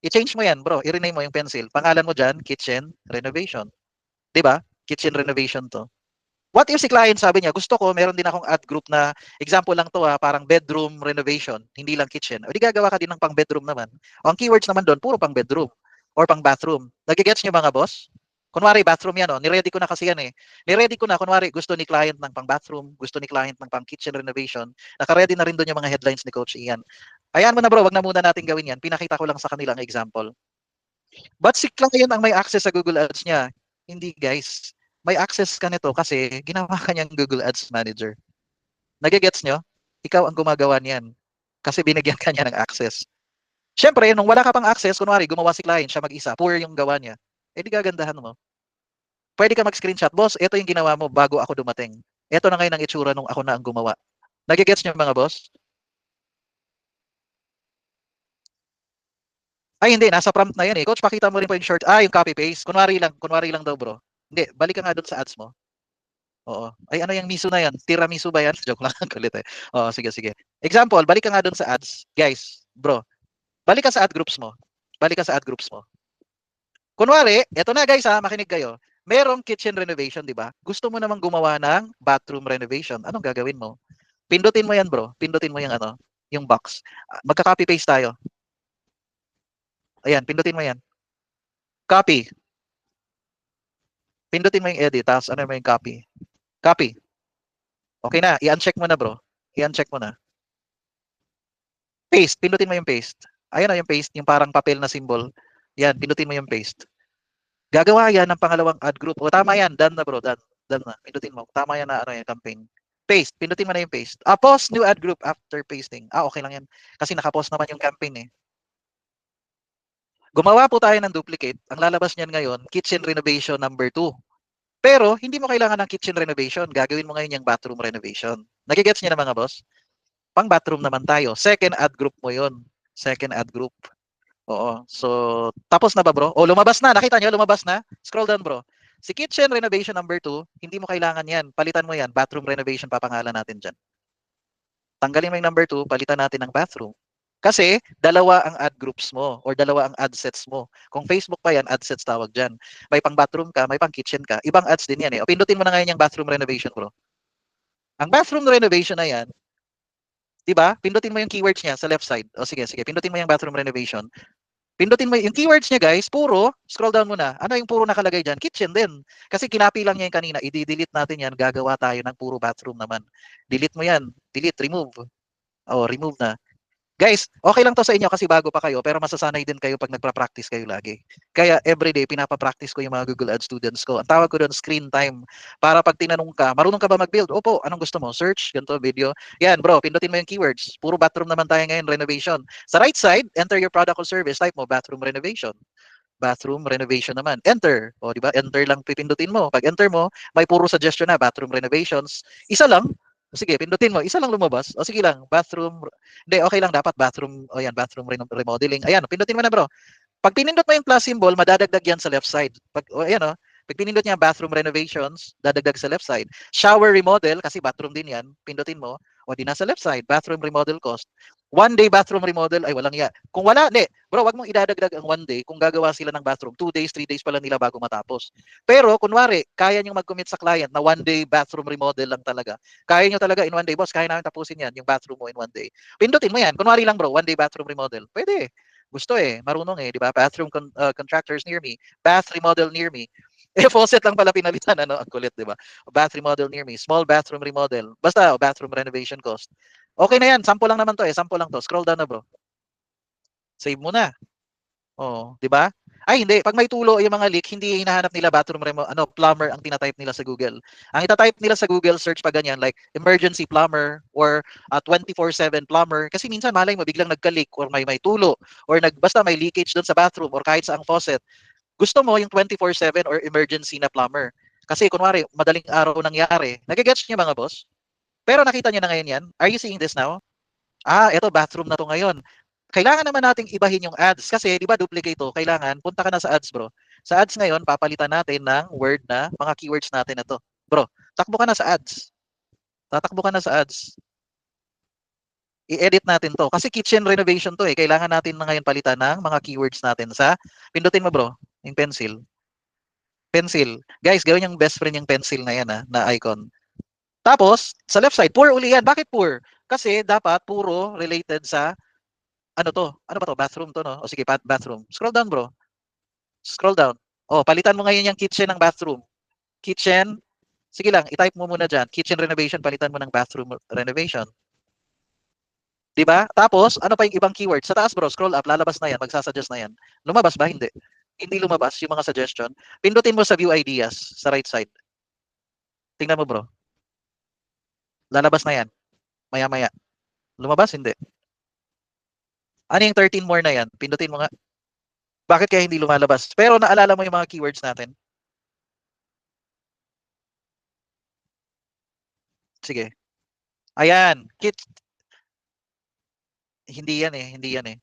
I-change mo yan bro. I-rename mo yung pencil. Pangalan mo dyan, kitchen renovation. 'Di ba? Kitchen renovation to. What if si client sabi niya, gusto ko, meron din akong ad group na, example lang to parang bedroom renovation, hindi lang kitchen. O di gagawa ka din ng pang bedroom naman. O ang keywords naman doon, puro pang bedroom or pang bathroom. Nagigets niyo mga boss? Kunwari bathroom yan, niready ko na kasi yan eh. Niready ko na, kunwari gusto ni client ng pang bathroom, gusto ni client ng pang kitchen renovation, nakaready na rin doon yung mga headlines ni Coach Ian. Ayan mo na bro, wag na muna natin gawin yan. Pinakita ko lang sa kanila ang example. But si client ang may access sa Google Ads niya. Hindi guys. May access ka nito kasi ginawa ka niyang Google Ads Manager. Nagigets nyo? Ikaw ang gumagawa niyan. Kasi binigyan ka niya ng access. Siyempre, nung wala ka pang access, kunwari, gumawa si client, siya mag-isa, poor yung gawa niya. Eh di gagandahan mo. Pwede ka mag-screenshot. Boss, ito yung ginawa mo bago ako dumating. Ito na ngayon ang itsura nung ako na ang gumawa. Nagigets nyo mga boss? Ay, hindi. Nasa prompt na yan eh. Coach, pakita mo rin po yung short. Yung copy-paste. Kunwari lang daw bro. Hindi, balik ka nga doon sa ads mo. Oo. Ay, ano yung miso na yan? Tiramisu ba yan? Joke lang. Kulit eh. Oo, sige, sige. Example, balik ka nga doon sa ads. Guys, bro, balik ka sa ad groups mo. Balik ka sa ad groups mo. Kunwari, eto na guys makinig kayo. Merong kitchen renovation, di ba? Gusto mo namang gumawa ng bathroom renovation. Anong gagawin mo? Pindutin mo yan, bro. Pindutin mo yung ano, yung box. Magka-copy paste tayo. Ayan, pindutin mo yan. Copy. Pindutin mo yung edit, tapos ano mo yung copy. Copy. Okay na, i-uncheck mo na, bro. I-uncheck mo na. Paste, pindutin mo yung paste. Ayan na yung paste, yung parang papel na symbol. Yan, pindutin mo yung paste. Gagawa yan ng pangalawang ad group. O tama yan, done na bro, done. Done na, pindutin mo. Tama yan na ano yung campaign. Paste, pindutin mo na yung paste. Post new ad group after pasting. Okay lang yan. Kasi nakapost naman yung campaign eh. Gumawa po tayo ng duplicate. Ang lalabas niyan ngayon, kitchen renovation number 2. Pero, hindi mo kailangan ng kitchen renovation. Gagawin mo ngayon yung bathroom renovation. Nagigets niyo na mga boss? Pang bathroom naman tayo. Second ad group mo yun. Second ad group. Oo. So, tapos na ba bro? Lumabas na. Nakita niyo, lumabas na. Scroll down bro. Si kitchen renovation number 2, hindi mo kailangan yan. Palitan mo yan. Bathroom renovation papangalan natin dyan. Tanggalin mo yung number 2, palitan natin ng bathroom. Kasi dalawa ang ad groups mo or dalawa ang ad sets mo. Kung Facebook pa yan, ad sets tawag dyan. May pang bathroom ka, may pang kitchen ka. Ibang ads din yan eh. O pindutin mo na ngayon yung bathroom renovation, bro. Ang bathroom renovation na yan, di ba? Pindutin mo yung keywords niya sa left side. O sige, sige. Pindutin mo yung bathroom renovation. Pindutin mo yung keywords niya, guys. Puro, scroll down mo na. Ano yung puro nakalagay dyan? Kitchen din. Kasi kinapi lang niya yung kanina. I-delete natin yan. Gagawa tayo ng puro bathroom naman. Delete mo yan. Delete, remove. Oh, remove na. Guys, okay lang to sa inyo kasi bago pa kayo pero masasanay din kayo pag nagpa-practice kayo lagi. Kaya everyday pinapa-practice ko yung mga Google Ads students ko. Ang tawag ko doon screen time. Para pag tinanong ka, marunong ka ba mag-build? Opo, anong gusto mo? Search, ganito, video. Yan bro, pindutin mo yung keywords. Puro bathroom naman tayo ngayon, renovation. Sa right side, enter your product or service. Type mo bathroom renovation. Bathroom renovation naman. Enter. O, di ba? Enter lang pipindutin mo. Pag enter mo, may puro suggestion na bathroom renovations. Isa lang. Sige, pindutin mo. Isa lang lumabas. O sige lang, bathroom. Hindi, okay lang dapat bathroom. O yan, bathroom remodeling. Ayan, pindutin mo na bro. Pag pinindot mo yung plus symbol, madadagdag yan sa left side. Pag, o ayan o, pag pinindot niya bathroom renovations, dadagdag sa left side. Shower remodel, kasi bathroom din yan, pindutin mo, o di nasa left side, bathroom remodel cost. 1 day bathroom remodel, ay walang ya. Kung wala, hindi. Bro, wag mong idadagdag ang 1 day kung gagawa sila ng bathroom. 2 days, 3 days pala nila bago matapos. Pero, kunwari, kaya nyo mag-commit sa client na 1 day bathroom remodel lang talaga. Kaya nyo talaga in 1 day, boss, kaya namin tapusin yan, yung bathroom mo in 1 day. Pindutin mo yan. Kunwari lang bro, 1 day bathroom remodel. Pwede. Gusto eh, marunong eh, di ba? Bathroom contractors near me, bath remodel near me. Eh, faucet lang pala pinalitan, ano? Ang kulit, di ba? Bath remodel near me, small bathroom remodel. Basta, bathroom renovation cost. Okay na yan, sample lang naman to eh, sample lang to. Scroll down na bro. Save mo na. Oo, di ba? Ay, hindi. Pag may tulo yung mga leak, hindi hinahanap nila plumber ang tinatype nila sa Google. Ang itatype nila sa Google search pa ganyan, like emergency plumber or 24/7 plumber. Kasi minsan malay mo biglang nagka-leak or may tulo or basta may leakage doon sa bathroom or kahit sa ang faucet. Gusto mo yung 24/7 or emergency na plumber. Kasi kunwari, madaling araw nangyari. Nagigets niyo mga boss? Pero nakita niyo na ngayon yan? Are you seeing this now? Eto bathroom na to ngayon. Kailangan naman nating ibahin yung ads kasi 'di ba duplicate to, kailangan punta ka na sa ads, bro. Sa ads ngayon, papalitan natin ng word na mga keywords natin na to. Bro, takbo ka na sa ads. Tatakbo ka na sa ads. I-edit natin to kasi kitchen renovation to eh. Kailangan natin na ngayon palitan ng mga keywords natin sa pindutin mo, bro, yung pencil. Pencil. Guys, gawin yung best friend yung pencil na yan na icon. Tapos, sa left side, poor uli yan. Bakit poor? Kasi dapat puro related sa ano to? Ano ba to? Bathroom to, no? O sige, bathroom. Scroll down, bro. Scroll down. Oh, palitan mo ngayon yung kitchen ng bathroom. Kitchen. Sige lang, i-type mo muna dyan. Kitchen renovation, palitan mo ng bathroom renovation. 'Di ba? Tapos, ano pa yung ibang keywords? Sa taas, bro, scroll up, lalabas na yan, magsasuggest na yan. Lumabas ba? Hindi. Hindi lumabas yung mga suggestion. Pindutin mo sa view ideas sa right side. Tingnan mo, bro. Lalabas na yan. Maya-maya. Lumabas? Hindi. Ano yung 13 more na yan? Pindutin mo nga. Bakit kaya hindi lumalabas? Pero naalala mo yung mga keywords natin? Sige. Ayan. Hindi yan eh. Hindi yan eh.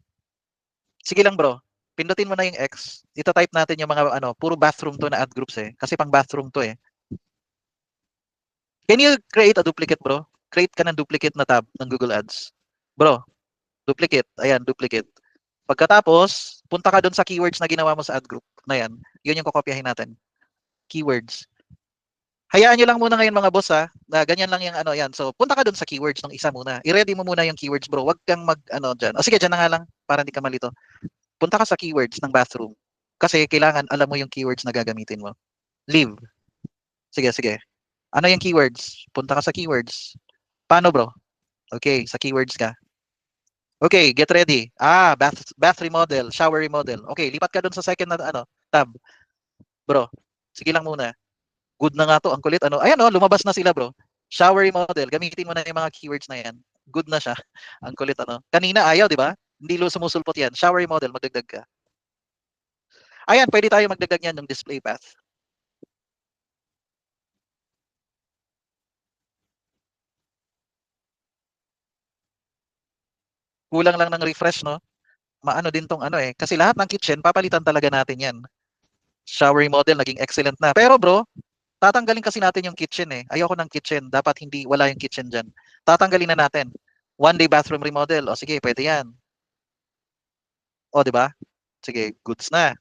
Sige lang bro. Pindutin mo na yung X. Ita-type natin yung mga puro bathroom to na ad groups eh. Kasi pang bathroom to eh. Can you create a duplicate bro? Create ka ng duplicate na tab ng Google Ads. Bro, duplicate. Ayan, duplicate. Pagkatapos, punta ka dun sa keywords na ginawa mo sa ad group na yan. Yun yung kokopyahin natin. Keywords. Hayaan nyo lang muna ngayon mga boss na ganyan lang yung yan. So, punta ka dun sa keywords ng isa muna. I-ready mo muna yung keywords bro. Huwag kang dyan. O sige, dyan na nga lang para hindi ka malito. Punta ka sa keywords ng bathroom. Kasi kailangan alam mo yung keywords na gagamitin mo. Leave. Sige, sige. Ano yung keywords? Punta ka sa keywords. Paano bro? Okay, sa keywords ka. Okay, get ready. Bath remodel, shower remodel. Okay, lipat ka dun sa second na tab. Bro, sige lang muna. Good na nga to, ang kulit. Ayan lumabas na sila bro. Shower remodel, gamitin mo na yung mga keywords na yan. Good na siya. Ang kulit Kanina ayaw, di ba? Hindi sumusulpot yan. Shower remodel, magdagdag ka. Ayan, pwede tayo magdagdag yan ng display path. Kulang lang ng refresh, no? Maano din tong kasi lahat ng kitchen, papalitan talaga natin yan. Shower remodel, naging excellent na. Pero bro, tatanggalin kasi natin yung kitchen eh. Ayoko ng kitchen. Dapat wala yung kitchen dyan. Tatanggalin na natin. 1 day bathroom remodel. O sige, pwede yan. O, di ba? Sige, goods na.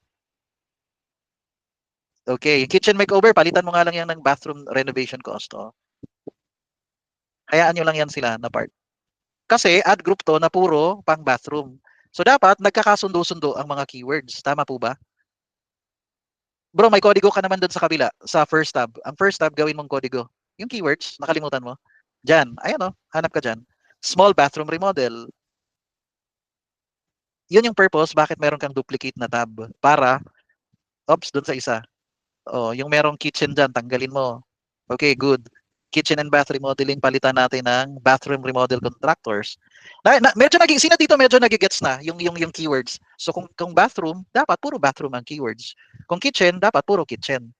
Okay, yung kitchen makeover, palitan mo nga lang yan ng bathroom renovation cost. O. Hayaan nyo lang yan sila na part. Kasi ad group to na puro pang bathroom. So dapat nagkakasundo-sundo ang mga keywords. Tama po ba? Bro, may kodigo ka naman doon sa kabila, sa first tab. Ang first tab, gawin mong kodigo. Yung keywords, nakalimutan mo. Diyan, ayan o, hanap ka dyan. Small bathroom remodel. Yun yung purpose, bakit meron kang duplicate na tab. Para, oops, doon sa isa. Oh, yung merong kitchen dyan, tanggalin mo. Okay, good. Kitchen and bath remodeling, palitan natin ng bathroom remodel contractors. Medyo sino dito medyo nagigets na yung keywords. So kung bathroom, dapat puro bathroom ang keywords. Kung kitchen, dapat puro kitchen.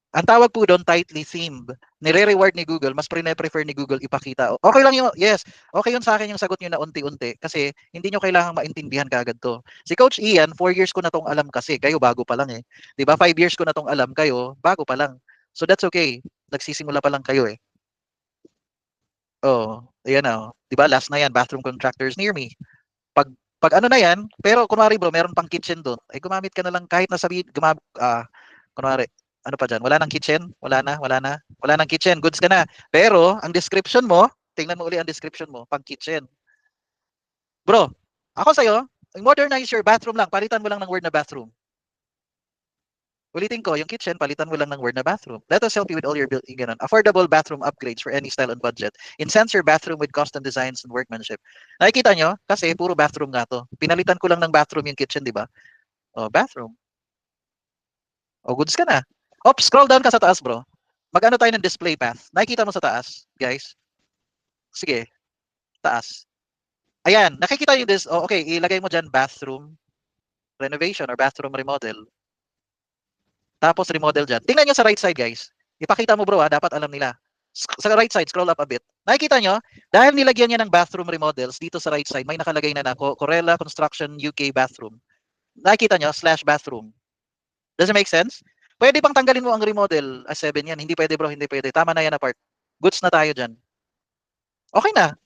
Ang tawag po doon, tightly themed. Nire-reward ni Google, mas prefer ni Google ipakita. Okay lang yun, yes. Okay yun sa akin yung sagot nyo na unti-unti. Kasi hindi nyo kailangang maintindihan kagad to. Si Coach Ian, 4 years ko na tong alam kasi. Kayo bago pa lang eh. Diba? 5 years ko na tong alam. Kayo, bago pa lang. So that's okay. Nagsisimula pa lang kayo eh. Oh, ayan na. Oh. Diba? Last na yan, bathroom contractors near me. Pag ano na yan, pero kunwari bro, meron pang kitchen doon. Ay gumamit ka na lang kahit na sabihin, kunwari, ano pa dyan? Wala nang kitchen? Wala na? Wala nang kitchen. Goods ka na. Pero, ang description mo, tingnan mo uli ang description mo, pang kitchen. Bro, ako sa'yo, modernize your bathroom lang. Palitan mo lang ng word na bathroom. Ulitin ko, yung kitchen, palitan mo lang ng word na bathroom. Let us help you with all your ganun, affordable bathroom upgrades for any style and budget. Enhance your bathroom with custom designs and workmanship. Nakikita nyo? Kasi puro bathroom nga to. Pinalitan ko lang ng bathroom yung kitchen, di ba? Oh, bathroom. Oh, goods ka na. Scroll down ka sa taas, bro. Mag-ano tayo ng display path. Nakikita mo sa taas, guys? Sige, taas. Ayan, nakikita yung this. Oh, okay, ilagay mo dyan bathroom renovation or bathroom remodel. Tapos remodel dyan. Tingnan nyo sa right side, guys. Ipakita mo, bro, dapat alam nila. Sa right side, scroll up a bit. Nakikita nyo, dahil nilagyan niya ng bathroom remodels, dito sa right side, may nakalagay na Corella Construction UK Bathroom. Nakikita nyo, /bathroom. Does it make sense? Pwede bang tanggalin mo ang remodel as 7 yan? Hindi pwede, bro, hindi pwede. Tama na yan na part. Goods na tayo dyan. Okay na.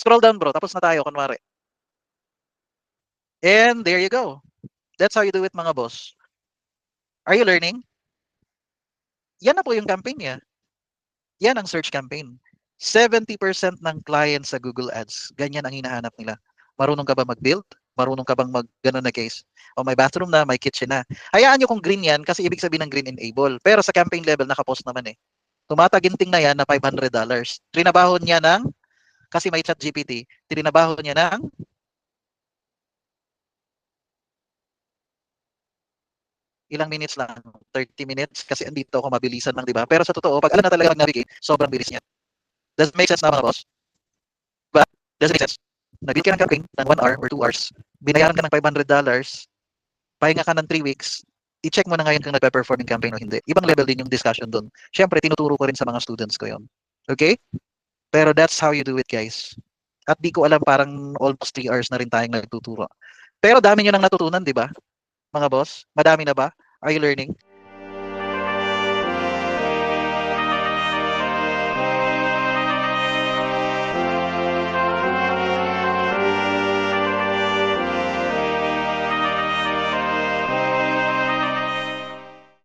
Scroll down, bro. Tapos na tayo, kunwari. And there you go. That's how you do it, mga boss. Are you learning? Yan na po yung campaign niya. Yan ang search campaign. 70% ng clients sa Google Ads, ganyan ang hinahanap nila. Marunong ka ba mag-build? Marunong ka bang mag-ganon na case? O may bathroom na, may kitchen na. Hayaan nyo kung green yan kasi ibig sabihin ng green enable. Pero sa campaign level, nakapost naman eh. Tumataginting na yan na $500. Trinabahon niya ng, kasi may chat GPT, trinabahon niya ng ilang minutes lang, 30 minutes kasi andito ako mabilisan lang, di ba? Pero sa totoo, pag alam na talaga mag-navigate, sobrang bilis niya. Does it make sense na mga boss? Diba? Does it make sense? Nag-build ka ng campaign ng 1 hour or 2 hours, binayaran ka ng $500, pahinga ka ng 3 weeks, i-check mo na ngayon kung nagpe-perform yung campaign o hindi. Ibang level din yung discussion doon. Siyempre, tinuturo ko rin sa mga students ko yon. Okay? Pero that's how you do it, guys. At di ko alam, parang almost 3 hours na rin tayong nagtuturo. Pero dami nyo nang natutunan, di ba? Mga boss? Madami na ba? Are you learning?